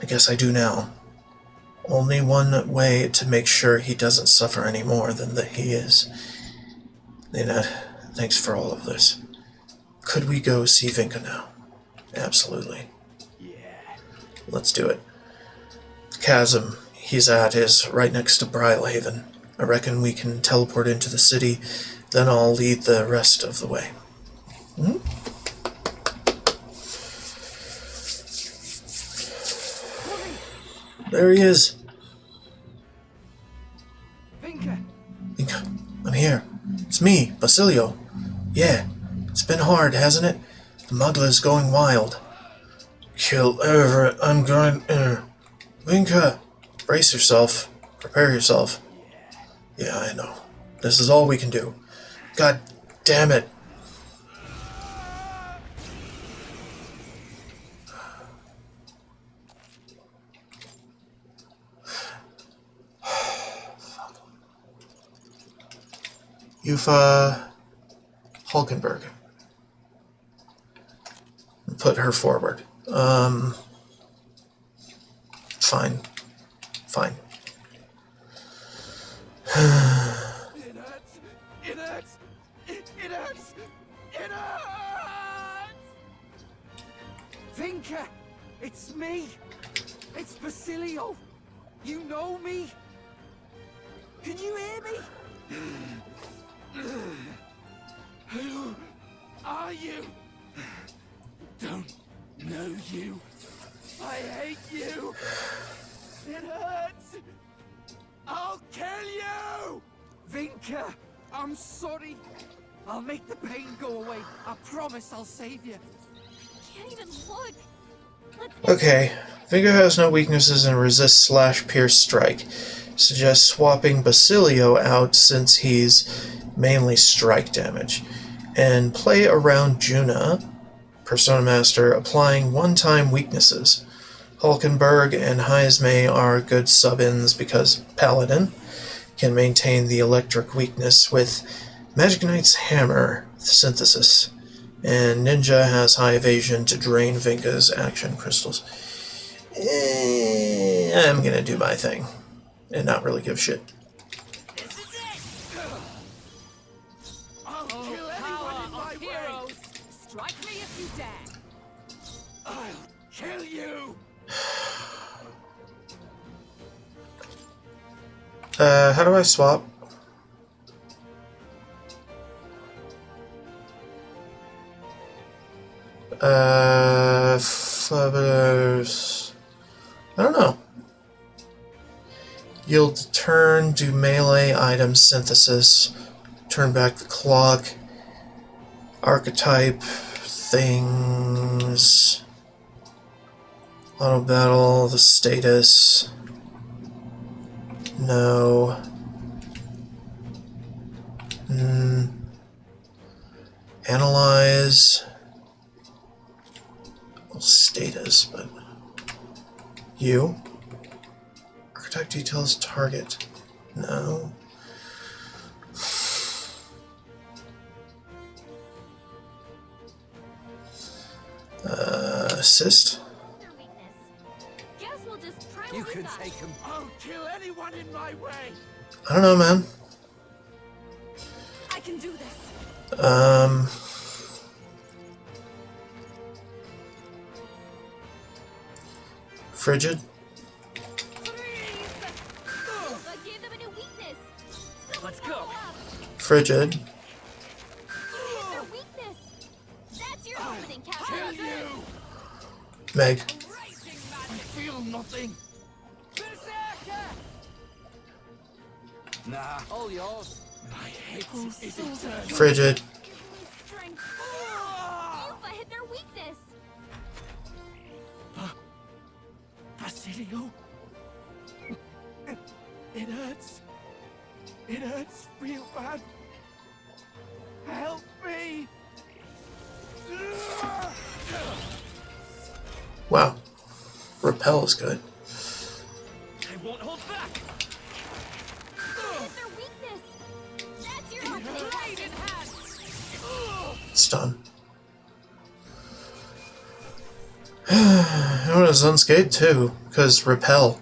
I guess I do now. Only one way to make sure he doesn't suffer any more than that he is. Leonard, thanks for all of this. Could we go see Vinka now? Absolutely. Yeah. Let's do it. The chasm he's at is right next to Brylehaven. I reckon we can teleport into the city, then I'll lead the rest of the way. Hmm? There he is. Vinka. Vinka, I'm here. It's me, Basilio. Yeah, it's been hard, hasn't it? The Mugler's going wild. Kill Everett, I'm going... Vinka, brace yourself. Prepare yourself. Yeah, I know. This is all we can do. God damn it. You've, Hulkenberg. Put her forward. Fine. Fine. It hurts! It hurts! It hurts! It hurts! Vinka! It's me! It's Basilio! You know me? Can you hear me? Who are you? Don't know you. I hate you. It hurts. I'll kill you. Vinka, I'm sorry. I'll make the pain go away. I promise I'll save you. Can't even look. Let's Okay, Vigor has no weaknesses and resists slash pierce strike. Suggests swapping Basilio out since he's mainly strike damage. And play around Juna, Persona Master, applying one-time weaknesses. Hulkenberg and Heismay are good sub-ins because Paladin can maintain the electric weakness with Magic Knight's Hammer Synthesis. And Ninja has high evasion to drain Vinka's action crystals. I'm gonna do my thing and not really give a shit. This is it. I'll kill anyone in my way. Strike me if you dare. I'll kill you. How do I swap? I don't know. Yield the turn, do melee item synthesis, turn back the clock, archetype, things, auto battle, the status, no. Analyze, well, status, but you. Archetype details target. No. Assist. their weakness. Guess we'll just try You what we can got. take him. I'll kill anyone in my way. I don't know, man. I can do this. Frigid. I gave them a new weakness. Let's go. Frigid. Hit their weakness. That's your opening, Kill Captain. you. Meg. I feel nothing. Berserker. Nah, all yours. My hate is eternal. Frigid. Strength. Oof, I hit their weakness. Basilio. It hurts. It hurts real bad. Help me. Wow. Repel is good. I won't hold back. Hit their weakness. That's your opening, Captain. Stun. I want to unscathed too, because Repel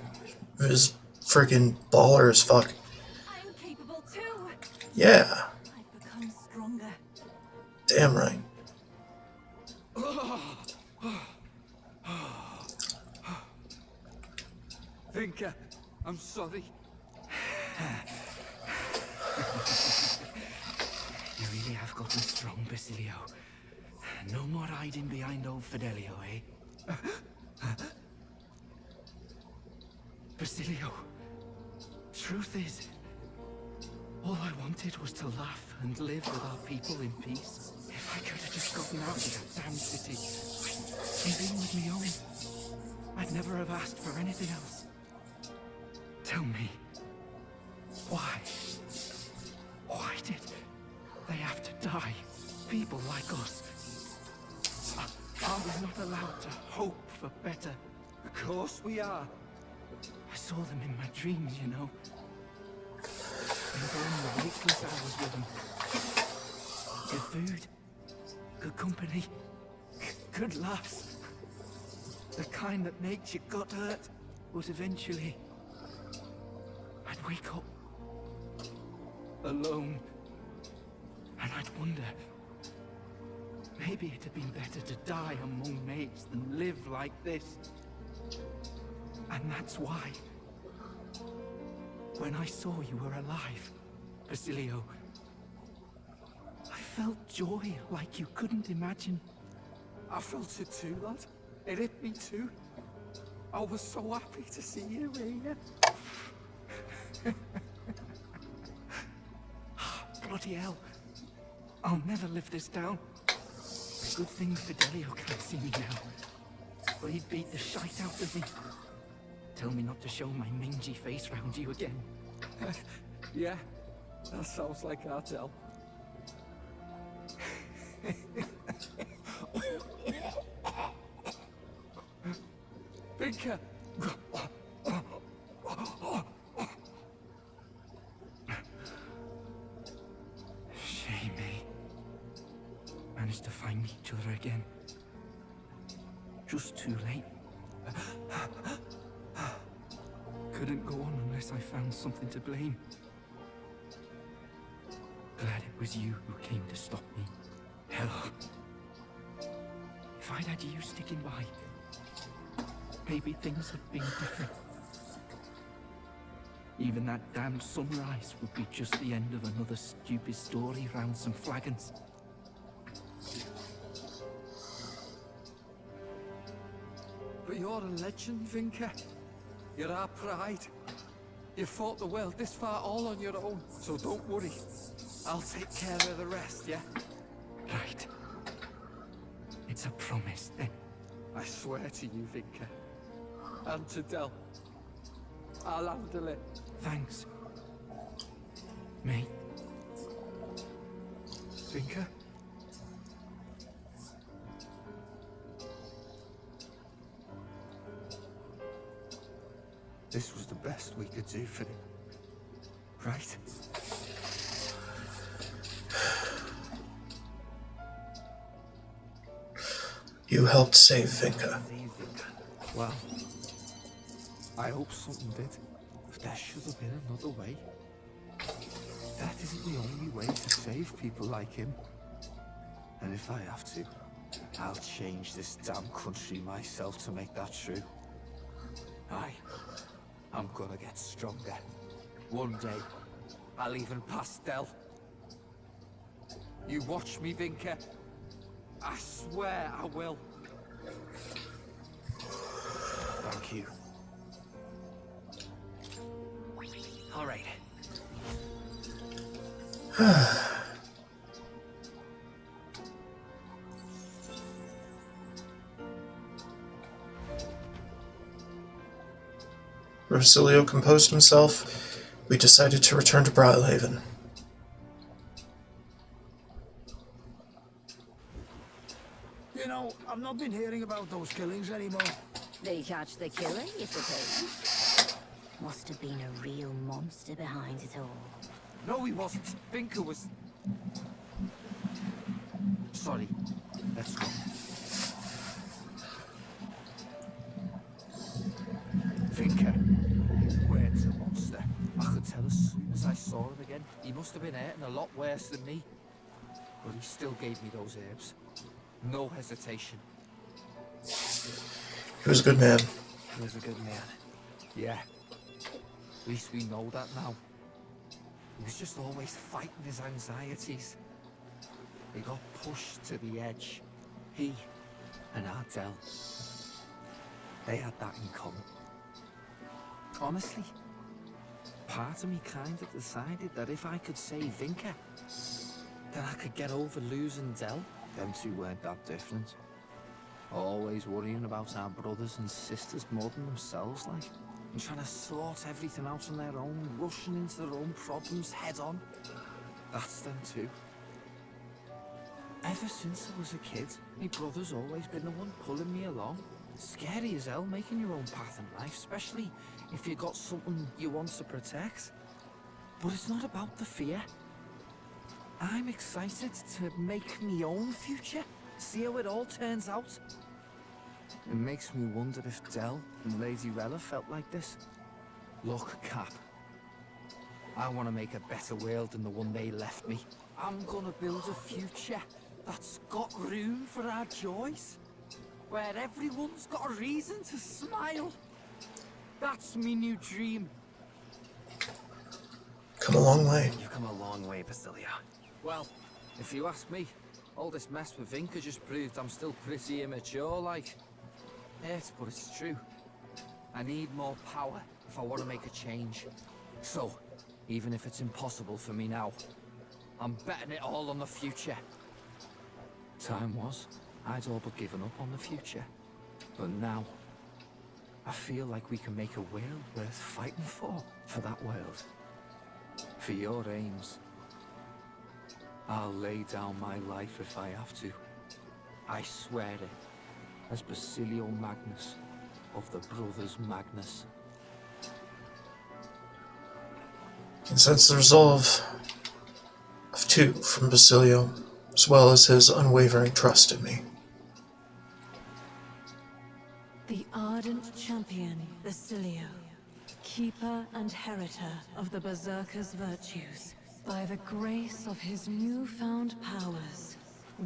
is freaking baller as fuck. I'm capable too. Yeah, I've become stronger. damn right. Vinka, I'm sorry. You really have gotten strong, Basilio. No more hiding behind old Fidelio, eh? Basilio, truth is, all I wanted was to laugh and live with our people in peace. If I could have just gotten out of that damn city and been with me own, I'd never have asked for anything else. Tell me, why? Why did they have to die? People like us. Are we not allowed to hope for better? Of course we are. I saw them in my dreams, you know. Spent all the weightless hours with them. Good food, good company, good laughs. The kind that makes your gut hurt was eventually I'd wake up alone and I'd wonder, maybe it'd have been better to die among mates than live like this. And that's why When I saw you were alive, Basilio, I felt joy like you couldn't imagine. I felt it too, lad. It hit me too. I was so happy to see you here. Bloody hell. I'll never live this down. Good thing Fidelio can't see me now. But he'd beat the shite out of me. Tell me not to show my mangy face round you again. Yeah, that sounds like Artel. Vinka! Shame, eh? Managed to find each other again. Just too late. Couldn't go on unless I found something to blame. Glad it was you who came to stop me. Hell, if I'd had you sticking by, maybe things had been different. Even that damned sunrise would be just the end of another stupid story round some flagons. But you're a legend, Vinka. You're our pride. You fought the world this far all on your own, so don't worry. I'll take care of the rest, yeah? Right. It's a promise, then. I swear to you, Vinka. And to Del. I'll handle it. Thanks, mate. Vinka? This was the best we could do for him. Right? You helped save Vinka. Well, I hope something did. If there should have been another way. That isn't the only way to save people like him. And if I have to, I'll change this damn country myself to make that true. Aye, I'm gonna get stronger. One day, I'll even pass Del. You watch me, Vinka. I swear I will. Thank you. All right. Rosilio composed himself. We decided to return to Brilhaven. You know, I've not been hearing about those killings anymore. They catch the killer, you suppose? Must have been a real monster behind it all. No, he wasn't. Vinka was... Sorry. Let's go. Vinka weren't a monster. I could tell as soon as I saw him again. He must have been hurting a lot worse than me. But he still gave me those herbs. No hesitation. He was a good man. He was a good man. Yeah. At least we know that now. He was just always fighting his anxieties. He got pushed to the edge. He and Ardell. They had that in common. Honestly, part of me kind of decided that if I could save Vinka, then I could get over losing Del. Them two weren't that different. Always worrying about our brothers and sisters more than themselves, like. And trying to sort everything out on their own, rushing into their own problems head on. That's them too. Ever since I was a kid, my brother's always been the one pulling me along. Scary as hell making your own path in life, especially if you got something you want to protect. But it's not about the fear. I'm excited to make my own future, see how it all turns out. It makes me wonder if Del and Lady Rella felt like this. Look, Cap. I want to make a better world than the one they left me. I'm gonna build a future that's got room for our joys. Where everyone's got a reason to smile. That's me new dream. Come a long way. You've come a long way, Basilia. Well, if you ask me, all this mess with Vinka just proved I'm still pretty immature, like. Yes, but it's true. I need more power if I want to make a change. So, even if it's impossible for me now, I'm betting it all on the future. Time was, I'd all but given up on the future. But now, I feel like we can make a world worth fighting for that world. For your aims. I'll lay down my life if I have to. I swear it, as Basilio Magnus of the Brothers Magnus. You can sense the resolve of two from Basilio, as well as his unwavering trust in me. The ardent champion, Basilio, keeper and heritor of the Berserker's virtues, by the grace of his newfound powers,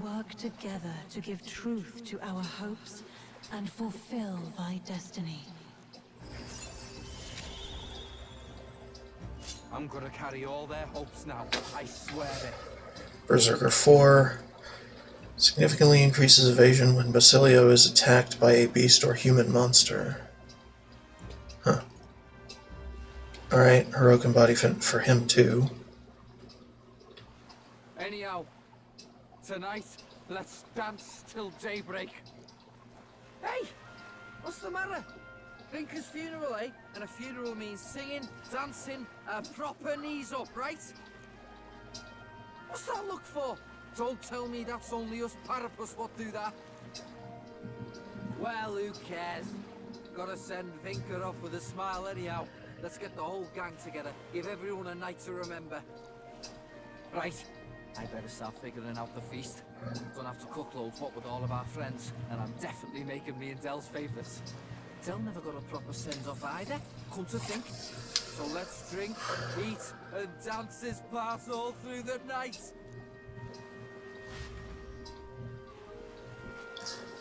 work together to give truth to our hopes and fulfill thy destiny. I'm gonna carry all their hopes now, I swear it. Berserker 4 significantly increases evasion when Basilio is attacked by a beast or human monster. Huh. Alright, heroic embodiment for him too. Anyhow, tonight, let's dance till daybreak. Hey! What's the matter? Vinka's funeral, eh? And a funeral means singing, dancing, proper knees up, right? What's that look for? Don't tell me that's only us Parapus what do that. Well, who cares? Gotta send Vinka off with a smile anyhow. Let's get the whole gang together. Give everyone a night to remember. Right. I better start figuring out the feast. Don't have to cook loads, what with all of our friends. And I'm definitely making me and Dell's favourites. Dell never got a proper send-off either, come to think. So let's drink, eat, and dance this part all through the night.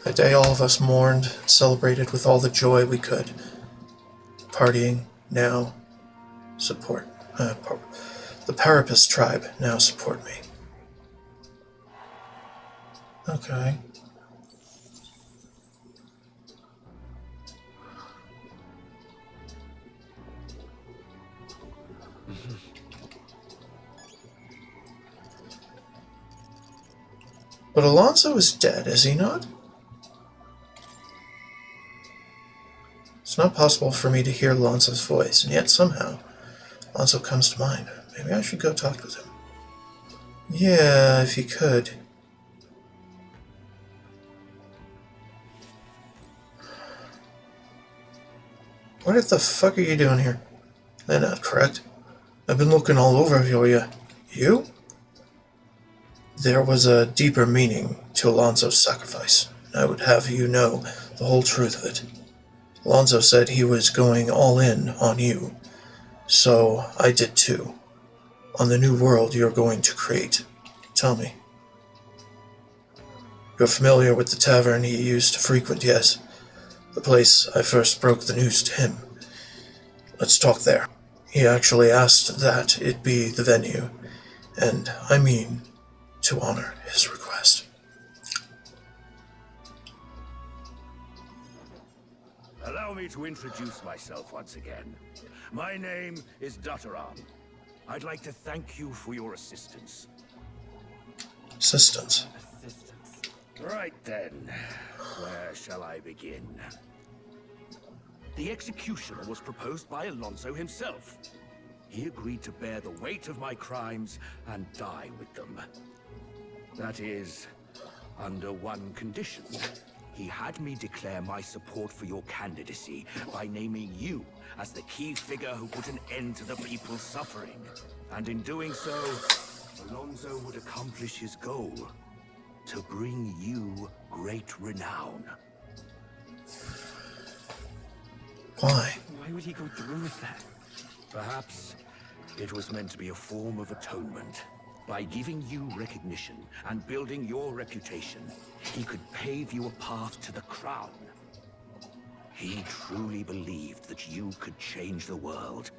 That day all of us mourned and celebrated with all the joy we could. Partying, now, support. The Parapus tribe now support me. Okay. But Alonso is dead, is he not? It's not possible for me to hear Alonso's voice, and yet somehow Alonso comes to mind. Maybe I should go talk with him. Yeah, if you could. What the fuck are you doing here? That's not correct. I've been looking all over for you. You? There was a deeper meaning to Alonso's sacrifice. I would have you know the whole truth of it. Alonso said he was going all in on you. So I did too. On the new world you're going to create. Tell me. You're familiar with the tavern he used to frequent, yes? The place I first broke the news to him. Let's talk there. He actually asked that it be the venue, and I mean to honor his request. Allow me to introduce myself once again. My name is Dataram. I'd like to thank you for your assistance. Assistance. Right then, where shall I begin? The executioner was proposed by Alonso himself. He agreed to bear the weight of my crimes and die with them. That is, under one condition. He had me declare my support for your candidacy by naming you as the key figure who put an end to the people's suffering. And in doing so, Alonso would accomplish his goal, to bring you great renown. Why? Why would he go through with that? Perhaps it was meant to be a form of atonement. By giving you recognition and building your reputation, he could pave you a path to the crown. He truly believed that you could change the world.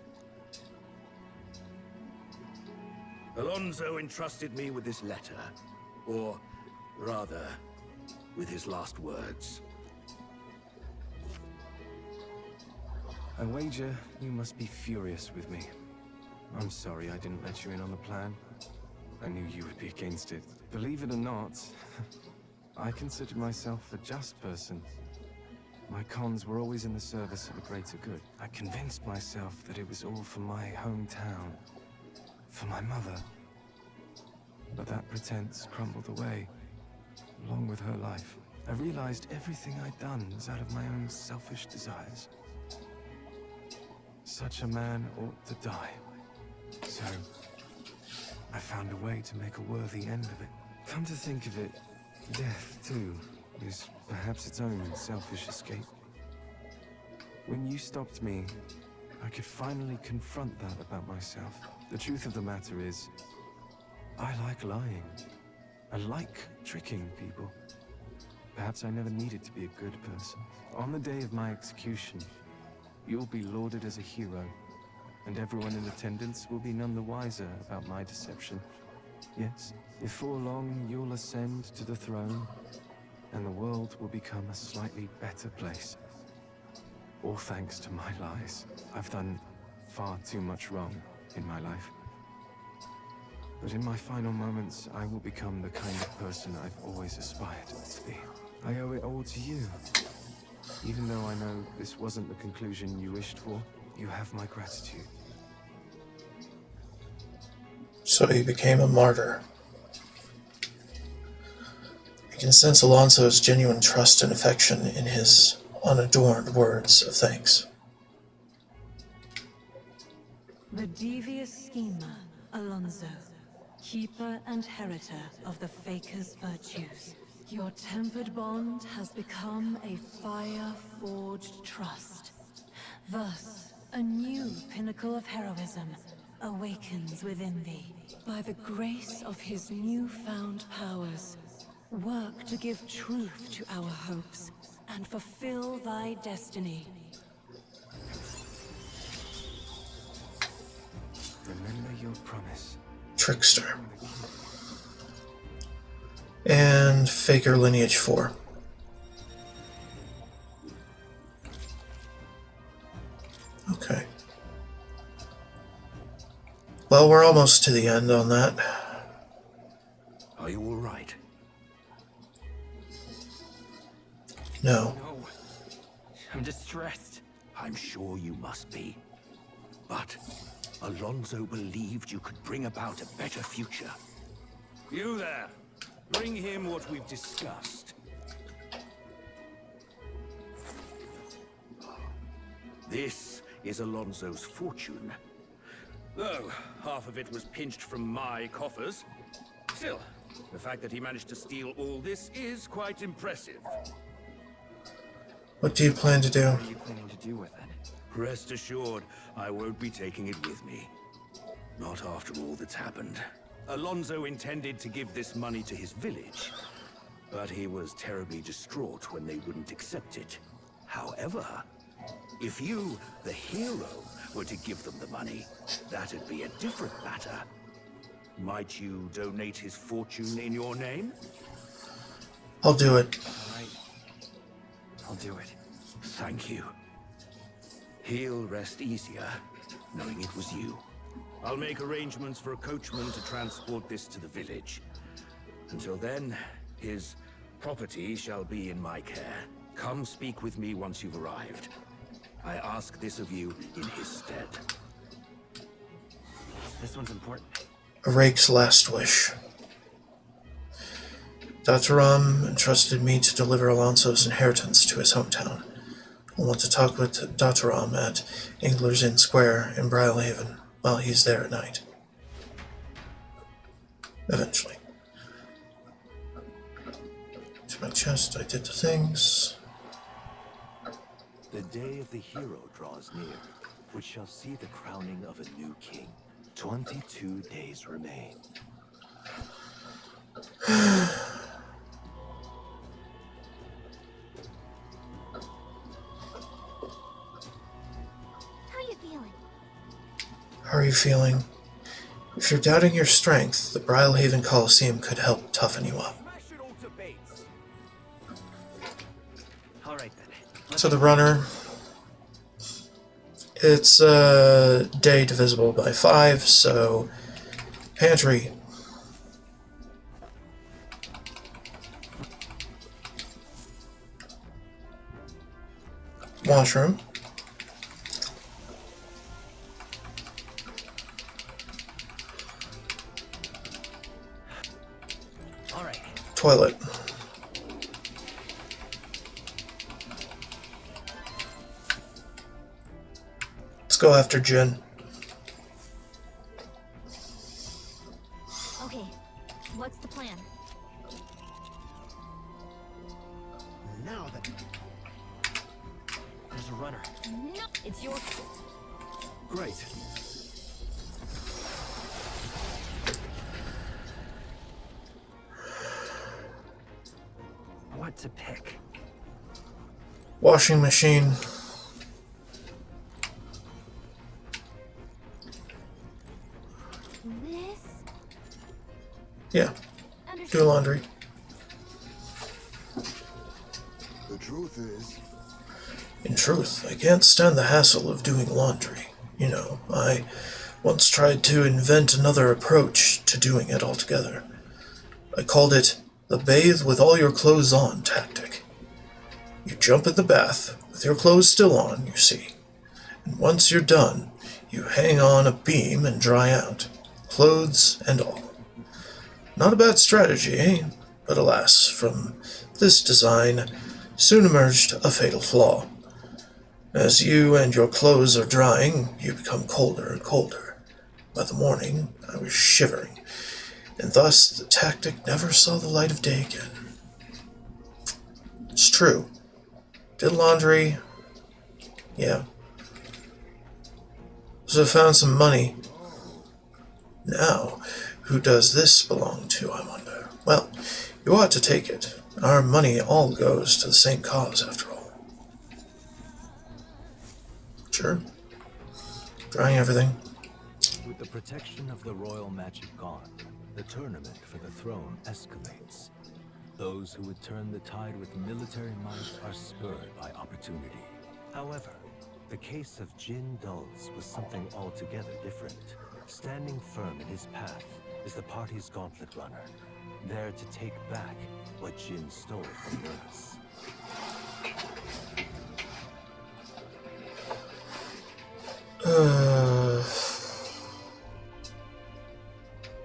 Alonso entrusted me with this letter. Or, rather, with his last words. I wager you must be furious with me. I'm sorry I didn't let you in on the plan. I knew you would be against it. Believe it or not, I consider myself a just person. My cons were always in the service of a greater good. I convinced myself that it was all for my hometown, for my mother. But that pretense crumbled away, along with her life. I realized everything I'd done was out of my own selfish desires. Such a man ought to die. So, I found a way to make a worthy end of it. Come to think of it, death, too, is perhaps its own selfish escape. When you stopped me, I could finally confront that about myself. The truth of the matter is, I like lying. I like tricking people. Perhaps I never needed to be a good person. On the day of my execution, you'll be lauded as a hero, and everyone in attendance will be none the wiser about my deception. Yes, before long, you'll ascend to the throne, and the world will become a slightly better place. All thanks to my lies. I've done far too much wrong in my life. But in my final moments, I will become the kind of person I've always aspired to be. I owe it all to you. Even though I know this wasn't the conclusion you wished for, you have my gratitude. So he became a martyr. You can sense Alonso's genuine trust and affection in his unadorned words of thanks. The devious schemer, Alonso, keeper and heritor of the Faker's virtues. Your tempered bond has become a fire-forged trust. Thus, a new pinnacle of heroism awakens within thee. By the grace of his newfound powers, work to give truth to our hopes and fulfill thy destiny. Remember your promise. Trickster. And Faker Lineage 4. Okay. Well, we're almost to the end on that. Are you all right? No. No. I'm distressed. I'm sure you must be. But Alonso believed you could bring about a better future. You there! Bring him what we've discussed. This is Alonso's fortune. Though half of it was pinched from my coffers. Still, the fact that he managed to steal all this is quite impressive. What do you plan to do? What are you planning to do with it? Rest assured, I won't be taking it with me. Not after all that's happened. Alonso intended to give this money to his village, but he was terribly distraught when they wouldn't accept it. However, if you, the hero, were to give them the money, that'd be a different matter. Might you donate his fortune in your name? I'll do it. All right. I'll do it. Thank you. He'll rest easier, knowing it was you. I'll make arrangements for a coachman to transport this to the village. Until then, his property shall be in my care. Come speak with me once you've arrived. I ask this of you in his stead. This one's important. Arake's last wish. Dataram entrusted me to deliver Alonso's inheritance to his hometown. I want to talk with Dataram at Engler's Inn Square in Brylehaven while he's there at night. Eventually. To my chest, I did the things. The day of the hero draws near, which shall see the crowning of a new king. 22 days remain. How are you feeling? How are you feeling? If you're doubting your strength, the Brylehaven Coliseum could help toughen you up. All right then. So the runner, it's a day divisible by 5, so pantry. Washroom. All right. Toilet. Let's go after Jin. Okay, what's the plan? Now that there's a runner. No, it's your... Great. What to pick? Washing machine. This? Yeah, do Understood. laundry. The truth is, In truth, I can't stand the hassle of doing laundry. You know, I once tried to invent another approach to doing it altogether. I called it the bathe with all your clothes on tactic. You jump in the bath with your clothes still on, you see. And once you're done, you hang on a beam and dry out, clothes and all. Not a bad strategy, eh? But alas, from this design soon emerged a fatal flaw. As you and your clothes are drying, you become colder and colder. By the morning, I was shivering, and thus the tactic never saw the light of day again. It's true. Did laundry. Yeah. So found some money. Now, who does this belong to, I wonder? Well, you ought to take it. Our money all goes to the same cause, after all. Sure. Drying everything. With the protection of the royal magic gone, the tournament for the throne escalates. Those who would turn the tide with military might are spurred by opportunity. However, the case of Jin Dulz was something altogether different. Standing firm in his path is the party's gauntlet runner, there to take back what Jin stole from Lewis.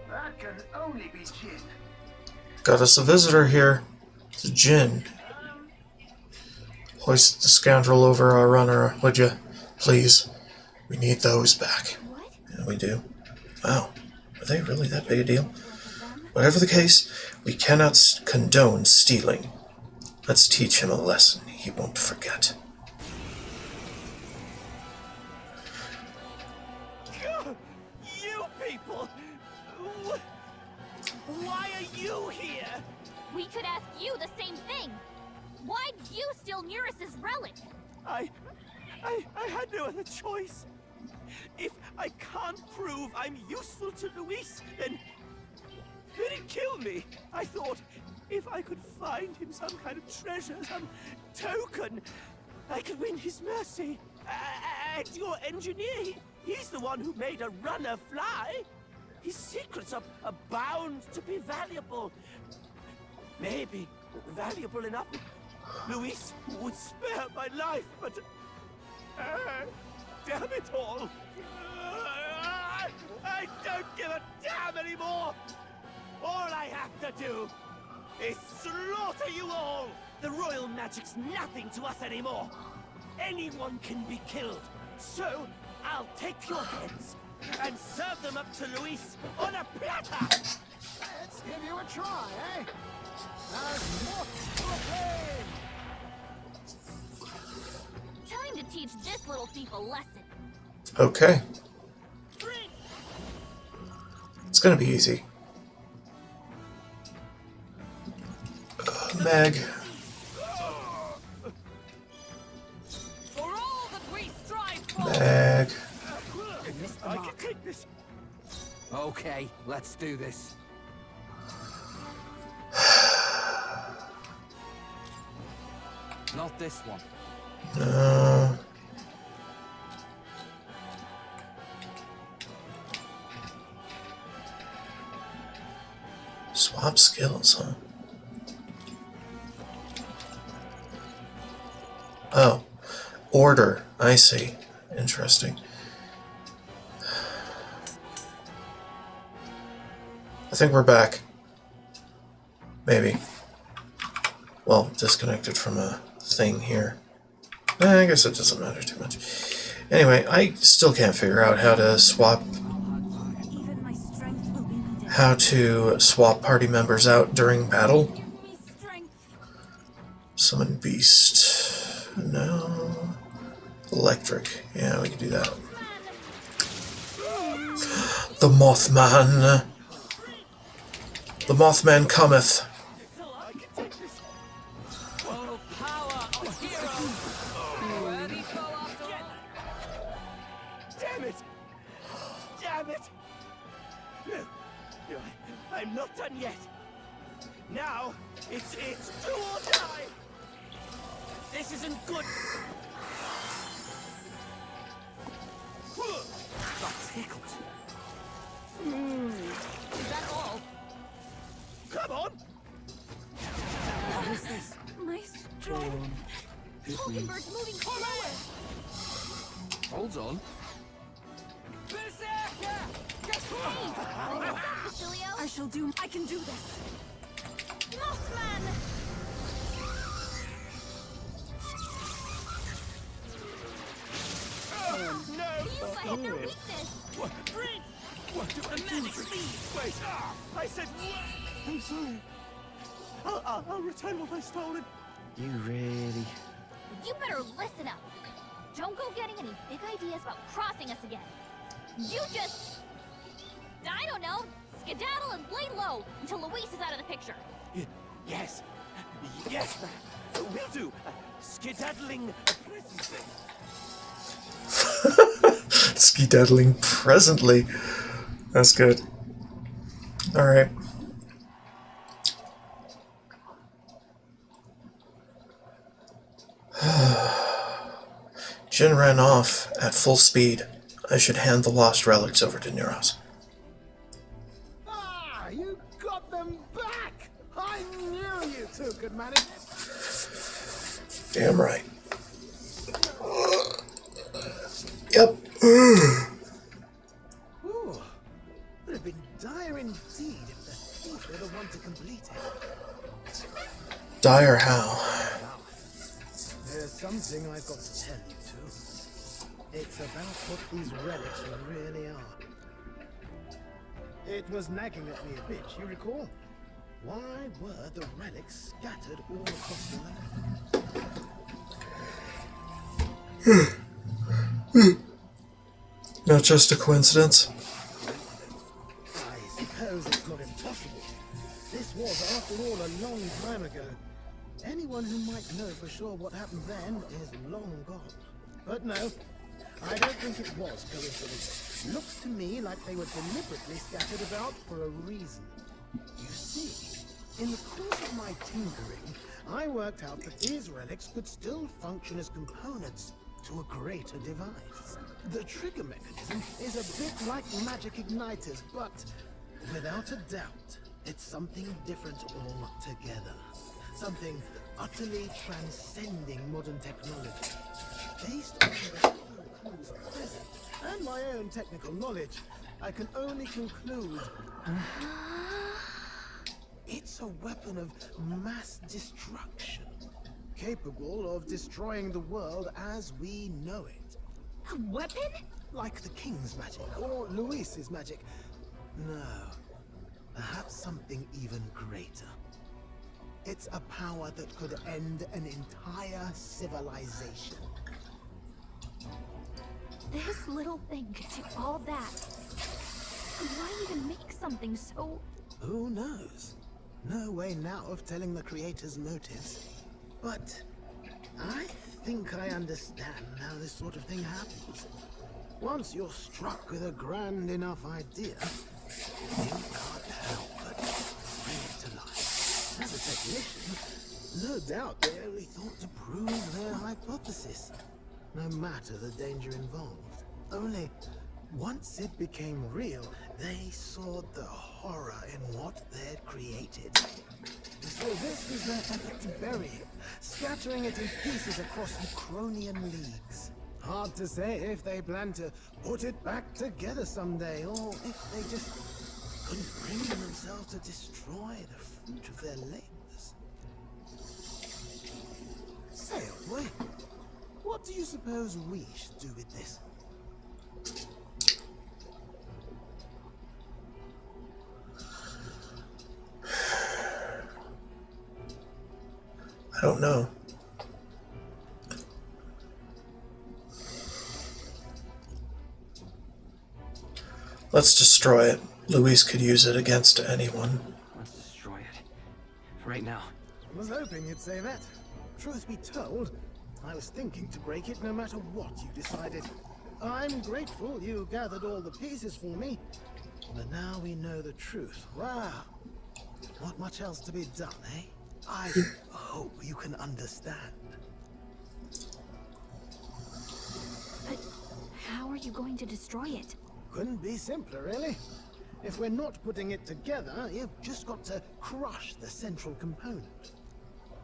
that can only be Jin. Got us a visitor here. It's Jin. Hoist the scoundrel over our runner, would you? Please. We need those back. What? Yeah, we do. Wow. Are they really that big a deal? Whatever the case, we cannot condone stealing. Let's teach him a lesson he won't forget. You people! Why are you here? We could ask you the same thing. Why'd you steal Neris's relic? I had no other choice. If I can't prove I'm useful to Luis, then he'd kill me. I thought if I could find him some kind of treasure, some token, I could win his mercy. And your engineer, he's the one who made a runner fly. His secrets are bound to be valuable. Maybe valuable enough Luis would spare my life, but... damn it all! I don't give a damn anymore! All I have to do is slaughter you all! The royal magic's nothing to us anymore! Anyone can be killed, so I'll take your heads and serve them up to Luis on a platter! Let's give you a try, eh? There's more to a plan. Time to teach this little thief a lesson. Okay. It's gonna be easy. Meg. For all that we strive for. Meg. I can take this. Okay, let's do this. Not this one. No. Swap skills, huh? Oh. Order. I see. Interesting. I think we're back. Maybe. Well, disconnected from a thing here. I guess it doesn't matter too much. Anyway, I still can't figure out how to swap Even my strength will be needed. how to swap party members out during battle. Give me strength. Summon beast. No. Electric. Yeah, we can do that. The Mothman. The Mothman cometh. Damn it! Damn it! No, I'm not done yet. Now it's do or die. This isn't good. Got tickled. Is that all? Come on! What is this? My strength. Hulkenberg's moving slower. Hold on. Hold us up, Basilio. I shall do. I can do this. Mothman! You might have their weakness. What do I do? Wait! I said. I'm sorry. I'll return what I've stolen. You really... You better listen up. Don't go getting any big ideas about crossing us again. You just... I don't know. Skedaddle and lay low until Luis is out of the picture. Yes. Yes, ma'am. Will do. Skedaddling presently. Skedaddling presently. That's good. Alright. Jin ran off at full speed. I should hand the lost relics over to Neuros. Ah, you got them back! I knew you two could manage it. Damn right. Yep. Ooh, would have been dire indeed if the thief were the one to complete it. Dire how? There's something I've got to tell you two. It's about what these relics really are. It was nagging at me a bit, you recall? Why were the relics scattered all across the land? Not just a coincidence. I suppose it's not impossible. This was, after all, a long time ago. Anyone who might know for sure what happened then is long gone. But no, I don't think it was coincidence. Looks to me like they were deliberately scattered about for a reason. You see, in the course of my tinkering, I worked out that these relics could still function as components to a greater device. The trigger mechanism is a bit like magic igniters, but without a doubt, it's something different altogether. Something utterly transcending modern technology. Based on the clues present and my own technical knowledge, I can only conclude it's a weapon of mass destruction, capable of destroying the world as we know it. A weapon? Like the King's magic or Luis's magic. No, perhaps something even greater. It's a power that could end an entire civilization. This little thing could do all that. And why even make something so... Who knows? No way now of telling the creator's motives. But I think I understand how this sort of thing happens. Once you're struck with a grand enough idea, You can't help but bring it to life. As a technician, no doubt they only thought to prove their hypothesis, no matter the danger involved. Only, once it became real, they saw the horror in what they'd created. So this was their effort to bury it, scattering it in pieces across Ukrainian leagues. Hard to say if they plan to put it back together someday, or if they just couldn't bring themselves to destroy the fruit of their labors. Say, old boy, what do you suppose we should do with this? I don't know. Let's destroy it. Luis could use it against anyone. Let's destroy it. Right now. I was hoping you'd say that. Truth be told, I was thinking to break it no matter what you decided. I'm grateful you gathered all the pieces for me, but now we know the truth. Wow. Not much else to be done, eh? I hope you can understand. But how are you going to destroy it? Couldn't be simpler, really. If we're not putting it together, you've just got to crush the central component.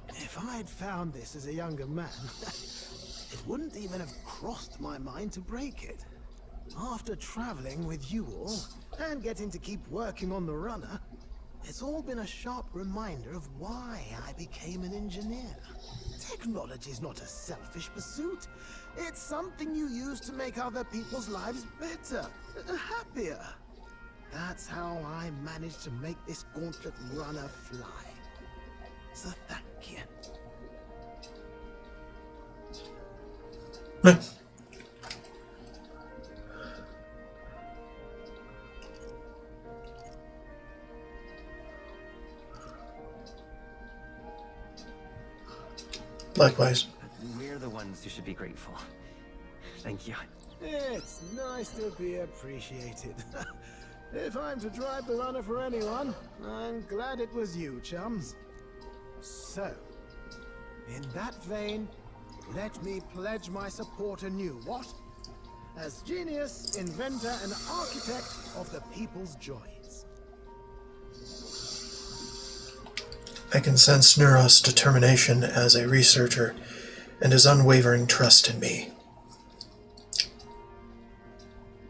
If I'd found this as a younger man, it wouldn't even have crossed my mind to break it. After traveling with you all, and getting to keep working on the runner, it's all been a sharp reminder of why I became an engineer. Technology's not a selfish pursuit. It's something you use to make other people's lives better, happier. That's how I managed to make this gauntlet runner fly. So thank you. Likewise. We're the ones who should be grateful. Thank you. It's nice to be appreciated. If I'm to drive the runner for anyone, I'm glad it was you, chums. So, in that vein, let me pledge my support anew, what? As genius, inventor, and architect of the people's joys. I can sense Neuros' determination as a researcher and his unwavering trust in me.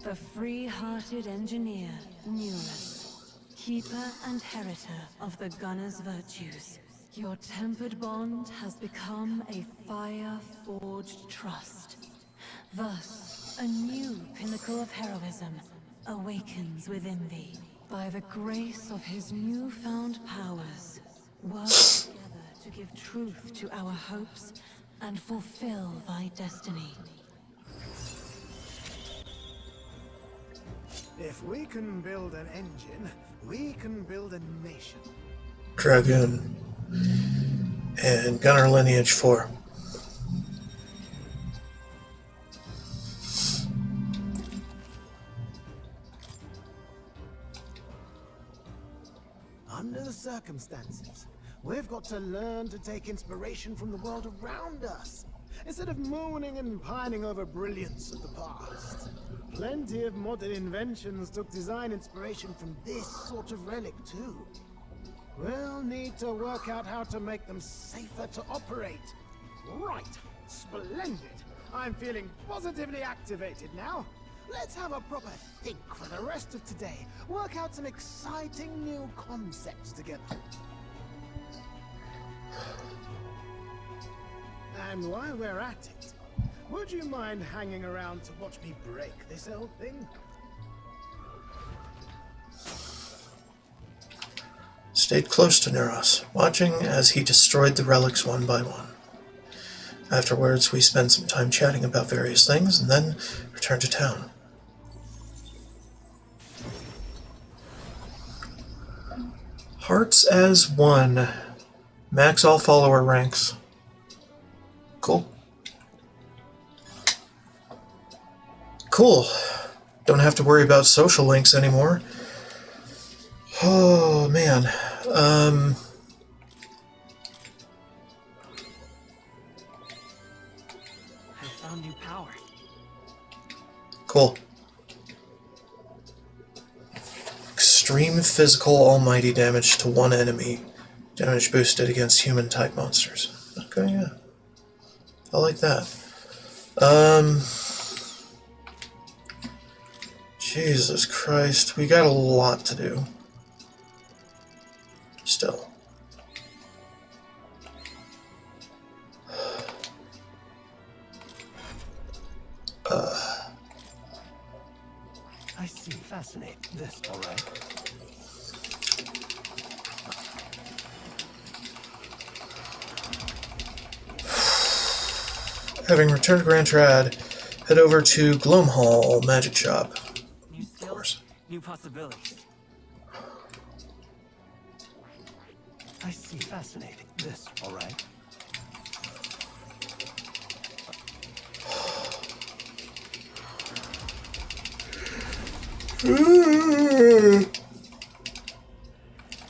The free-hearted engineer, Neurus, keeper and heritor of the gunner's virtues. Your tempered bond has become a fire-forged trust. Thus, a new pinnacle of heroism awakens within thee. By the grace of his newfound powers, work together to give truth to our hopes and fulfill thy destiny. If we can build an engine, we can build a nation. Dragoon. And Gunner Lineage 4. Under the circumstances, we've got to learn to take inspiration from the world around us, instead of mooning and pining over brilliance of the past. Plenty of modern inventions took design inspiration from this sort of relic too. We'll need to work out how to make them safer to operate. Right, splendid. I'm feeling positively activated now. Let's have a proper think for the rest of today. Work out some exciting new concepts together. And while we're at it, would you mind hanging around to watch me break this old thing? Stayed close to Neuros, watching as he destroyed the relics one by one. Afterwards, we spent some time chatting about various things, and then returned to town. Hearts as one. Max all follower ranks. Cool. Cool. Don't have to worry about social links anymore. Oh, man. I found new power. Cool. Extreme physical almighty damage to one enemy. Damage boosted against human-type monsters. Okay, yeah. I like that. Jesus Christ. We got a lot to do. Still. I see. Fascinating. This, all right? Having returned to Grand Trad, head over to Gloamhall Magic Shop. New Of skills, course. new possibilities. I see. Fascinating. This, all right?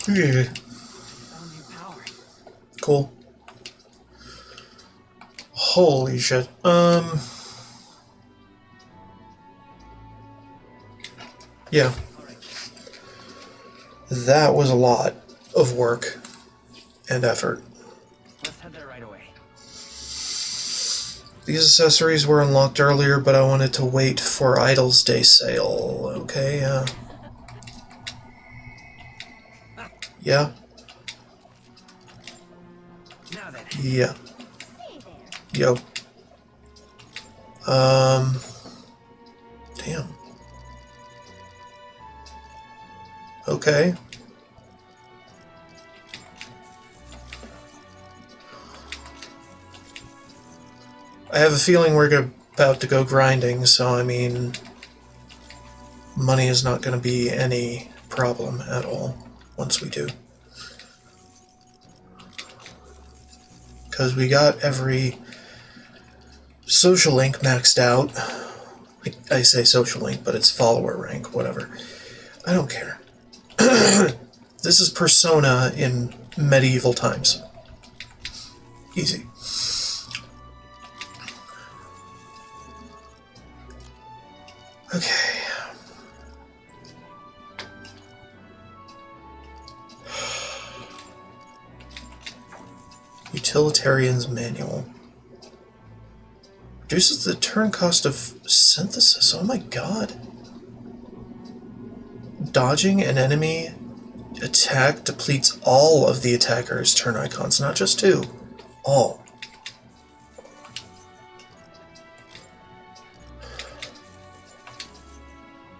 Yeah. Found new power. Cool. Holy shit. Yeah. That was a lot of work and effort. Let's head there right away. These accessories were unlocked earlier, but I wanted to wait for Idle's Day sale. Okay, yeah. Now then. Yeah. Hey there. Yo. Damn. Okay. I have a feeling we're about to go grinding, so I mean, money is not going to be any problem at all once we do. Because we got every social link maxed out. I say social link, but it's follower rank, whatever. I don't care. This is Persona in medieval times. Easy. Okay. Utilitarian's Manual. Reduces the turn cost of synthesis. Oh my god. Dodging an enemy attack depletes all of the attacker's turn icons, not just two. All.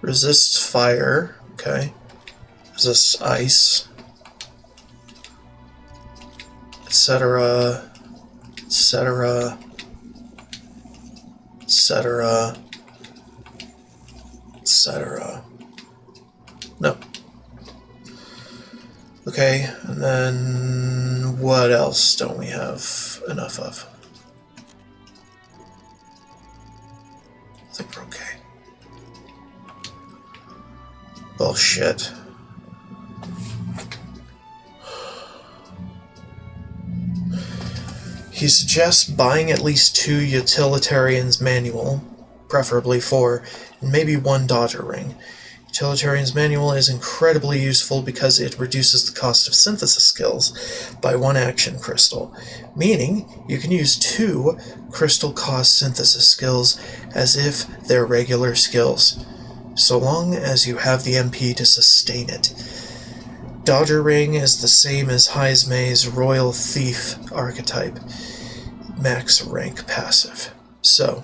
Resists fire. Okay. Resists ice. Etc. Etc. Etc. Etc. No. Okay, and then what else don't we have enough of? I think we're okay. Bullshit. He suggests buying at least 2 Utilitarian's Manual, preferably 4, and maybe 1 Dodger Ring. Utilitarian's Manual is incredibly useful because it reduces the cost of synthesis skills by 1 action crystal, meaning you can use 2 crystal cost synthesis skills as if they're regular skills, so long as you have the MP to sustain it. Dodger Ring is the same as Heismay's Royal Thief archetype, max rank passive. So,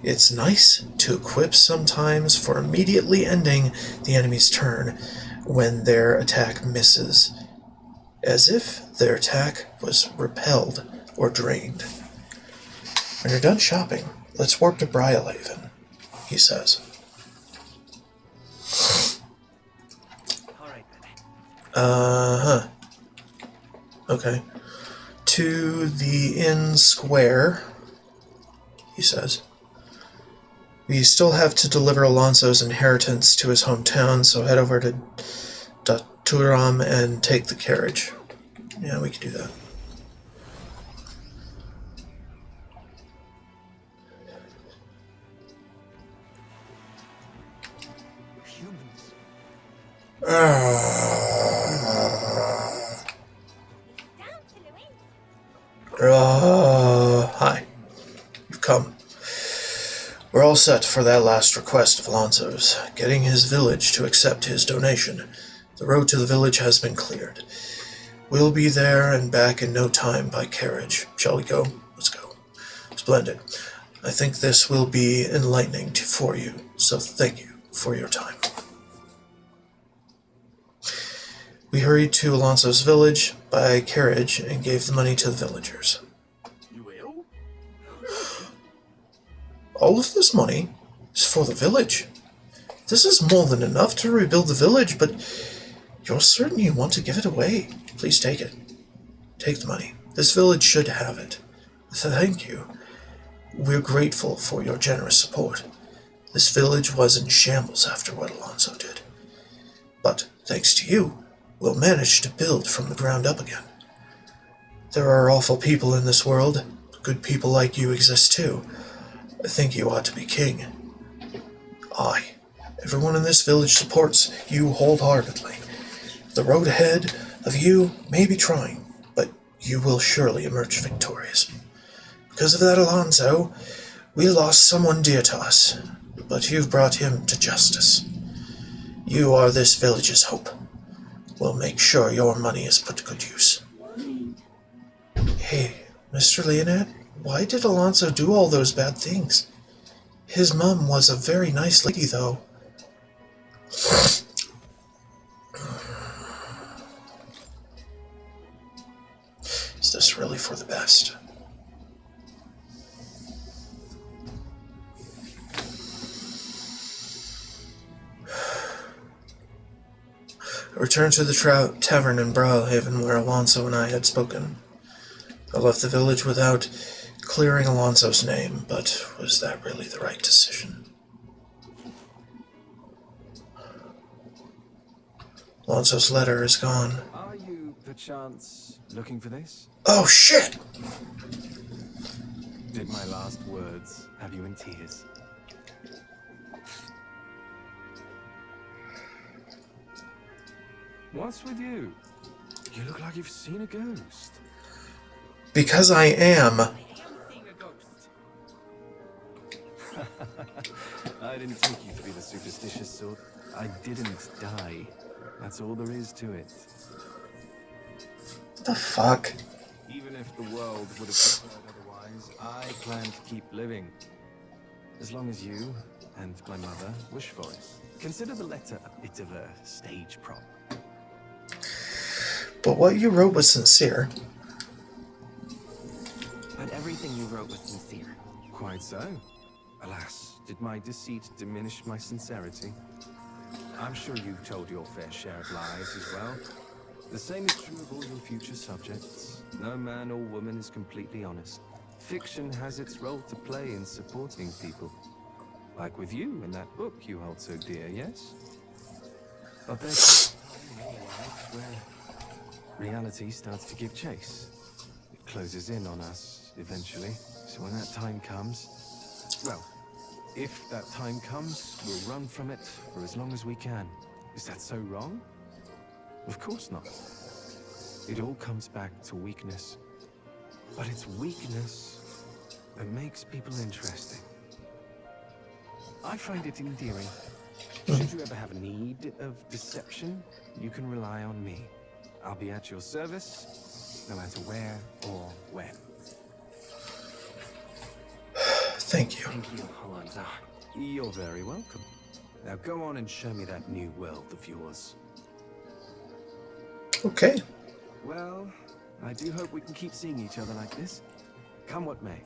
it's nice to equip sometimes for immediately ending the enemy's turn when their attack misses, as if their attack was repelled or drained. When you're done shopping, let's warp to Brylehaven, he says. Uh-huh. Okay. To the inn square, he says. We still have to deliver Alonso's inheritance to his hometown, so head over to Turam and take the carriage. Yeah, we can do that. Humans. Hi. You've come. We're all set for that last request of Alonso's, getting his village to accept his donation. The road to the village has been cleared. We'll be there and back in no time by carriage. Shall we go? Let's go. Splendid. I think this will be enlightening for you, so thank you for your time. We hurried to Alonso's village by carriage and gave the money to the villagers. You will? All of this money is for the village. This is more than enough to rebuild the village, but you're certain you want to give it away. Please take it. Take the money. This village should have it. Thank you. We're grateful for your generous support. This village was in shambles after what Alonso did. But, thanks to you, we'll manage to build from the ground up again. There are awful people in this world. Good people like you exist too. I think you ought to be king. Aye. Everyone in this village supports you wholeheartedly. The road ahead of you may be trying, but you will surely emerge victorious. Because of that Alonso, we lost someone dear to us, but you've brought him to justice. You are this village's hope. We'll make sure your money is put to good use. Hey, Mr. Leonard, why did Alonso do all those bad things? His mum was a very nice lady, though. Is this really for the best? I returned to the tavern in Brawlhaven where Alonso and I had spoken. I left the village without clearing Alonso's name, but was that really the right decision? Alonso's letter is gone. Are you, perchance, looking for this? Oh, shit! Did my last words have you in tears? What's with you? You look like you've seen a ghost. Because I am. I didn't take you to be the superstitious sort. I didn't die. That's all there is to it. What the fuck? Even if the world would have preferred otherwise, I plan to keep living. As long as you and my mother wish for it. Consider the letter a bit of a stage prop. But what you wrote was sincere. But everything you wrote was sincere. Quite so. Alas, did my deceit diminish my sincerity? I'm sure you've told your fair share of lies as well. The same is true of all your future subjects. No man or woman is completely honest. Fiction has its role to play in supporting people. Like with you in that book you hold so dear, yes? But there's a time in your life where reality starts to give chase. It closes in on us eventually. So when that time comes, well, if that time comes, we'll run from it for as long as we can. Is that so wrong? Of course not. It all comes back to weakness. But it's weakness that makes people interesting. I find it endearing. Should you ever have need of deception, you can rely on me. I'll be at your service, no matter where or when. Thank you. Thank you, Alonso. You're very welcome. Now go on and show me that new world of yours. Okay. Well, I do hope we can keep seeing each other like this. Come what may.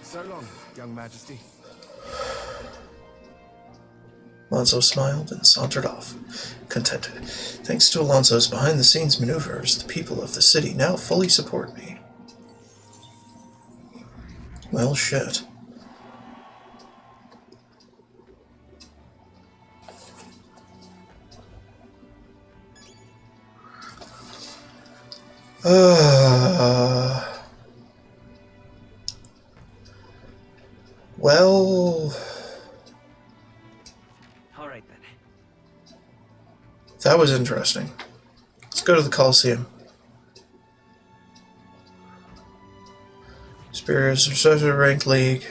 So long, young majesty. Alonso smiled and sauntered off, contented. Thanks to Alonso's behind-the-scenes maneuvers, the people of the city now fully support me. Well, shit. Well, All right then. that was interesting. Let's go to the Coliseum. Spirits, Successor Rank League.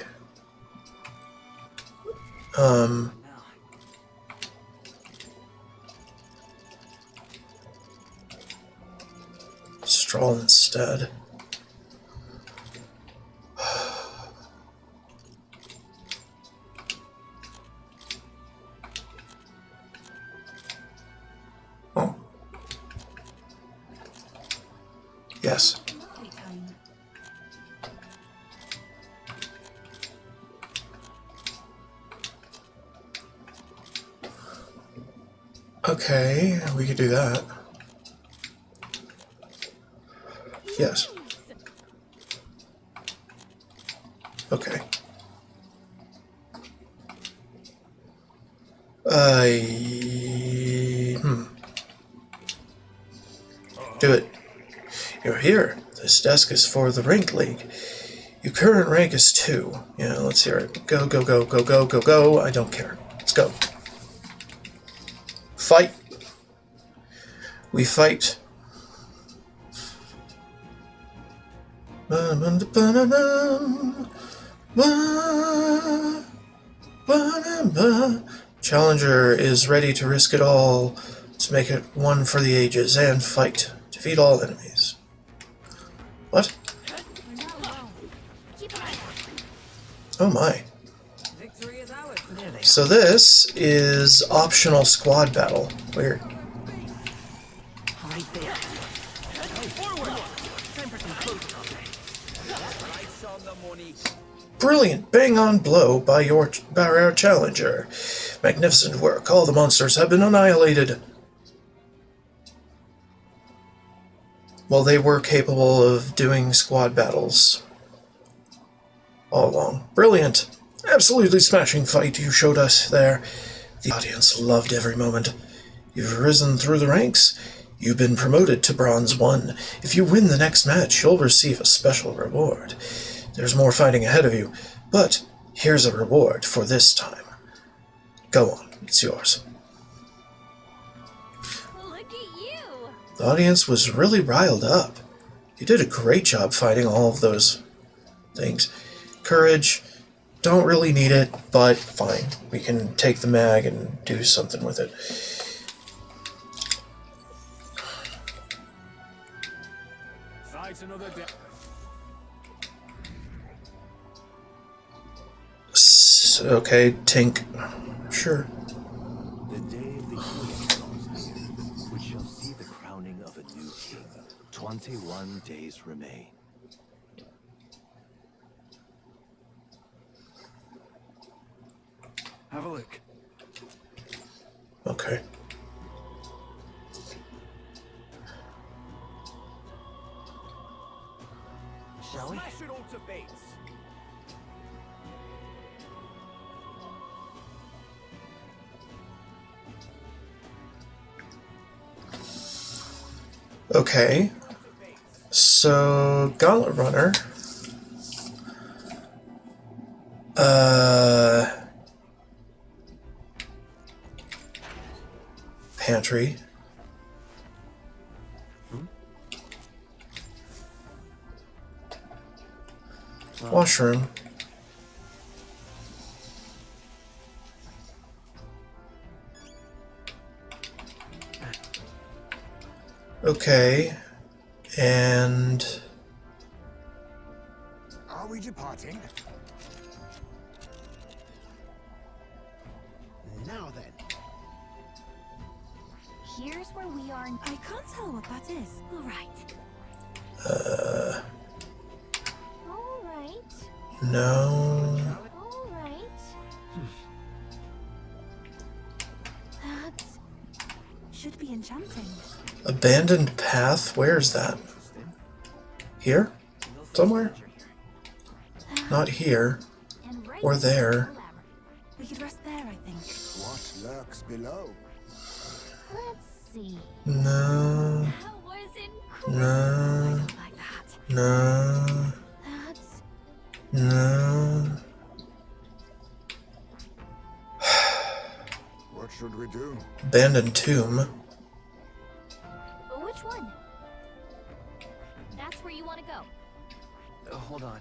Stroll instead. Oh. Yes. Okay, we could do that. Yes. Okay. Do it. You're here. This desk is for the rank league. Your current rank is 2. Yeah, let's hear it. Go, go, go, go, go, go, go. I don't care. Let's go. Fight. We fight. Challenger is ready to risk it all to make it one for the ages and fight. Defeat all enemies. What? Oh my. Victory is ours. There they So this is optional squad battle. Weird. are. Right there. Forward. Time for some close combat. Lights on the money. Brilliant bang-on blow by our challenger. Magnificent work. All the monsters have been annihilated. Well, they were capable of doing squad battles all along. Brilliant. Absolutely smashing fight you showed us there. The audience loved every moment. You've risen through the ranks. You've been promoted to Bronze 1. If you win the next match, you'll receive a special reward. There's more fighting ahead of you, but here's a reward for this time. Go on, it's yours. Look at you! The audience was really riled up. You did a great job fighting all of those things. Courage, don't really need it, but fine. We can take the mag and do something with it. Fight another day. Okay, Tink. Sure. The day of the healing draws near, which shall see the crowning of a new king. 21 days remain. Have a look. Okay. Shall we? Smash it all to bits. Okay. So, Gauntlet Runner. Pantry. Washroom. Okay. And Are we departing? Now then. Here's where we are. I can't tell what that is. All right. All right. no. All right. That's Should be enchanting. Abandoned path? Where's that? Here? Somewhere? Not here. And right Or next to there. the labyrinth. We could rest there, I think. What lurks below? Let's see. No. That was incredible. No. I don't like that. No. That's No. What should we do? Abandoned tomb. which one? That's where you want to go. Hold on.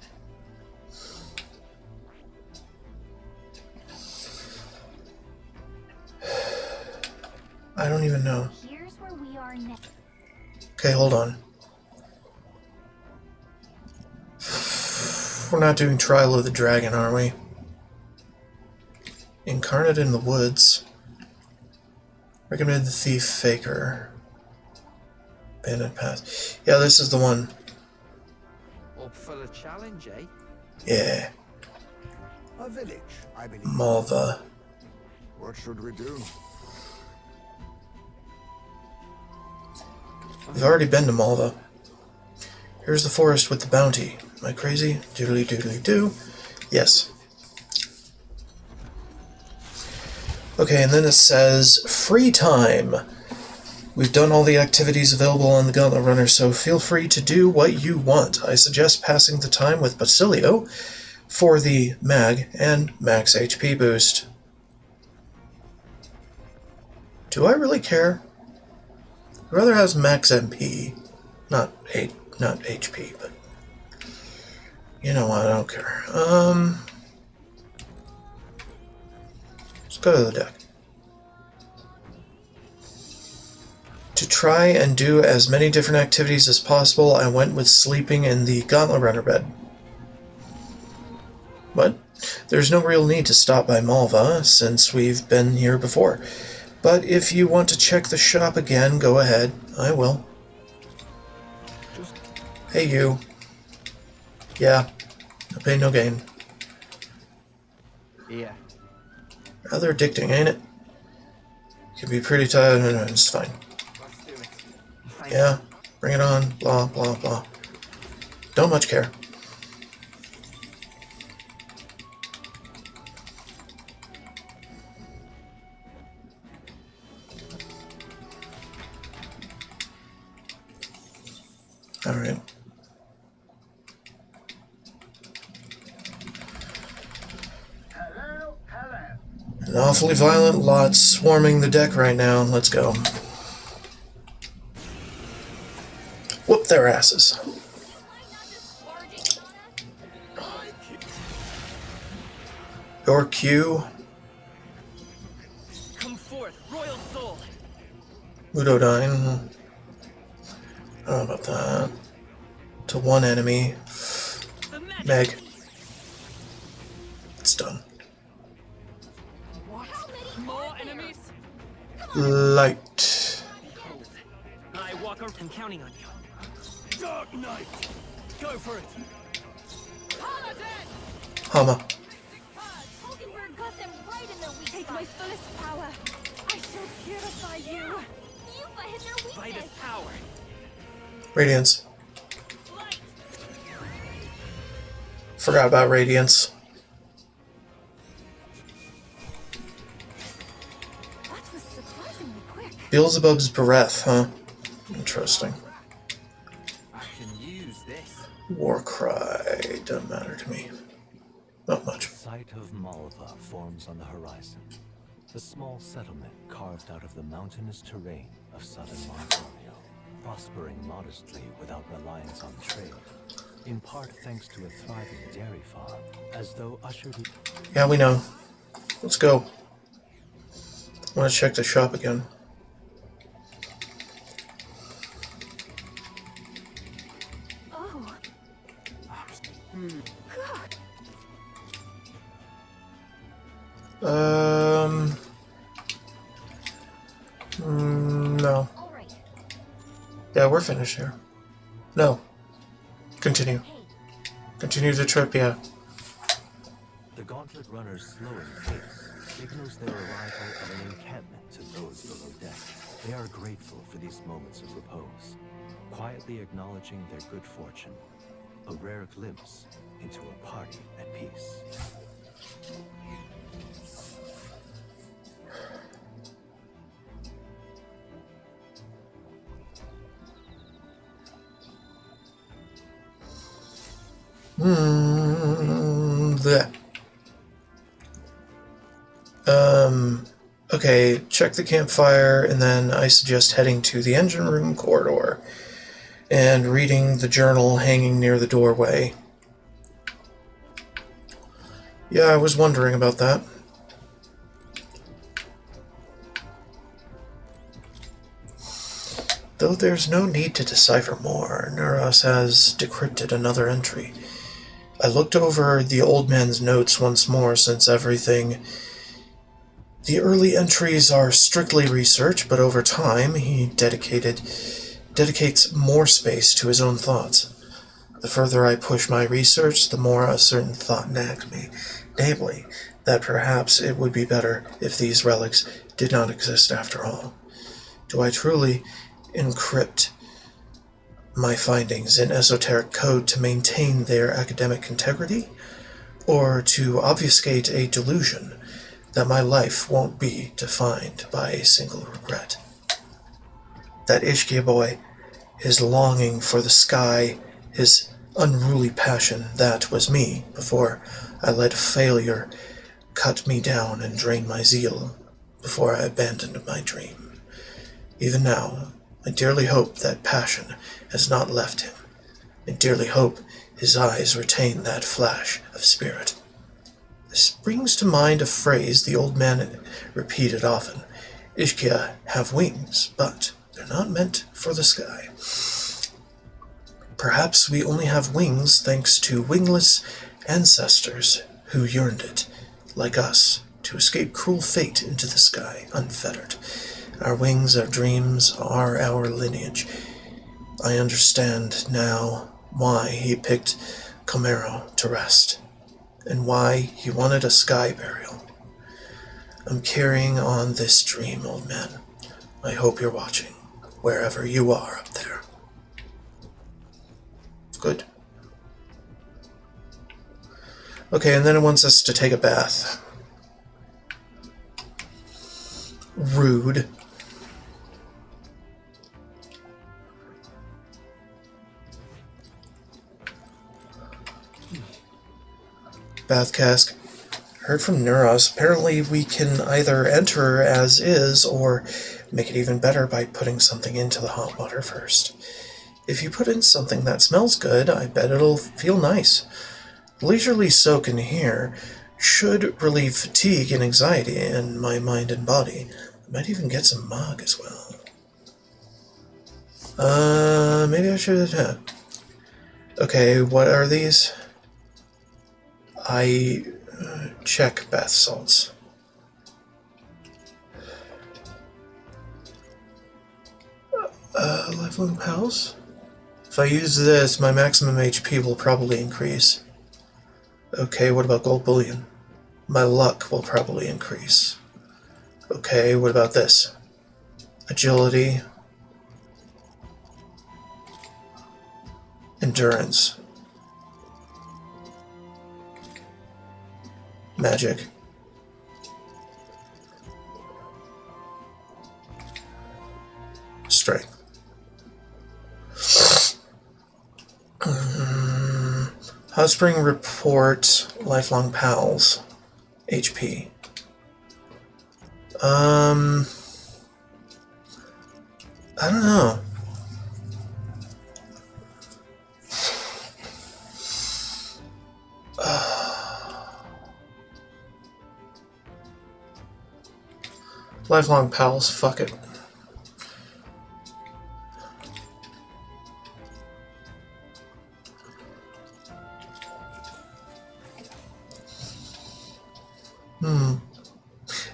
I don't even know. Here's where we are next. Okay, hold on. We're not doing Trial of the Dragon, are we? Incarnate in the Woods. Recommended the Thief Faker. Abandoned Path. Yeah, this is the one. Up for the challenge, eh? Yeah. A village, I believe. Malva. What should we do? We've already been to Malva. Here's the forest with the bounty. Am I crazy? Doodly doodly doo. Yes. Okay, and then it says, free time. We've done all the activities available on the Gauntlet Runner, so feel free to do what you want. I suggest passing the time with Basilio for the mag and max HP boost. Do I really care? I'd rather has max MP, not HP, but you know what, I don't care. Let's go to the deck. To try and do as many different activities as possible, I went with sleeping in the Gauntlet Runner bed. But there's no real need to stop by Malva, since we've been here before. But if you want to check the shop again, go ahead. I will. Hey, you. Yeah. No pain, no gain. Yeah. Rather addicting, ain't it? Can be pretty tired. No, it's fine. Let's do it. Yeah, bring it on. Blah, blah, blah. Don't much care. Alright. An awfully violent lot swarming the deck right now. Let's go. Whoop their asses. Your Q. Come forth, royal soul. Udodyne. I don't know about that. To one enemy. Meg. It's done. What? More enemies? Light. Behold, I walk around and counting on you. Dark Knight! Go for it. Hama. Hulkenberg got them right in their weak Take spot. my fullest power. I shall purify you. Yuba hit their weakness. Vitus power. Radiance. Forgot about Radiance. That was surprisingly quick. Beelzebub's breath, huh? Interesting. I can use this. Warcry. Doesn't matter to me. Not much. The site of Malva forms on the horizon. A small settlement carved out of the mountainous terrain of southern Mongolia, prospering modestly without reliance on trade, in part thanks to a thriving dairy farm, as though ushered in. Yeah, we know. Let's go. I want to check the shop again. Oh. God. No. All right. Yeah, we're finished here. No. Continue. Continue the trip, yeah. The Gauntlet Runner's slowing pace signals their arrival at an encampment to those below deck. They are grateful for these moments of repose, quietly acknowledging their good fortune. a rare glimpse into a party at peace. Bleh. Okay, check the campfire, and then I suggest heading to the engine room corridor and reading the journal hanging near the doorway. Yeah, I was wondering about that. Though there's no need to decipher more, Neuros has decrypted another entry. I looked over the old man's notes once more since everything. The early entries are strictly research, but over time he dedicates more space to his own thoughts. The further I push my research, the more a certain thought nags me, namely, that perhaps it would be better if these relics did not exist after all. Do I truly encrypt my findings in esoteric code to maintain their academic integrity, or to obfuscate a delusion that my life won't be defined by a single regret? That Ishkia boy, his longing for the sky, his unruly passion, that was me before I let failure cut me down and drain my zeal, before I abandoned my dream. Even now, I dearly hope that passion has not left him. I dearly hope his eyes retain that flash of spirit. This brings to mind a phrase the old man repeated often. Ishkia have wings, but they're not meant for the sky. Perhaps we only have wings thanks to wingless ancestors who yearned it, like us, to escape cruel fate into the sky, unfettered. Our wings, our dreams, are our lineage. I understand now why he picked Camaro to rest, and why he wanted a sky burial. I'm carrying on this dream, old man. I hope you're watching, wherever you are up there. Good. Okay, and then it wants us to take a bath. Rude. Bath cask. Heard from Neuros. Apparently we can either enter as is, or make it even better by putting something into the hot water first. If you put in something that smells good, I bet it'll feel nice. Leisurely soak in here should relieve fatigue and anxiety in my mind and body. I might even get some mug as well. Maybe I should... Okay, what are these? I check bath salts. Lifelong pals? If I use this, my maximum HP will probably increase. Okay, what about gold bullion? My luck will probably increase. Okay, what about this? Agility. Endurance. Magic. Strength. Hot Spring Report, Lifelong Pals, HP. I don't know. Lifelong Pals, fuck it.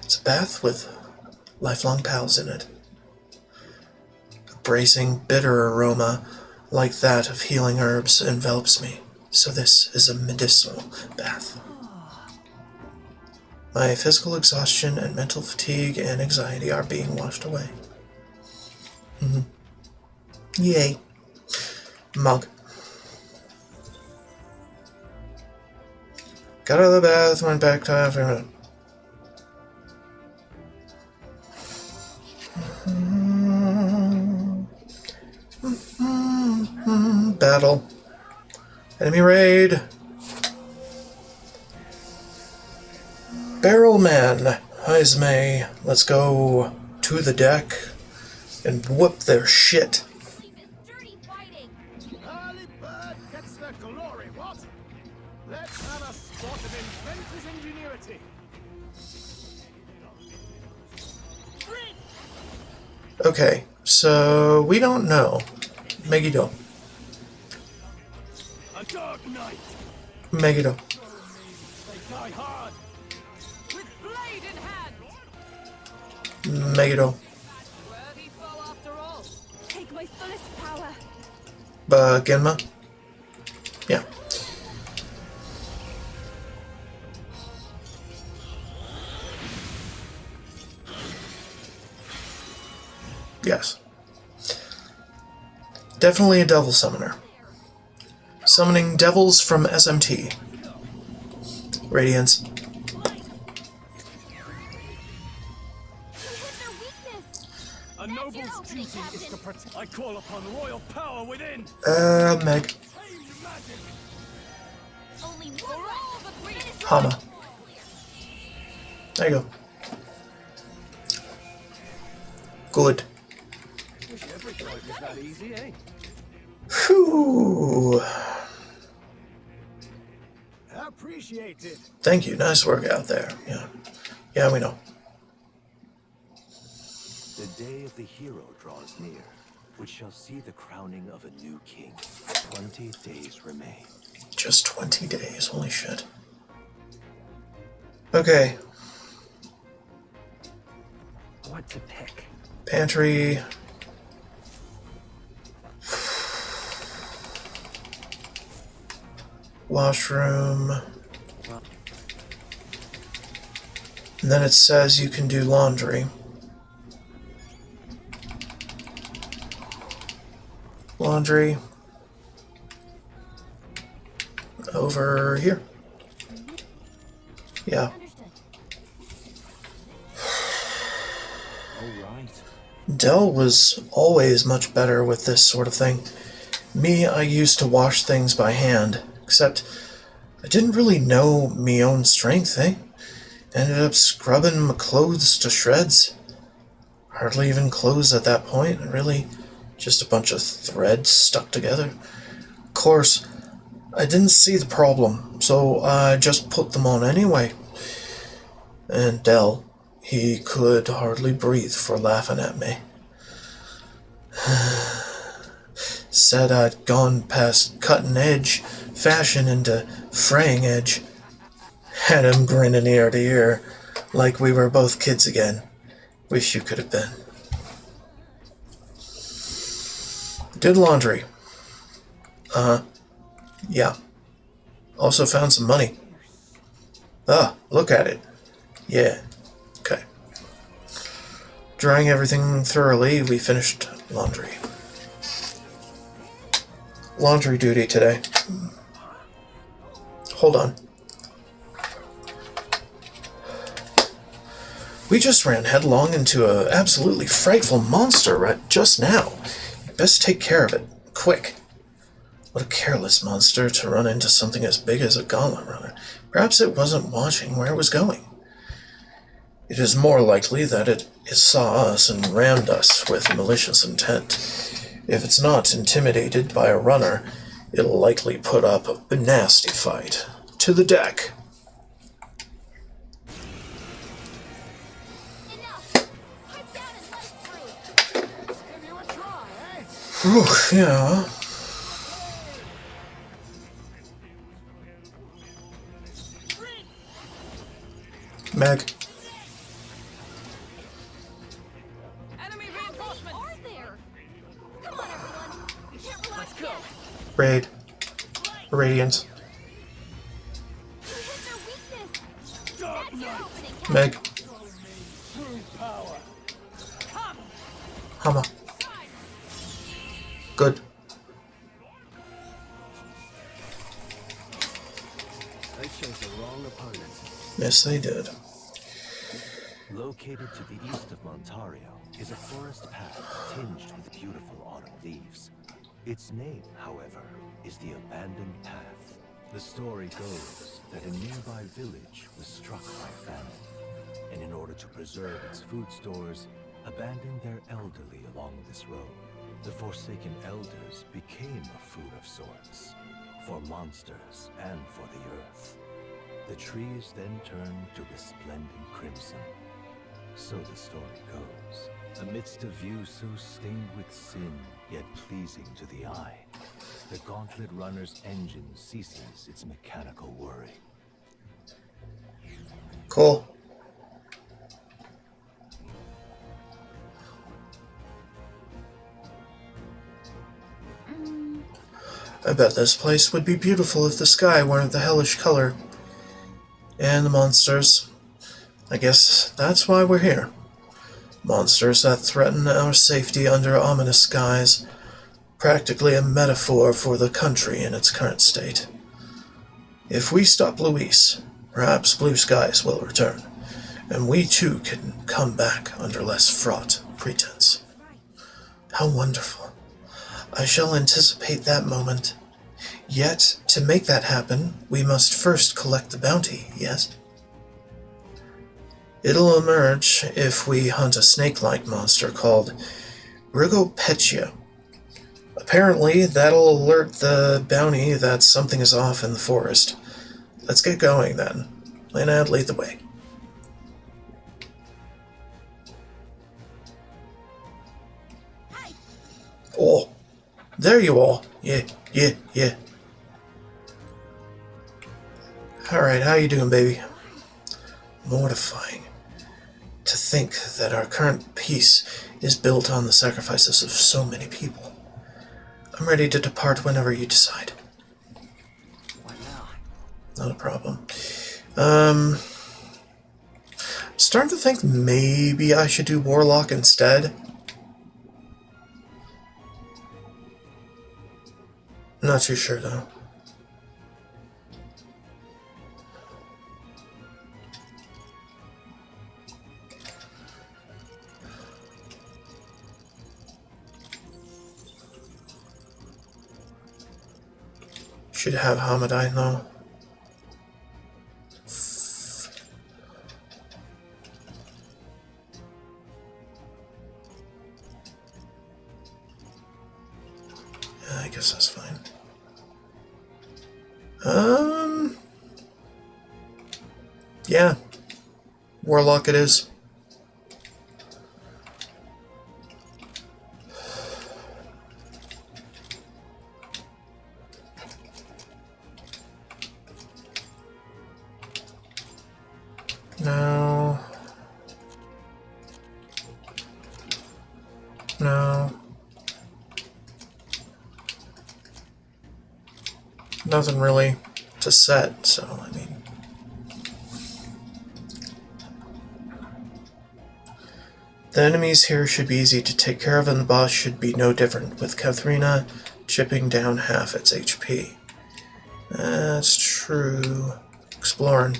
It's a bath with lifelong pals in it. A bracing, bitter aroma like that of healing herbs envelops me, so this is a medicinal bath. My physical exhaustion and mental fatigue and anxiety are being washed away. Yay. Mug. Got out of the bath, went back to after. Battle. Enemy raid. Barrelman. Ismay. Let's go to the deck and whoop their shit. Early bird gets the glory, what? Let's have a spot of inventor's ingenuity. Okay, so we don't know. Megiddo. A dark night. Megiddo. They die hard. With blade in hand. Megiddo. Worthy foe after all. Take my fullest power. Genma? Yeah. Yes. Definitely a devil summoner. Summoning devils from SMT. Radiance. A noble's duty is to protect. I call upon royal power within. Meg. Only one all the three. Hama. There you go. Good. Wish every fight was that easy, eh? Whew. Appreciate it. Thank you. Nice work out there. Yeah. Yeah, we know. The day of the hero draws near, which shall see the crowning of a new king. 20 days remain. Just 20 days. Holy shit. Okay. What to pick? Pantry. Washroom. And then it says you can do laundry. Laundry. Over here. Yeah. Dell was always much better with this sort of thing. Me, I used to wash things by hand, except I didn't really know me own strength, eh? Ended up scrubbing my clothes to shreds. Hardly even clothes at that point, really just a bunch of threads stuck together. Of course, I didn't see the problem, so I just put them on anyway. And Dell, he could hardly breathe for laughing at me. Said I'd gone past cutting edge fashion into fraying edge. Had him grinning ear to ear, like we were both kids again. Wish you could have been. Did laundry. Yeah. Also found some money. Ah, look at it. Yeah. Okay. Drying everything thoroughly, we finished laundry. Laundry duty today. Hold on. We just ran headlong into an absolutely frightful monster right just now. Best take care of it. Quick. What a careless monster to run into something as big as a gauntlet runner. Perhaps it wasn't watching where it was going. It is more likely that it saw us and rammed us with malicious intent. If it's not intimidated by a runner, it'll likely put up a nasty fight. To the deck. Whew, yeah. Meg. Enemy reinforcements. Are there? Come on, everyone. We can't relax. Let's go. Raid. Radiance. Meg. Hama. Good. They chose the wrong Yes, they did. Located to the east of Montario is a forest path tinged with beautiful autumn leaves. Its name, however, is the Abandoned Path. The story goes that a nearby village was struck by famine, and in order to preserve its food stores, abandoned their elderly along this road. The Forsaken Elders became a food of sorts, for monsters and for the earth. The trees then turned to resplendent crimson. So the story goes. Amidst a view so stained with sin, yet pleasing to the eye, the Gauntlet Runner's engine ceases its mechanical whirring. Cool. I bet this place would be beautiful if the sky weren't the hellish color. And the monsters. I guess that's why we're here. Monsters that threaten our safety under ominous skies. Practically a metaphor for the country in its current state. If we stop Luis, perhaps blue skies will return, and we too can come back under less fraught pretense. How wonderful. I shall anticipate that moment. Yet, to make that happen, we must first collect the bounty, yes? It'll emerge if we hunt a snake-like monster called Rigopechia. Apparently, that'll alert the bounty that something is off in the forest. Let's get going, then. Leonard, lead the way. Oh, there you are. Yeah. Alright, how you doing, baby? Mortifying. To think that our current peace is built on the sacrifices of so many people. I'm ready to depart whenever you decide. What now? Not a problem. I'm starting to think maybe I should do Warlock instead. Not too sure, though. Should have Hamadine, though. Yeah, I guess that's fine. Yeah. Warlock it is. No. Nothing really to set, so I mean. The enemies here should be easy to take care of, and the boss should be no different, with Katharina chipping down half its HP. That's true. Exploring.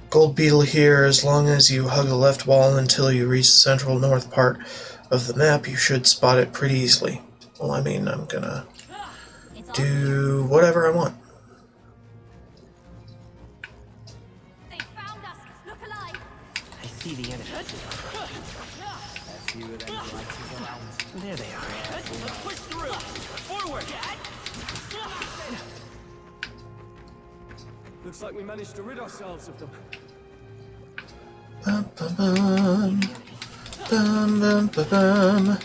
Gold beetle here. As long as you hug the left wall until you reach the central north part of the map, you should spot it pretty easily. Well, I mean, I'm gonna do whatever I want. They found us. Look alive. I see the enemy. A few of them blighters around. There they are. Let's push through. Forward. Looks like we managed to rid ourselves of them. Bum, bum, bum. Bum, bum, ba, bum.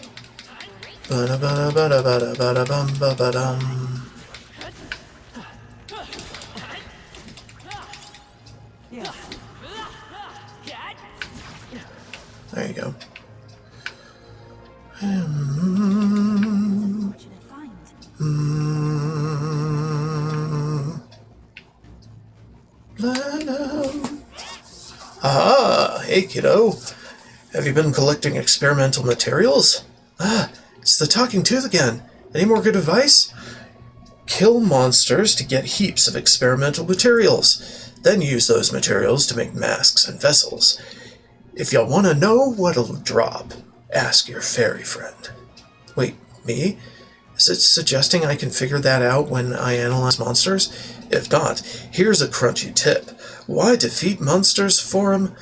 Ba-da, ba-da, ba-da, ba-da, ba-da, bum, ba-ba-dum. Yeah. There you go. Fortunate find. Ah, hey kiddo. Have you been collecting experimental materials? Ah, it's the talking tooth again. Any more good advice? Kill monsters to get heaps of experimental materials. then use those materials to make masks and vessels. If y'all want to know what'll drop, ask your fairy friend. Wait, me? Is it suggesting I can figure that out when I analyze monsters? If not, here's a crunchy tip. Why defeat monsters for 'em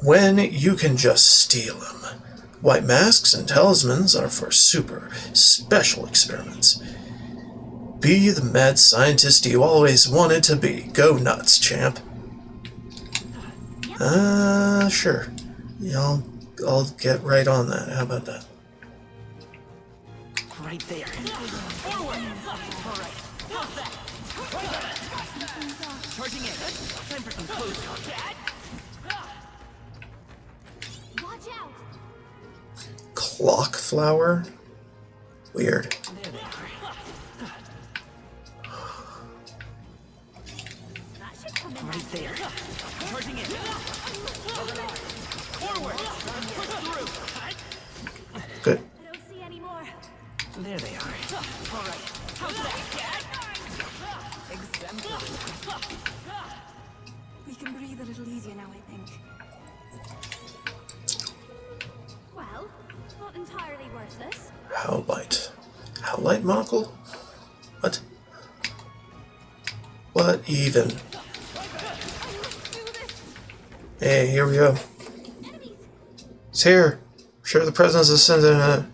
when you can just steal 'em? White masks and talismans are for super special experiments. Be the mad scientist you always wanted to be. Go nuts, champ. Sure. Yeah, I'll get right on that. How about that? Right there. Forward! Alright, how's that? Charging in. Time for some close contact. Watch out! Clock flower? Weird. There they are. That should come in. Right there. Charging in. Forward! Push through. Good. I don't see any more. There they are. Alright, how's that? Exemplary. We can breathe a little easier now, I think. Well, not entirely worthless. How light? How light, monocle? What? What even? Hey, here we go. It's here. Share the presence of sin in it.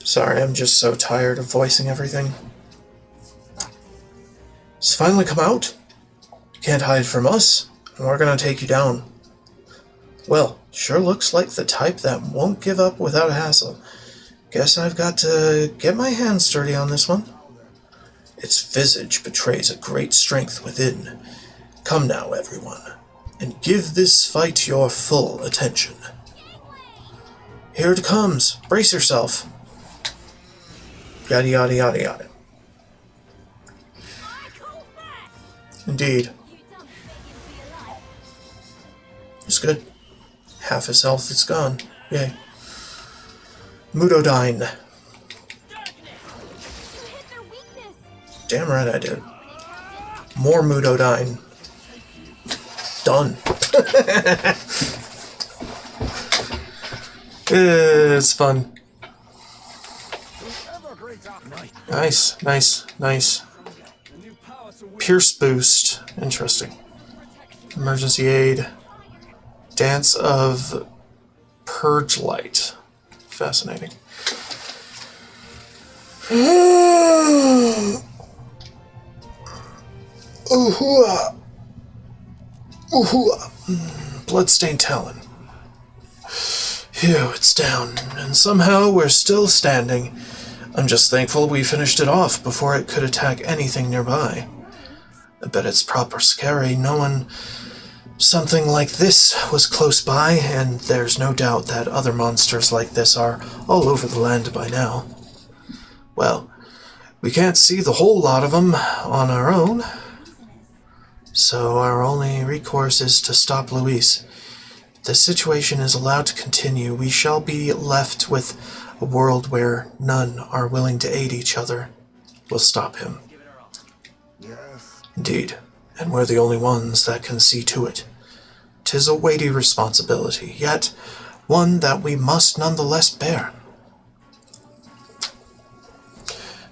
Sorry, I'm just so tired of voicing everything. It's finally come out. You can't hide from us, and we're gonna take you down. Well, sure looks like the type that won't give up without a hassle. Guess I've got to get my hands dirty on this one. Its visage betrays a great strength within. Come now, everyone, and give this fight your full attention. Here it comes. Brace yourself. Yada yada yada yada. Indeed. It's good. Half his health is gone. Yay. Mudodyne. Damn right I did. More Mudodyne. Done. It's fun. Nice, nice, nice. Pierce boost. Interesting. Emergency aid. Dance of Purge Light. Fascinating. Ooh-hoo-ah. Ooh-hoo-ah. Bloodstained Talon. Phew, it's down, and somehow we're still standing. I'm just thankful we finished it off before it could attack anything nearby. I bet it's proper scary knowing something like this was close by, and there's no doubt that other monsters like this are all over the land by now. Well, we can't see the whole lot of them on our own, so our only recourse is to stop Luis. If the situation is allowed to continue, we shall be left with a world where none are willing to aid each other. We'll stop him. Yes. Indeed, and we're the only ones that can see to it. 'Tis a weighty responsibility, yet one that we must nonetheless bear.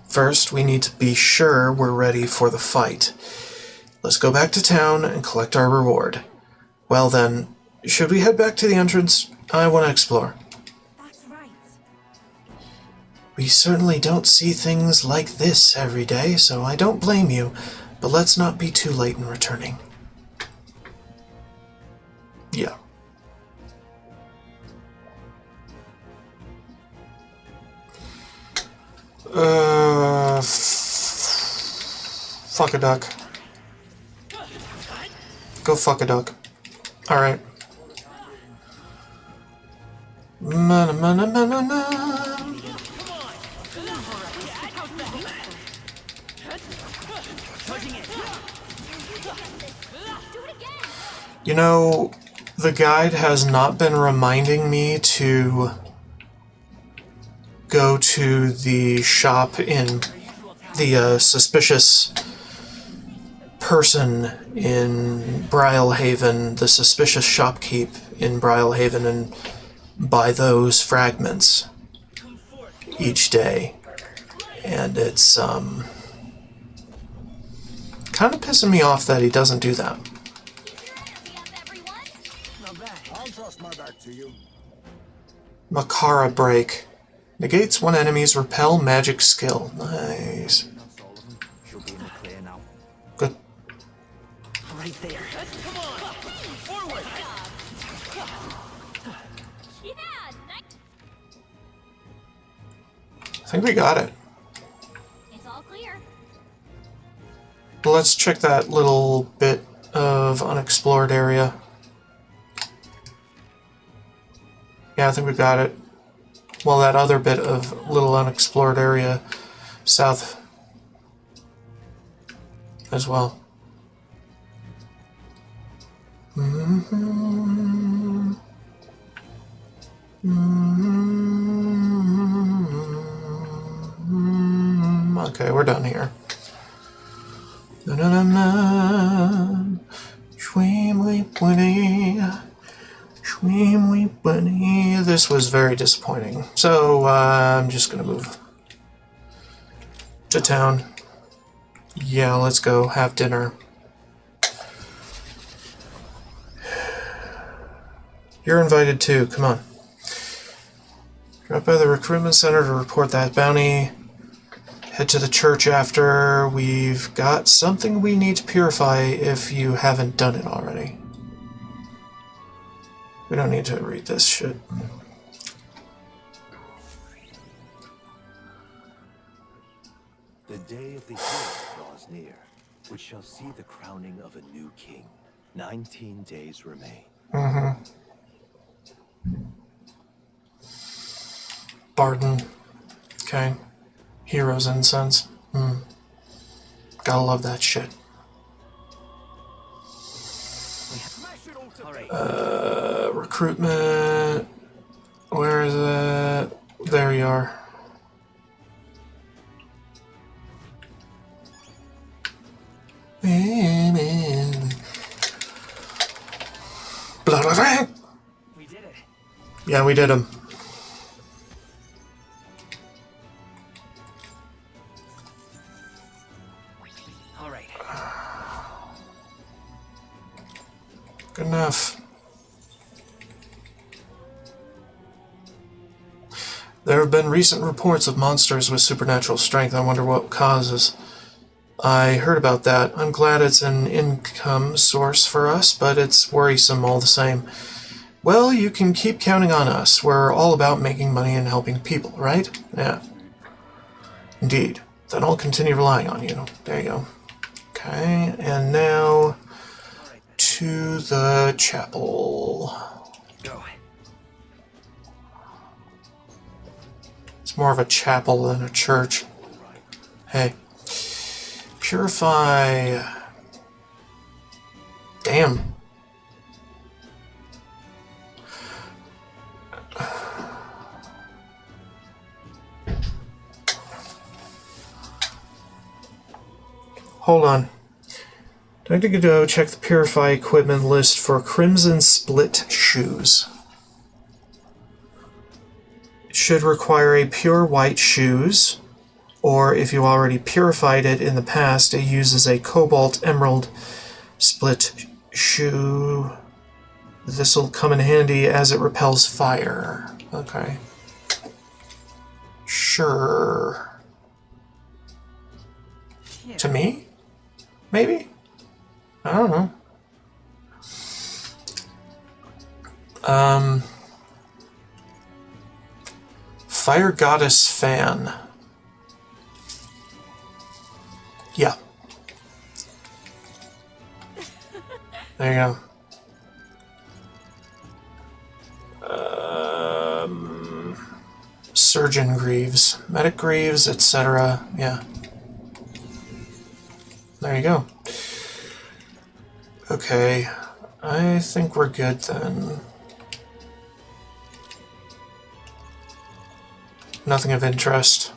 First, we need to be sure we're ready for the fight. Let's go back to town and collect our reward. Well then, should we head back to the entrance? I want to explore. That's right. We certainly don't see things like this every day, so I don't blame you, but let's not be too late in returning. Yeah. Fuck a duck. Go fuck a duck. Alright. Mana mana mana mana. You know, the guide has not been reminding me to go to the shop in the suspicious person in Brylehaven, the suspicious shopkeep in Brylehaven, and buy those fragments each day. And it's kind of pissing me off that he doesn't do that. I'll trust my back to you. Makara break. Negates one enemy's repel magic skill. Nice. That's all of them. She'll be in the clear now. Good. Right there. Come on! Forward! Yeah, nice. I think we got it. It's all clear. Let's check that little bit of unexplored area. Yeah, I think we got it. Well, that other bit of little unexplored area south as well. Okay, we're done here. This was very disappointing. So I'm just gonna move to town. Yeah, let's go have dinner. You're invited too, come on. Drop by the recruitment center to report that bounty. Head to the church after. We've got something we need to purify if you haven't done it already. We don't need to read this shit. The day of the year draws near, which shall see the crowning of a new king. 19 days remain. Barden. Okay. Heroes incense. Gotta love that shit. Recruitment. Where is it? There you are. Blah, blah, blah. We did it. Yeah, we did them. All right. Good enough. There have been recent reports of monsters with supernatural strength. I wonder what causes. I heard about that. I'm glad it's an income source for us, but it's worrisome all the same. Well, you can keep counting on us. We're all about making money and helping people, right? Yeah. Indeed. Then I'll continue relying on you. There you go. Okay, and now to the chapel. Go. It's more of a chapel than a church. Hey. Purify. Damn. Hold on. Do I have to go check the Purify equipment list for Crimson Split shoes? It should require a pure white shoes, or if you already purified it in the past, it uses a Cobalt Emerald Split shoe. This will come in handy as it repels fire. Okay. Sure. Yeah. To me? Maybe? I don't know. Fire Goddess Fan. Yeah. There you go. Surgeon Greaves. Medic Greaves, etc. Yeah. There you go. Okay. I think we're good then. Nothing of interest.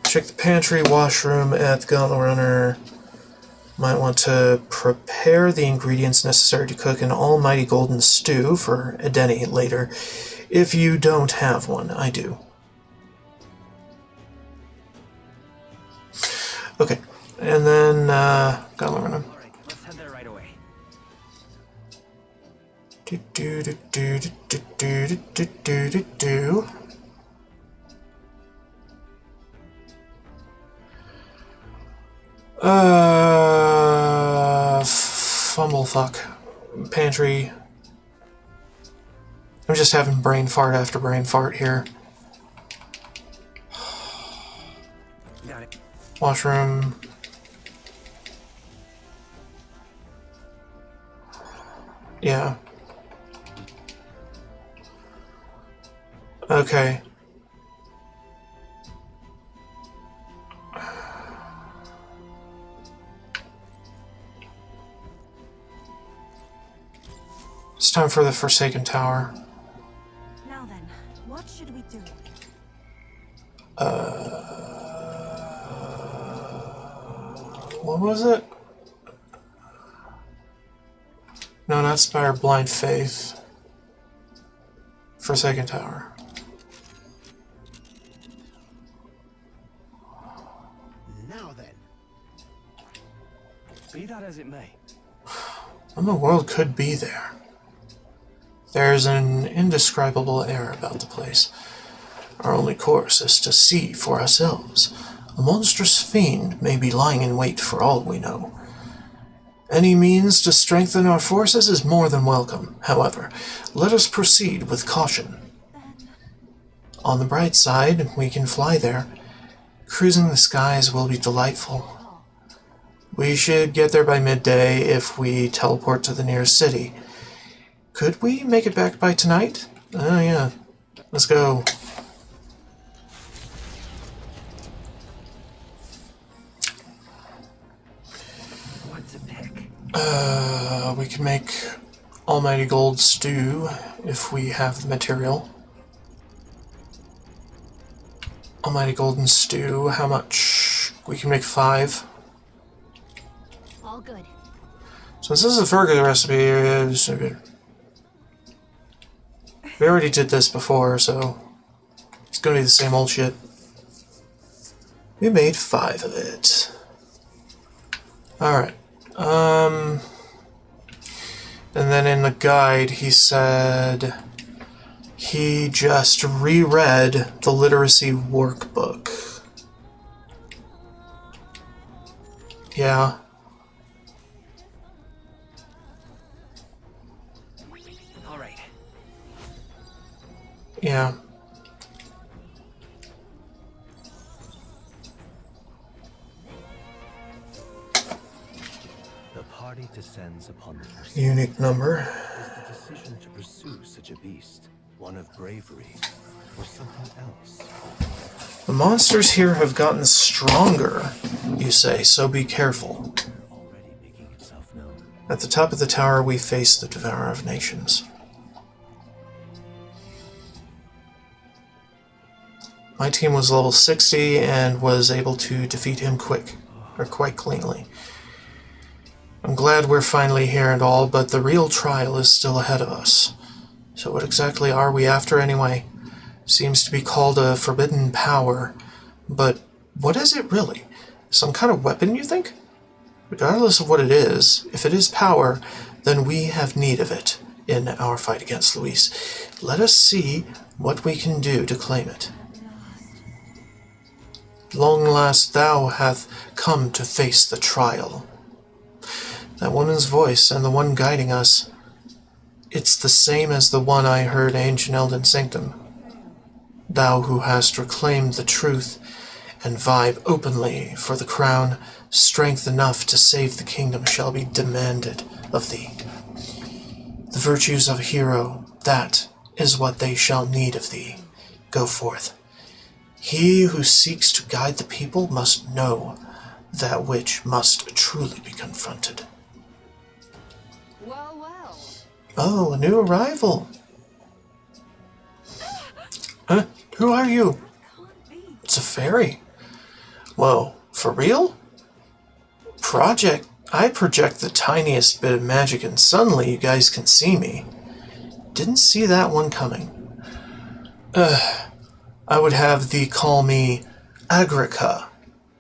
Check the pantry, washroom at the Gauntlet Runner. Might want to prepare the ingredients necessary to cook an almighty golden stew for Edeni later. If you don't have one, I do. Okay, and then Gauntlet Runner. Alright, let's head there right away. Do do do do do do do do do do do. Fumble fuck. Pantry. I'm just having brain fart after brain fart here. Got it. Washroom. Yeah. Okay. It's time for the Forsaken Tower. Now then, what should we do? What was it? No, not Spire, Blind Faith. Forsaken Tower. Now then. Be that as it may. What in the world could be there? There's an indescribable air about the place. Our only course is to see for ourselves. A monstrous fiend may be lying in wait for all we know. Any means to strengthen our forces is more than welcome. However, let us proceed with caution. On the bright side, we can fly there. Cruising the skies will be delightful. We should get there by midday if we teleport to the nearest city. Could we make it back by tonight? Oh yeah. Let's go. What to pick? We can make almighty gold stew if we have the material. Almighty golden stew, how much? We can make 5. All good. So this is a Fergus recipe. We already did this before, so it's gonna be the same old shit. We made 5 of it. Alright. And then in the guide he said he just reread the literacy workbook. Yeah. All right. Yeah. The party descends upon the first. Unique number. Is the decision to pursue such a beast one of bravery or something else? The monsters here have gotten stronger, you say, so be careful. Already making itself known. At the top of the tower we face the Devourer of Nations. My team was level 60 and was able to defeat him quite cleanly. I'm glad we're finally here and all, but the real trial is still ahead of us. So what exactly are we after anyway? Seems to be called a forbidden power, but what is it really? Some kind of weapon, you think? Regardless of what it is, if it is power, then we have need of it in our fight against Luis. Let us see what we can do to claim it. Long last thou hath come to face the trial. That woman's voice and the one guiding us, it's the same as the one I heard ancient Elden Sanctum. Thou who hast reclaimed the truth and vied openly for the crown, strength enough to save the kingdom shall be demanded of thee. The virtues of a hero, that is what they shall need of thee. Go forth. He who seeks to guide the people must know that which must truly be confronted. Well, well. Oh, a new arrival. Huh? Who are you? It's a fairy. Whoa, for real? I project the tiniest bit of magic and suddenly you guys can see me. Didn't see that one coming. I would have thee call me Agrica,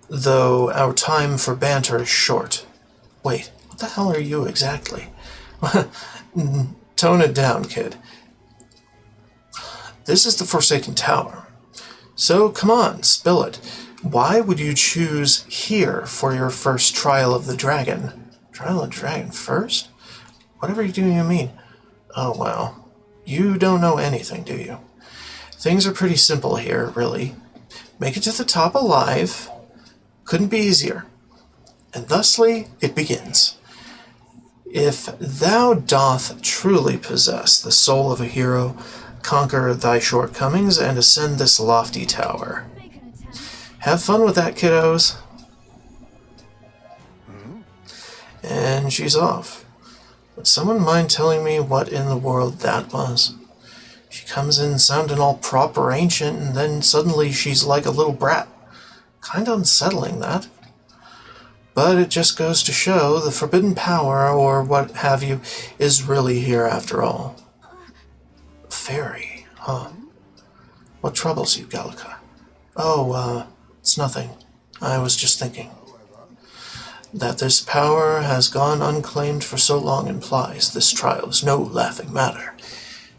though our time for banter is short. Wait, what the hell are you exactly? Tone it down, kid. This is the Forsaken Tower. So come on, spill it. Why would you choose here for your first trial of the dragon? Trial of the dragon first? Whatever you mean. Oh, wow. You don't know anything, do you? Things are pretty simple here, really. Make it to the top alive. Couldn't be easier. And thusly it begins. If thou doth truly possess the soul of a hero, conquer thy shortcomings and ascend this lofty tower. Have fun with that, kiddos. And she's off. Would someone mind telling me what in the world that was? She comes in sounding all proper ancient, and then suddenly she's like a little brat. Kinda unsettling, that. But it just goes to show the forbidden power, or what have you, is really here after all. Fairy, huh? What troubles you, Gallica? Oh, it's nothing. I was just thinking. That this power has gone unclaimed for so long implies this trial is no laughing matter.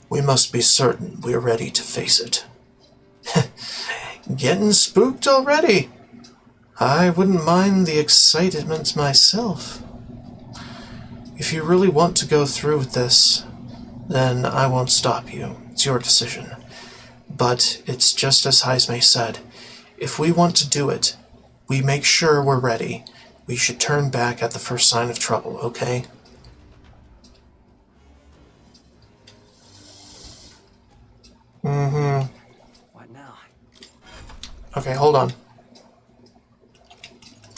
We must be certain we're ready to face it. Getting spooked already? I wouldn't mind the excitement myself. If you really want to go through with this, then I won't stop you. It's your decision. But it's just as Heisme said. If we want to do it, we make sure we're ready. We should turn back at the first sign of trouble, okay? What now? Okay, hold on.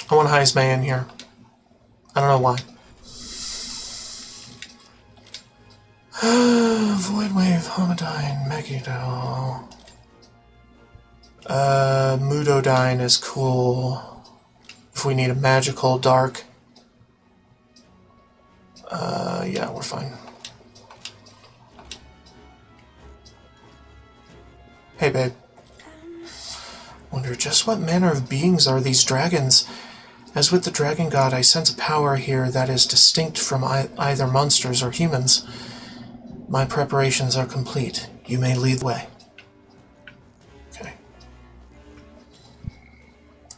I want Heisme in here. I don't know why. Voidwave, Homodyne, Megiddo. Mudodyne is cool. If we need a magical dark. Yeah, we're fine. Hey, babe. Wonder just what manner of beings are these dragons? As with the dragon god, I sense a power here that is distinct from either monsters or humans. My preparations are complete. You may lead the way. Okay.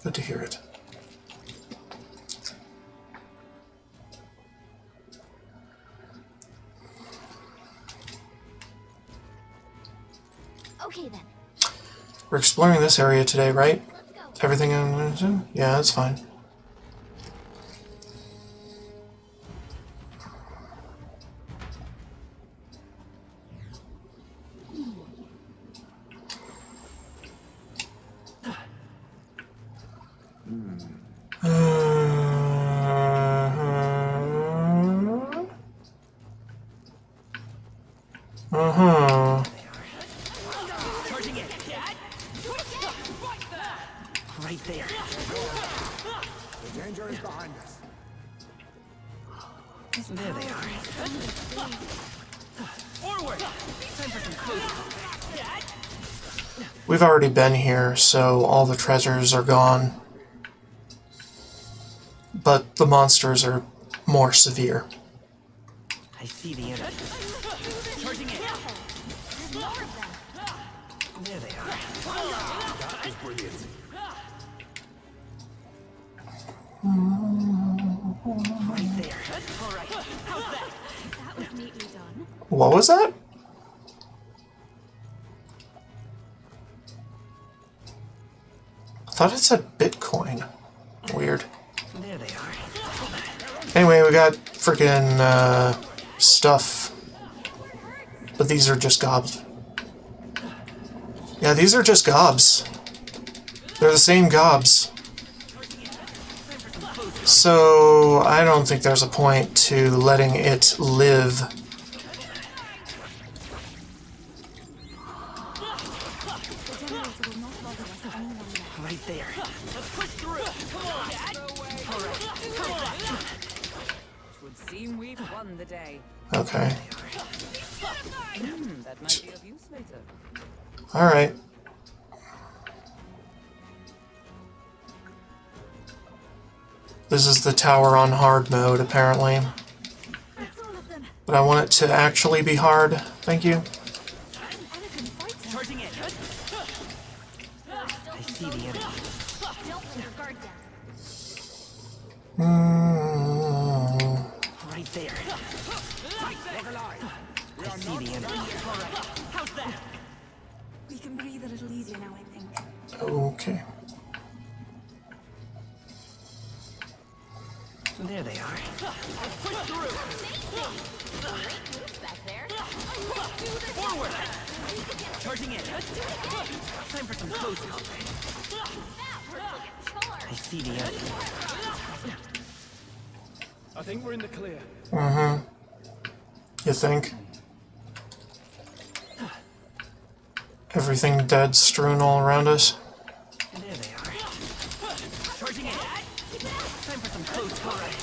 Good to hear it. Okay then. We're exploring this area today, right? Let's go. Everything in... Yeah, that's fine. Right there. The danger is behind us. There they are. Forward! Time for some closing. We've already been here, so all the treasures are gone. But the monsters are more severe. I see the enemy. Charging in. There they are. That is brilliant. Right there. All right. How's that? That was neatly done. What was that? I thought it said Bitcoin. Weird. There they are. Anyway, we got freaking stuff. But these are just gobs. Yeah, these are just gobs. They're the same gobs. So I don't think there's a point to letting it live there. Let's push through. Come on. All right. It would seem we've won the day. Okay. That might be of use later. Alright. This is the tower on hard mode, apparently. But I want it to actually be hard. Thank you. Charging it. I see the enemy. Don't let your guard down. Right there. Look alive. I see the enemy. How's that? We can breathe a little easier now, I think. Okay. There they are. Push through. Great moves back there. Forward. Charging it. Time for some close combat. That works like a charm. I see the enemy. I think we're in the clear. Mm-hmm. You think? Everything dead strewn all around us? There they are. Charging it. Time for some close combat.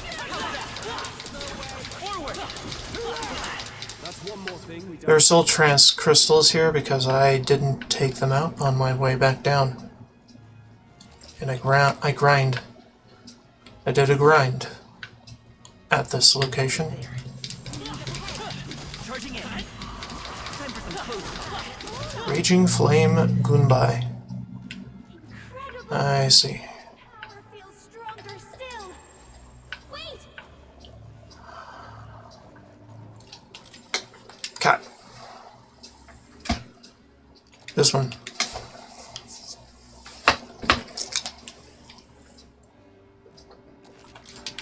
Forward. That's one more thing we don't. There are still trance crystals here because I didn't take them out on my way back down. And I grind. I did a grind at this location. Charging it. Time for some close combat. Raging Flame Gunbai. I see. Power feels stronger still. Wait! Cat. This one.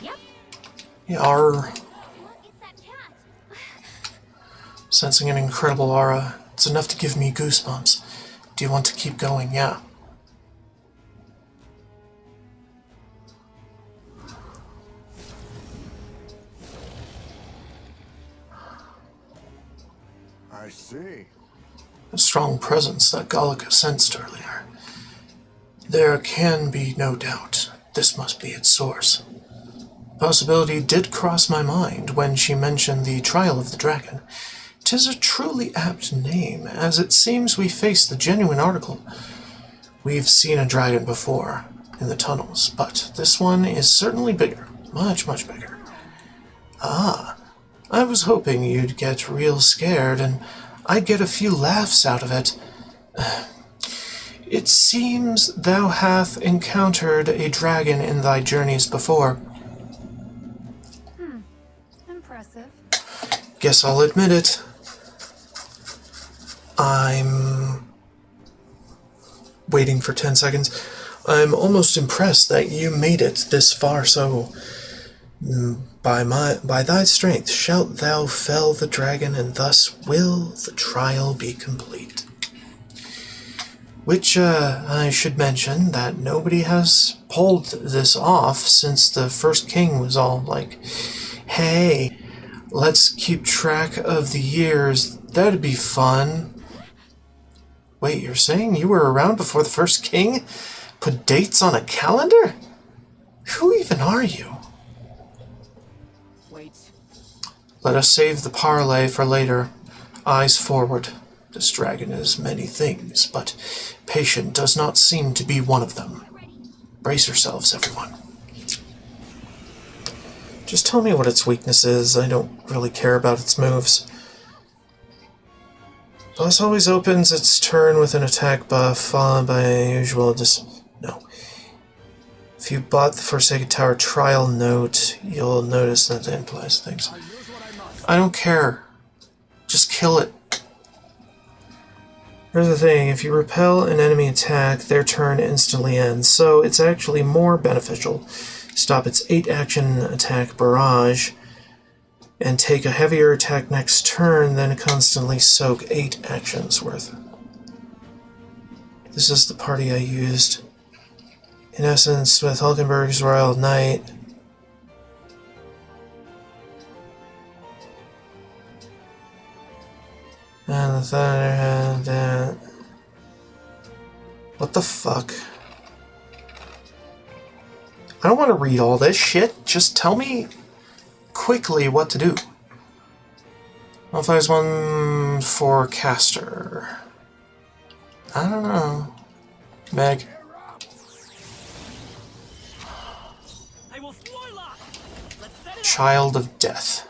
Yep. Yar. Look, it's that cat. Sensing an incredible aura. It's enough to give me goosebumps. Do you want to keep going? Yeah. I see. A strong presence that Gallica sensed earlier. There can be no doubt. This must be its source. Possibility did cross my mind when she mentioned the trial of the dragon. 'Tis a truly apt name, as it seems we face the genuine article. We've seen a dragon before, in the tunnels, but this one is certainly bigger. Much, much bigger. Ah, I was hoping you'd get real scared, and I'd get a few laughs out of it. It seems thou hast encountered a dragon in thy journeys before. Impressive. Guess I'll admit it. I'm waiting for 10 seconds. I'm almost impressed that you made it this far, so by thy strength shalt thou fell the dragon, and thus will the trial be complete. Which, I should mention that nobody has pulled this off since the first king was all like, hey, let's keep track of the years, that'd be fun. Wait, you're saying you were around before the first king put dates on a calendar? Who even are you? Wait. Let us save the parley for later. Eyes forward. This dragon is many things, but patient does not seem to be one of them. Brace yourselves, everyone. Just tell me what its weakness is. I don't really care about its moves. Boss always opens its turn with an attack buff, followed by a usual no. If you bought the Forsaken Tower trial note, you'll notice that it implies things. I don't care. Just kill it. Here's the thing, if you repel an enemy attack, their turn instantly ends, so it's actually more beneficial. Stop its 8-action attack barrage, and take a heavier attack next turn than constantly soak 8 actions worth. This is the party I used. In essence, with Hulkenberg's Royal Knight. And the Thunder had that. What the fuck? I don't want to read all this shit. Just tell me quickly what to do. Well, if there's one for caster. I don't know. Meg. I will spoil up. Let's set it Child of Death.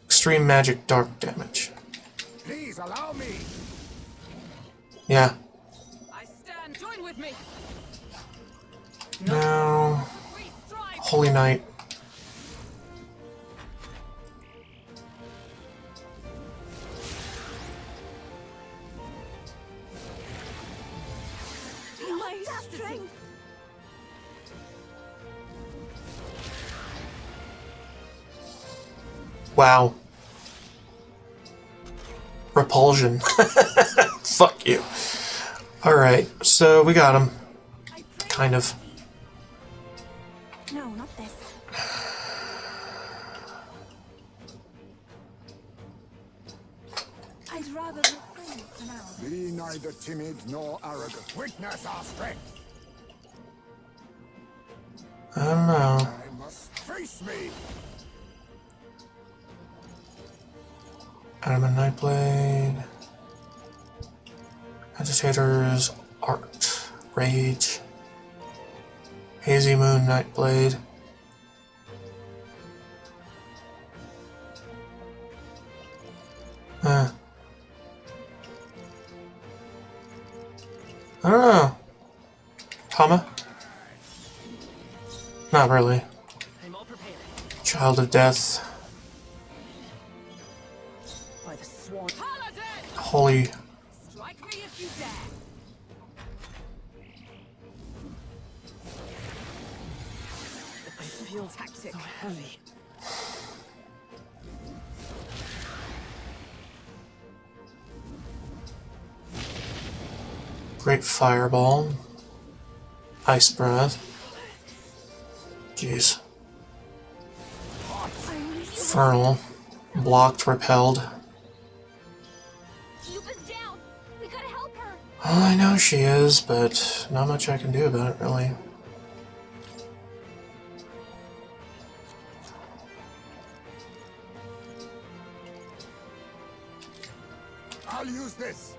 Extreme magic dark damage. Please allow me. Yeah. I stand. Join with me. No. Holy Knight. My strength. Wow. Repulsion. Fuck you. Alright, so we got him. Kind of. No, not this. I'd rather refrain for now. Be neither timid nor arrogant. Witness our strength. I don't know. I must face me. Adamant Nightblade. Agitators. Art. Rage. Hazy Moon Nightblade. I don't know. Hama? Not really. I'm all prepared. Child of Death. By the swan. Paladin! Holy. Strike me if you dare. I feel tactic. So heavy. Great Fireball. Ice Breath. Jeez. Infernal. Blocked, repelled. Yuba's down. We gotta help her. Well, I know she is, but not much I can do about it, really. I'll use this.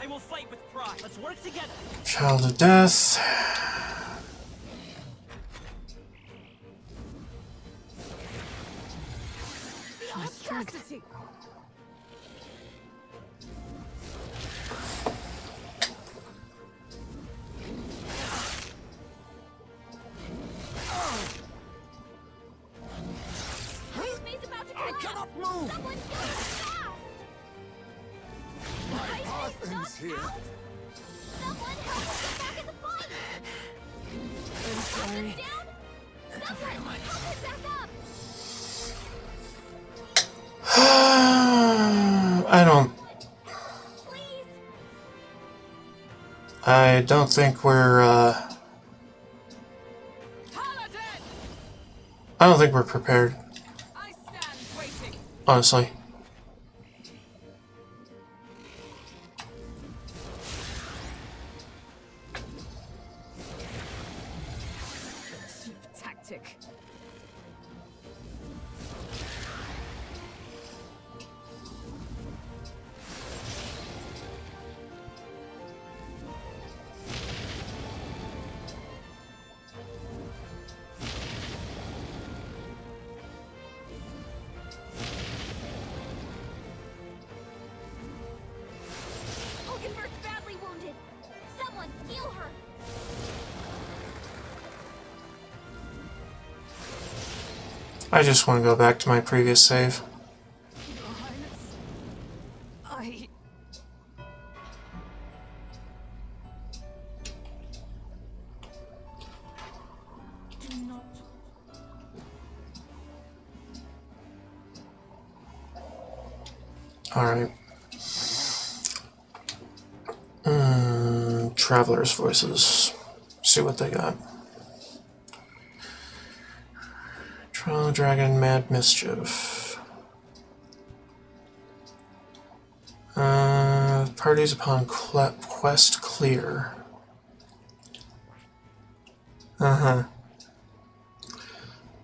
I will fight with pride. Let's work together. Child of Death. The audacity. Maze about to I collapse. cannot move. Someone get her fast. My Ice path is ends knocked here. out. Someone help us get back in the fight. I'm sorry. Down. Thank you very much. Help us back up. I don't think we're, I don't think we're prepared. I stand waiting. Honestly. Cheap tactic. Oakenberg's badly wounded. Someone heal her. I just want to go back to my previous save. Your Highness, I... Do not. Alright. Traveler's Voices. See what they got. Trial Dragon Mad Mischief. Parties upon quest clear. Uh-huh.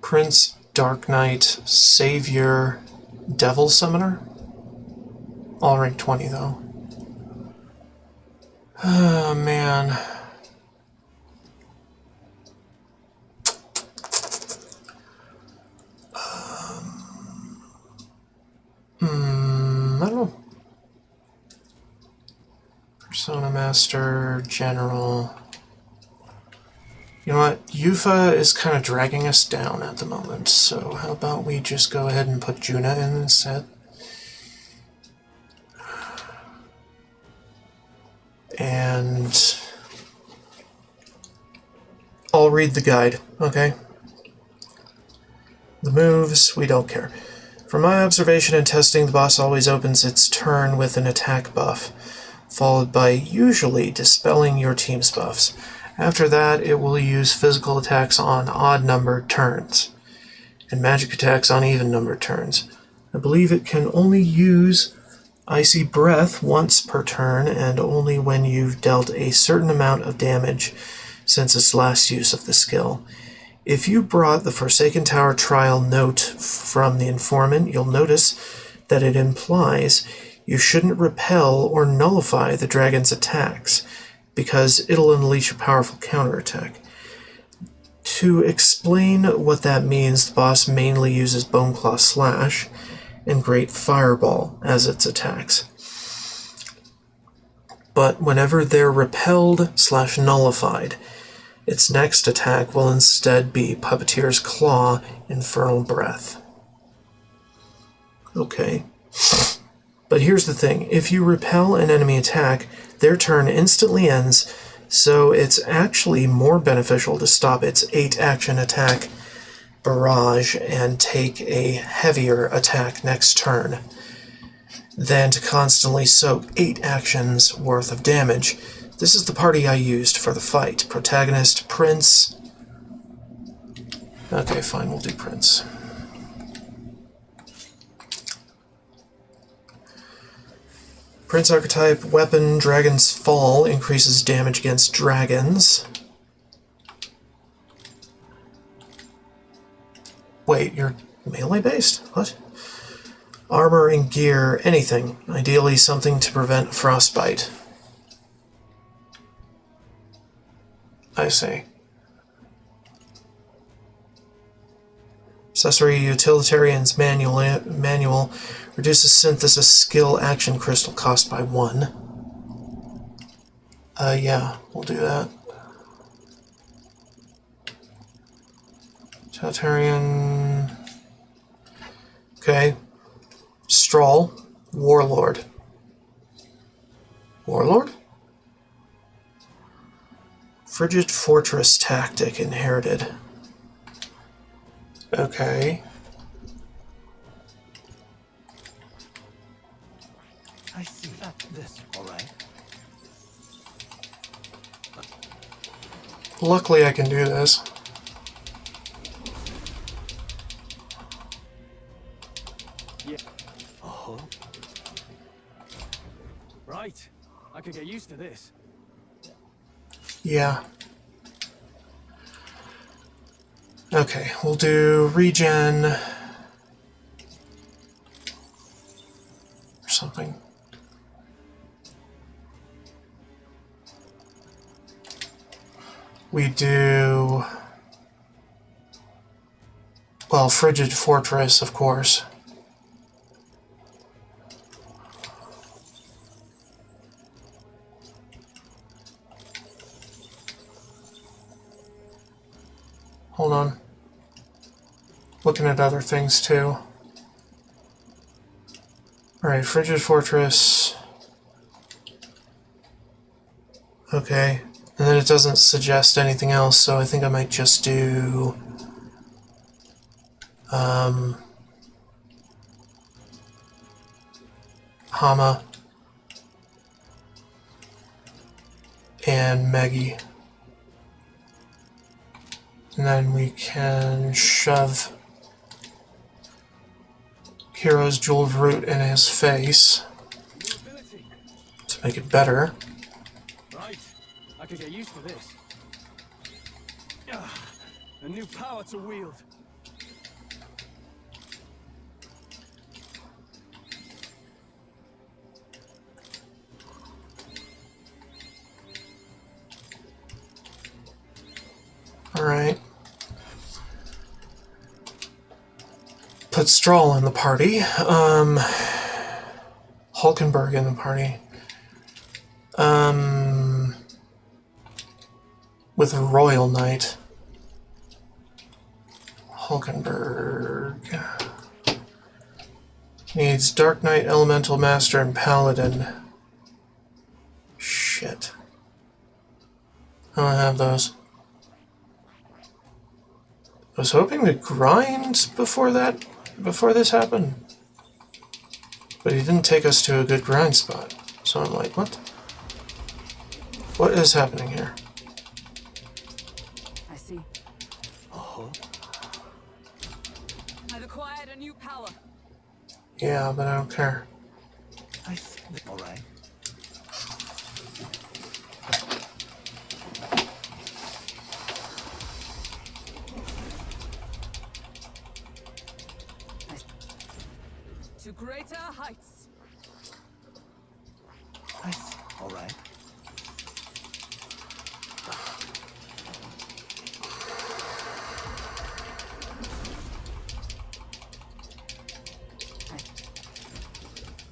Prince, Dark Knight, Savior, Devil Summoner? All rank 20, though. Oh, man. I don't know. Persona Master, General. You know what? Yufa is kind of dragging us down at the moment, so how about we just go ahead and put Juna in instead? And I'll read the guide, okay? The moves, we don't care. From my observation and testing, the boss always opens its turn with an attack buff, followed by usually dispelling your team's buffs. After that, it will use physical attacks on odd-numbered turns, and magic attacks on even-numbered turns. I believe it can only use Icy Breath once per turn, and only when you've dealt a certain amount of damage since its last use of the skill. If you brought the Forsaken Tower trial note from the informant, you'll notice that it implies you shouldn't repel or nullify the dragon's attacks, because it'll unleash a powerful counterattack. To explain what that means, the boss mainly uses Boneclaw Slash and Great Fireball as its attacks. But whenever they're repelled/nullified, its next attack will instead be Puppeteer's Claw, Infernal Breath. Okay. But here's the thing. If you repel an enemy attack, their turn instantly ends, so it's actually more beneficial to stop its 8-action attack barrage and take a heavier attack next turn than to constantly soak 8 actions worth of damage. This is the party I used for the fight. Protagonist, Prince. Okay, fine, we'll do Prince. Prince archetype, weapon, Dragon's Fall, increases damage against dragons. Wait, you're melee-based? What? Armor and gear, anything. Ideally something to prevent frostbite. I see. Accessory Utilitarian's manual reduces synthesis skill action crystal cost by 1. Yeah, we'll do that. Utilitarian. Okay. Strahl, Warlord. Warlord? Frigid Fortress tactic inherited. Okay. I see that. This, all right? Luckily I can do this. Yeah. Oh. Right. I could get used to this. Yeah. Okay, we'll do regen or something. We do, well, Frigid Fortress, of course. Hold on. Looking at other things too. Alright, Frigid Fortress. Okay. And then it doesn't suggest anything else, so I think I might just do Hama and Maggie. And then we can shove Hero's Jeweled Root in his face to make it better. Right. I could get used to this. A new power to wield. Alright. Put Stroll in the party. Hulkenberg in the party. With a Royal Knight. Hulkenberg. Needs Dark Knight, Elemental Master, and Paladin. Shit. I don't have those. I was hoping to grind before this happened. But he didn't take us to a good grind spot. So I'm like, what? What is happening here? I see. I've acquired a new power. Yeah, but I don't care. I see. All right. To greater heights. I see. All right.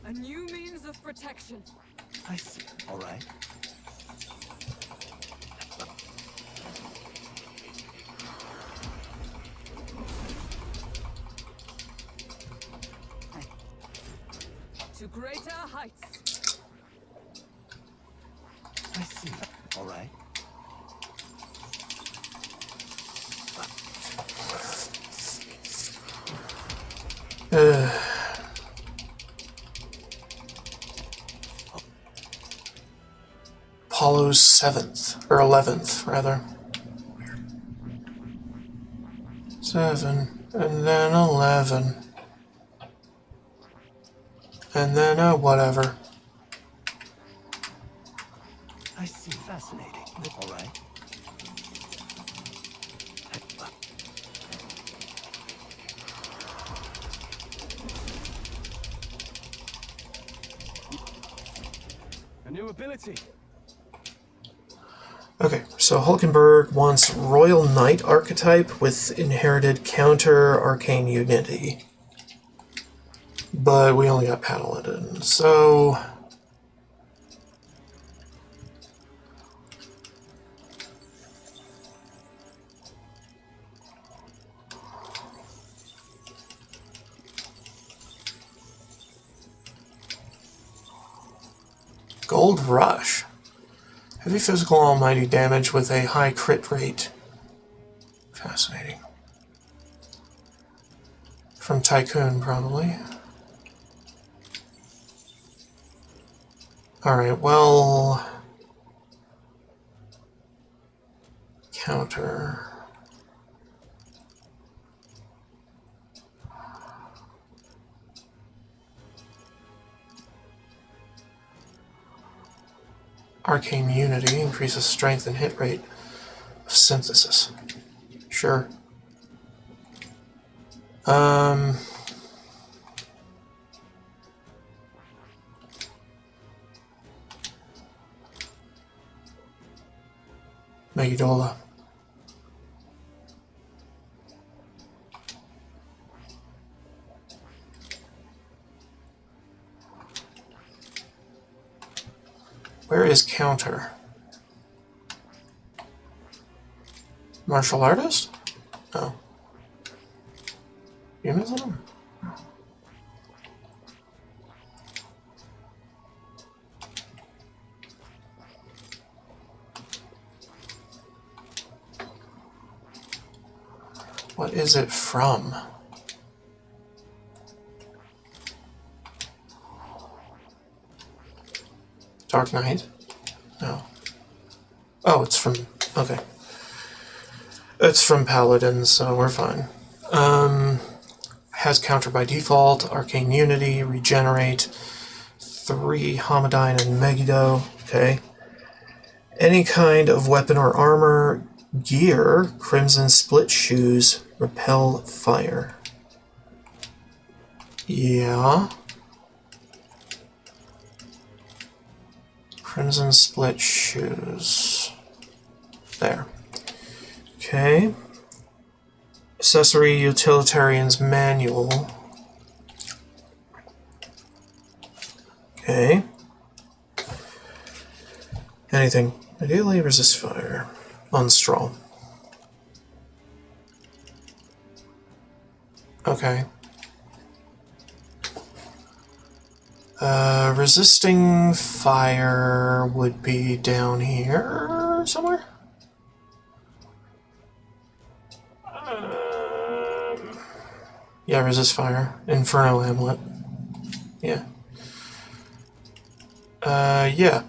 A new means of protection. I see. All right. To greater heights. I see. All right. Apollo's 7th, or 11th, rather. 7, and then 11. And then whatever. I see. Fascinating. All right. A new ability. Okay, so Hulkenberg wants Royal Knight archetype with inherited counter arcane unity. But we only got Paladin, so... Gold Rush. Heavy physical almighty damage with a high crit rate. Fascinating. From Tycoon, probably. Alright, well... Counter... Arcane Unity increases strength and hit rate of synthesis. Sure. Megidola. Where is counter? Martial artist? Oh. You missing him? What is it from? Dark Knight? No. Oh, it's from... okay. It's from Paladin, so we're fine. Has counter by default, Arcane Unity, Regenerate, 3 Homodyne and Megiddo, okay. Any kind of weapon or armor Gear, crimson split shoes, repel fire. Yeah. Crimson split shoes. There. Okay. Accessory Utilitarian's Manual. Okay. Anything. Ideally resist fire. On straw. Okay. Resisting fire would be down here somewhere? Yeah, resist fire. Inferno Amulet. Yeah. Yeah.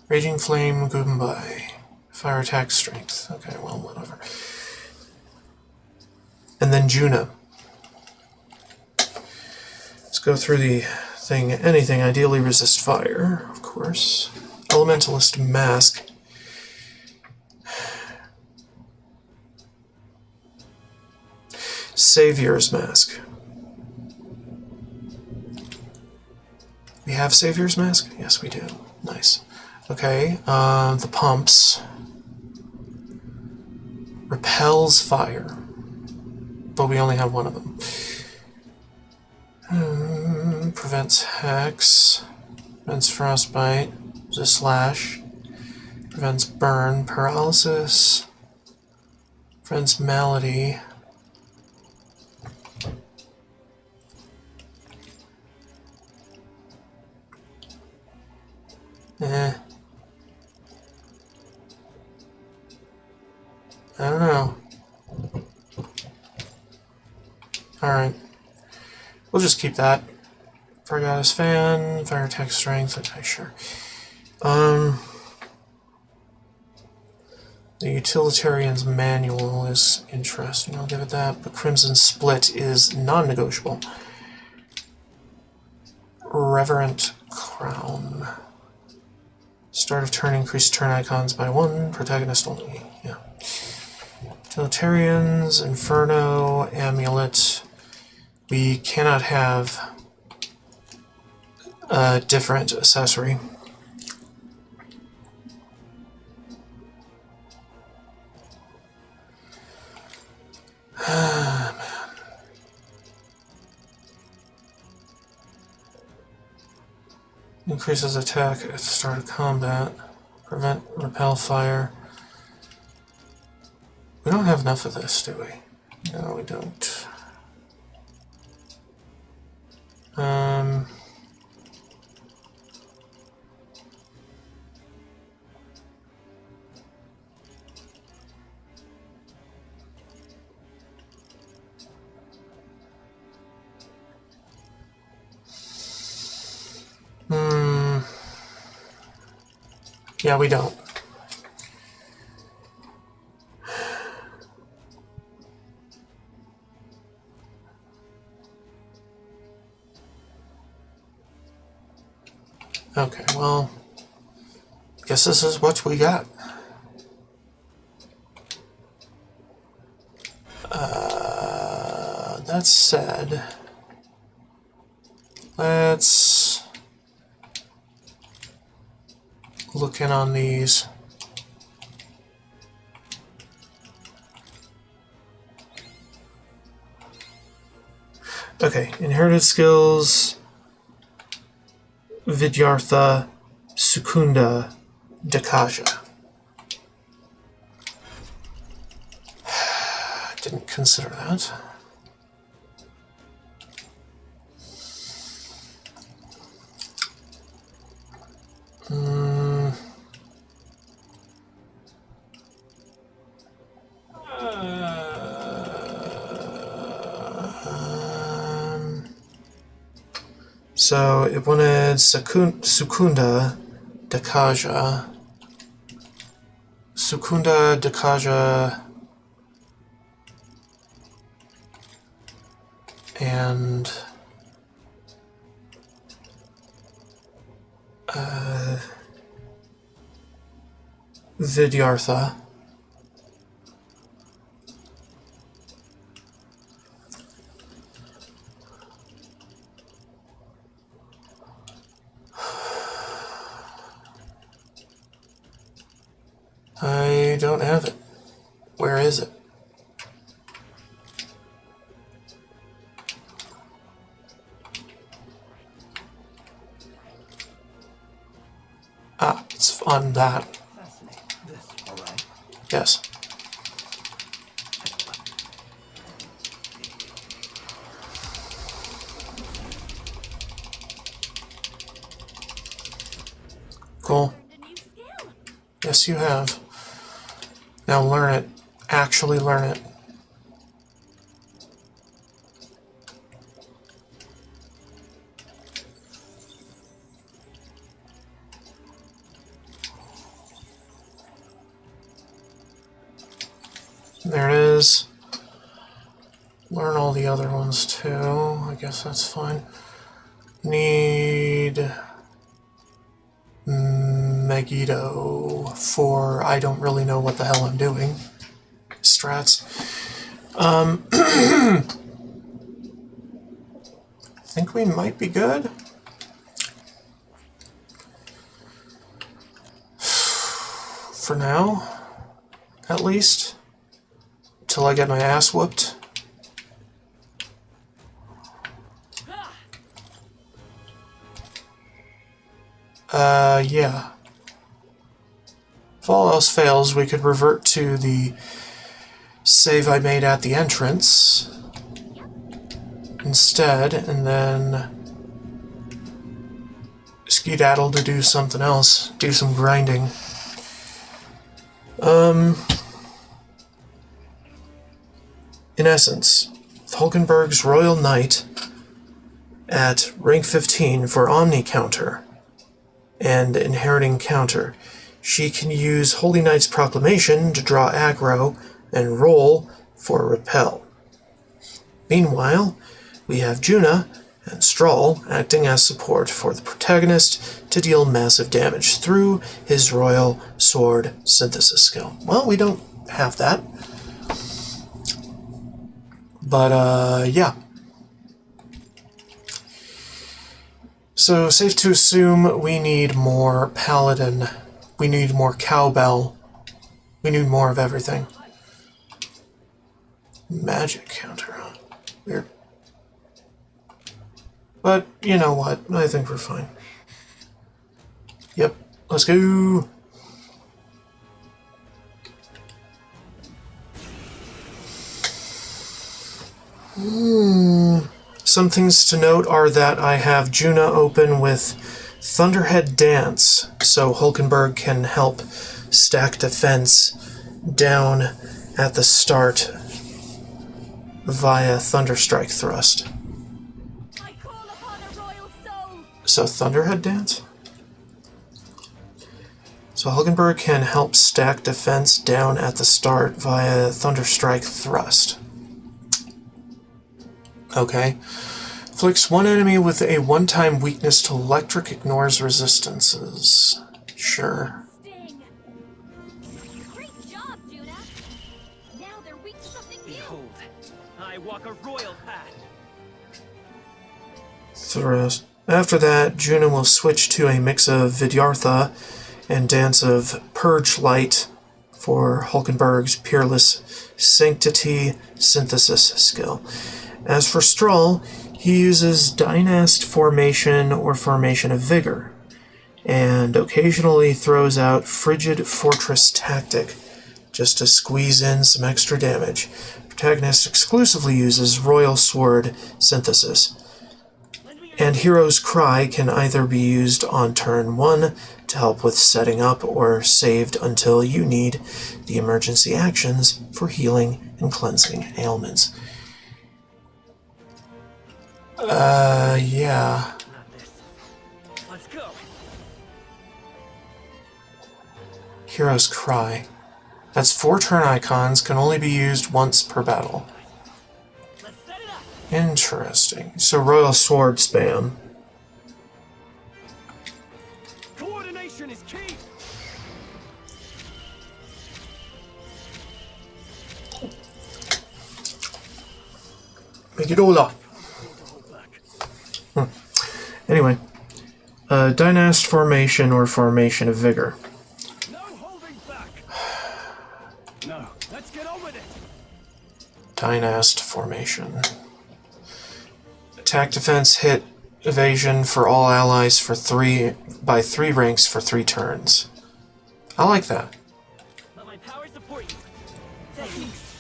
Raging Flame, Goodbye. Fire attack strength. Okay, well, whatever. And then Juna. Let's go through the thing. Anything ideally resist fire, of course. Elementalist Mask. Savior's Mask. We have Savior's Mask? Yes, we do. Nice. Okay, the pumps. Repels fire. But we only have one of them. Prevents hex. Prevents frostbite. Resists slash. Prevents burn. Paralysis. Prevents malady. I don't know. Alright. We'll just keep that. Forgotten Fan, Fire Attack Strength, okay, sure. The Utilitarian's Manual is interesting, I'll give it that, but Crimson Split is non-negotiable. Reverent Crown. Start of turn, increase turn icons by 1, protagonist only, yeah. Utilitarians, Inferno, Amulet. We cannot have a different accessory. Man. Increases attack at the start of combat. Prevent repel fire. We don't have enough of this, do we? No, we don't. Yeah, we don't. Okay, well, guess this is what we got. That said, let's look in on these. Okay, inherited skills, Vidyartha, Sukunda, Dakaja. Didn't consider that. So it wanted Sukunda, Dakaja. Sukunda, Dakaja, and Vidyartha. I don't have it. Where is it? Ah, it's on that. This, all right? Yes. Cool. Yes, you have. Now learn it. Actually learn it. There it is. Learn all the other ones too. I guess that's fine. Need Megiddo for I don't really know what the hell I'm doing. Strats. I think we might be good. For now, at least. Till I get my ass whooped. Yeah. If all else fails, we could revert to the save I made at the entrance instead, and then skedaddle to do something else, do some grinding. In essence, Hulkenberg's Royal Knight at rank 15 for Omni Counter and Inheriting Counter. She can use Holy Knight's Proclamation to draw aggro and roll for Repel. Meanwhile, we have Juna and Strahl acting as support for the protagonist to deal massive damage through his Royal Sword Synthesis skill. Well, we don't have that. But, yeah. So, safe to assume we need more Paladin. We need more Cowbell. We need more of everything. Magic counter, huh? Weird. But, you know what? I think we're fine. Yep. Let's go! Some things to note are that I have Juna open with Thunderhead Dance, so Hulkenberg can help stack defense down at the start via Thunderstrike Thrust. I call upon a royal soul. So Thunderhead Dance? So Hulkenberg can help stack defense down at the start via Thunderstrike Thrust. Okay. Afflicts one enemy with a one-time weakness to electric, ignores resistances. Sure. Sting. Great job, Juna. Now they're weak to something new. Behold, I walk a royal path. Thrust. After that, Juna will switch to a mix of Vidyartha and Dance of Purge Light for Hulkenberg's Peerless Sanctity Synthesis skill. As for Strahl, he uses Dynast Formation or Formation of Vigor, and occasionally throws out Frigid Fortress Tactic just to squeeze in some extra damage. Protagonist exclusively uses Royal Sword Synthesis. And Hero's Cry can either be used on turn 1 to help with setting up or saved until you need the emergency actions for healing and cleansing ailments. Yeah. Let's go. Hero's Cry. That's 4 turn icons, can only be used once per battle. Let's set it up. Interesting. So Royal Sword spam. Coordination is key. Make it all up. Anyway, Dynast Formation or Formation of Vigor. No holding back. No, let's get on with it. Dynast formation. Attack, defense, hit, evasion for all allies for 3 by 3 ranks for 3 turns. I like that. Let my power support you. Thanks.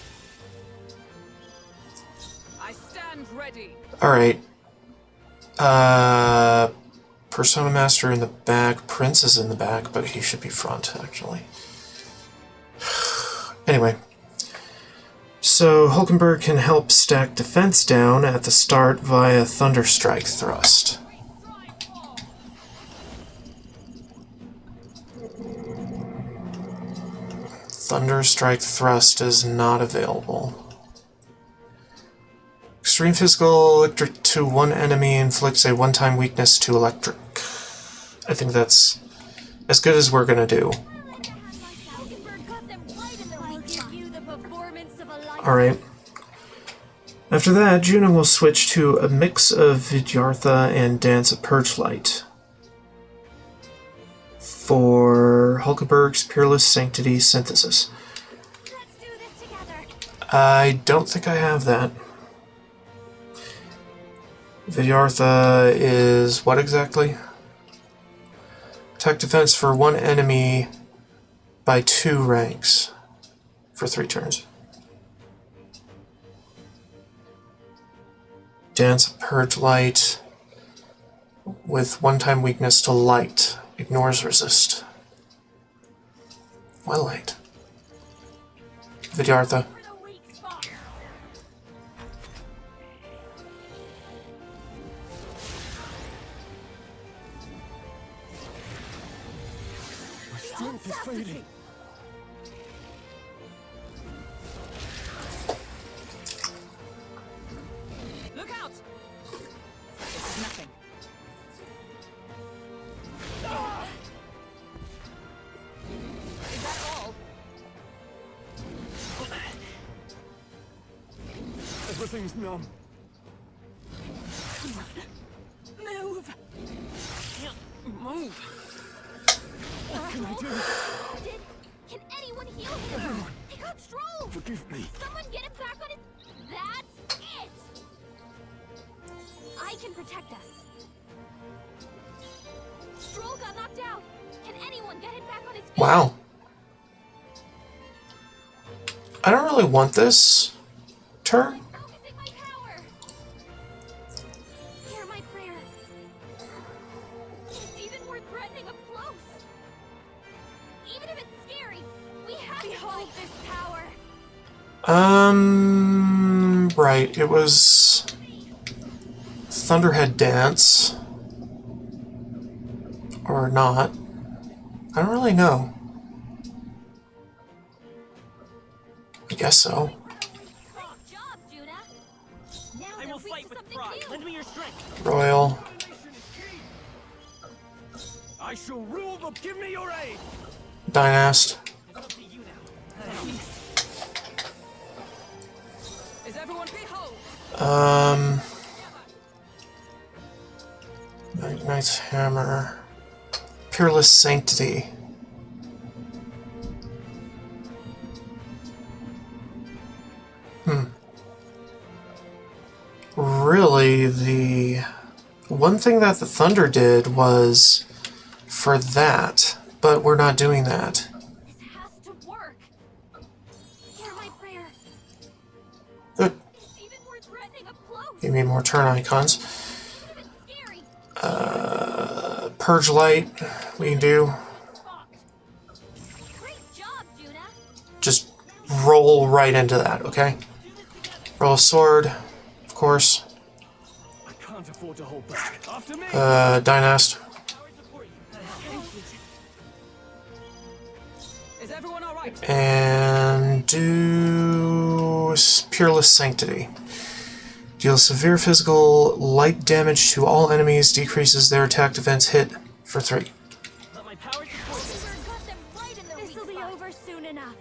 I stand ready. Alright. Persona Master in the back. Prince is in the back, but he should be front, actually. Anyway. So, Hulkenberg can help stack defense down at the start via Thunderstrike Thrust. Thunderstrike Thrust is not available. Extreme Physical Electric to one enemy inflicts a one-time weakness to electric. I think that's as good as we're gonna do. Alright. After that, Juno will switch to a mix of Vidyartha and Dance of Purgelight for Hulkenberg's Peerless Sanctity Synthesis. I don't think I have that. Vidyartha is what exactly? Attack defense for one enemy by 2 ranks for 3 turns. Dance of Purgelight with one-time weakness to light. Ignores resist. Why light? Vidyartha. My strength is fading. Look out! This is nothing. Is that all? Everything's numb. Move! Move! What can I do? Can anyone heal him? Everyone. He got Stroll! Forgive me. Someone get him back on his... That's it! I can protect us. Stroll got knocked out. Can anyone get him back on his feet? Wow. I don't really want this turn. Focusing my power. Hear my prayer. It's even more threatening up close. Even if it's scary, we have to hold this power. Right, it was Thunderhead Dance. Or not. I don't really know. I guess so. Great job, Judah. Now I they're will weak fight to with something pride. new. Lend me your strength. Royal. I shall rule the... Give me your aid! Dynast. It's up to you now. Is everyone behold? Knight's Hammer. Peerless Sanctity. Really, the one thing that the Thunder did was for that, but we're not doing that. This has to work. Hear my prayer. Good. It's even more threatening up close. Give me more turn icons. Even if it's scary. Purge Light, we can do. Great job, Judah. Just roll right into that, okay? Roll a sword, of course. I can't afford to hold back. After me! Dynast. Is everyone alright? And do Peerless Sanctity. Deals severe physical light damage to all enemies, decreases their attack defense hit for 3. Let my power support you. Got them right in their weak This'll be spot. over soon enough.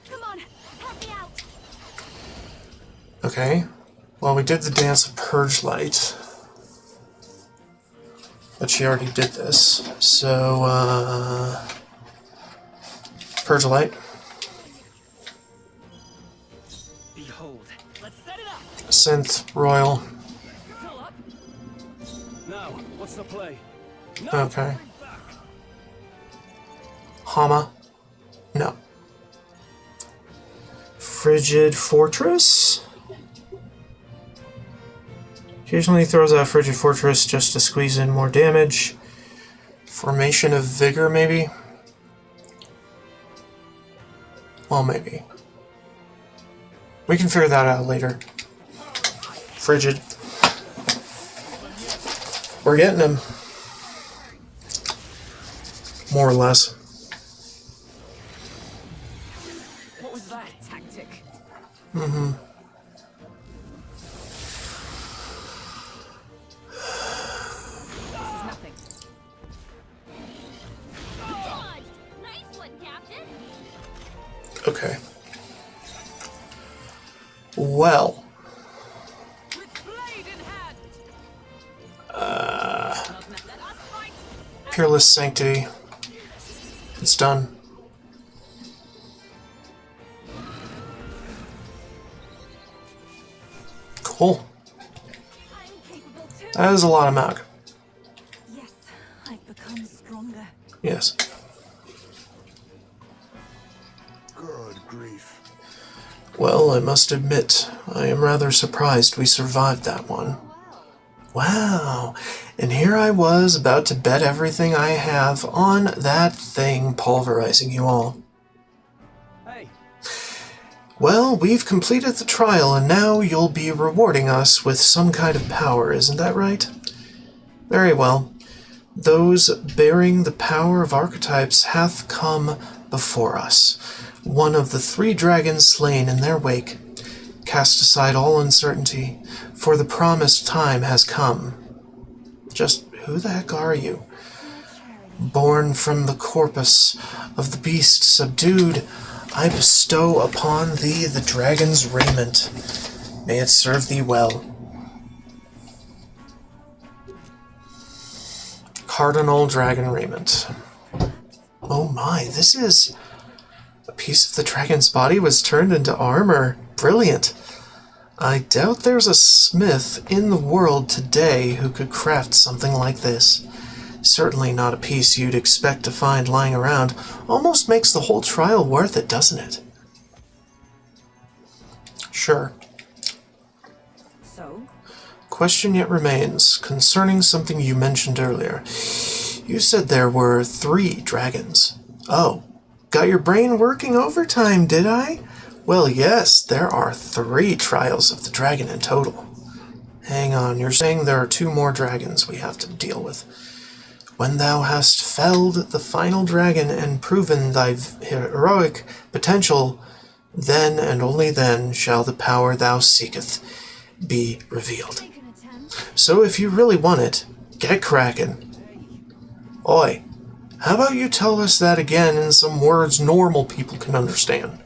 Come on, help me out. Okay. Well, we did the Dance of Purge Light. But she already did this. So, Purge Light. synth royal. Now, what's the play? Okay. Hama? No. Frigid Fortress? Occasionally throws out Frigid Fortress just to squeeze in more damage. Formation of Vigor, maybe? Well, maybe. We can figure that out later. Frigid. We're getting him. More or less. What was that tactic? Mm-hmm. This is nothing. Dodged. Nice one, Captain. Okay. Well. Peerless Sanctity. It's done. Cool. That is a lot of mag. Yes, I've become stronger. Yes. Good grief. Well, I must admit, I am rather surprised we survived that one. Wow. And here I was about to bet everything I have on that thing pulverizing you all. Hey. Well, we've completed the trial, and now you'll be rewarding us with some kind of power, isn't that right? Very well. Those bearing the power of archetypes hath come before us. One of the 3 dragons slain in their wake. Cast aside all uncertainty, for the promised time has come. Just who the heck are you? Born from the corpus of the beast subdued, I bestow upon thee the dragon's raiment. May it serve thee well. Cardinal dragon raiment. Oh my, this is... A piece of the dragon's body was turned into armor. Brilliant. I doubt there's a smith in the world today who could craft something like this. Certainly not a piece you'd expect to find lying around. Almost makes the whole trial worth it, doesn't it? Sure. So? Question yet remains, concerning something you mentioned earlier. You said there were 3 dragons. Oh, got your brain working overtime, did I? Well, yes, there are 3 trials of the dragon in total. Hang on, you're saying there are 2 more dragons we have to deal with. When thou hast felled the final dragon and proven thy heroic potential, then and only then shall the power thou seeketh be revealed. So if you really want it, get cracking. Oi, how about you tell us that again in some words normal people can understand?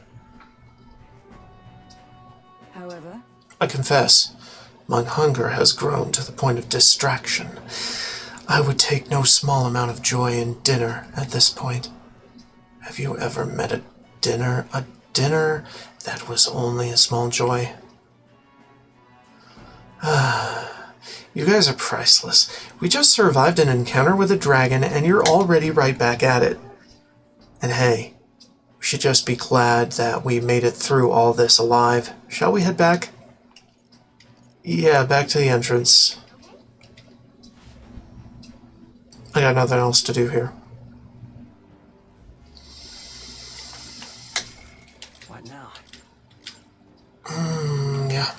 However, I confess, mine hunger has grown to the point of distraction. I would take no small amount of joy in dinner at this point. Have you ever met a dinner that was only a small joy? You guys are priceless. We just survived an encounter with a dragon and you're already right back at it. And hey, we should just be glad that we made it through all this alive. Shall we head back? Yeah, back to the entrance. I got nothing else to do here. What now? Yeah.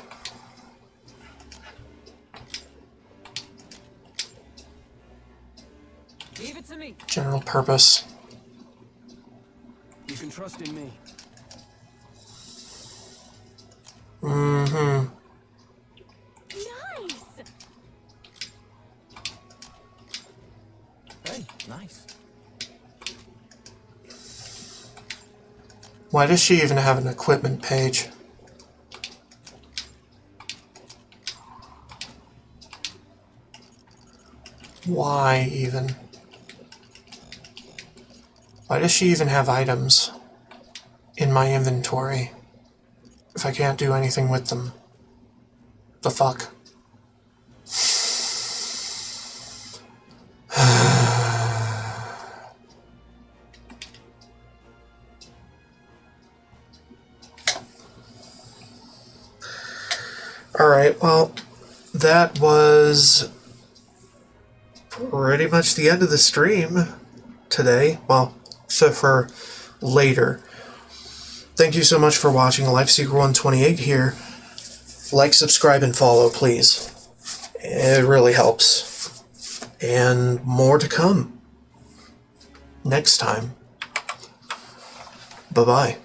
leave it to me. General purpose. You can trust in me. Mm-hmm. Nice. Hey, nice. Why does she even have an equipment page? Why even? Why does she even have items in my inventory if I can't do anything with them? The fuck? Alright, well, that was pretty much the end of the stream today. Well, except for later. Thank you so much for watching. LifeSeeker128 here. Like, subscribe, and follow, please. It really helps. And more to come next time. Bye-bye.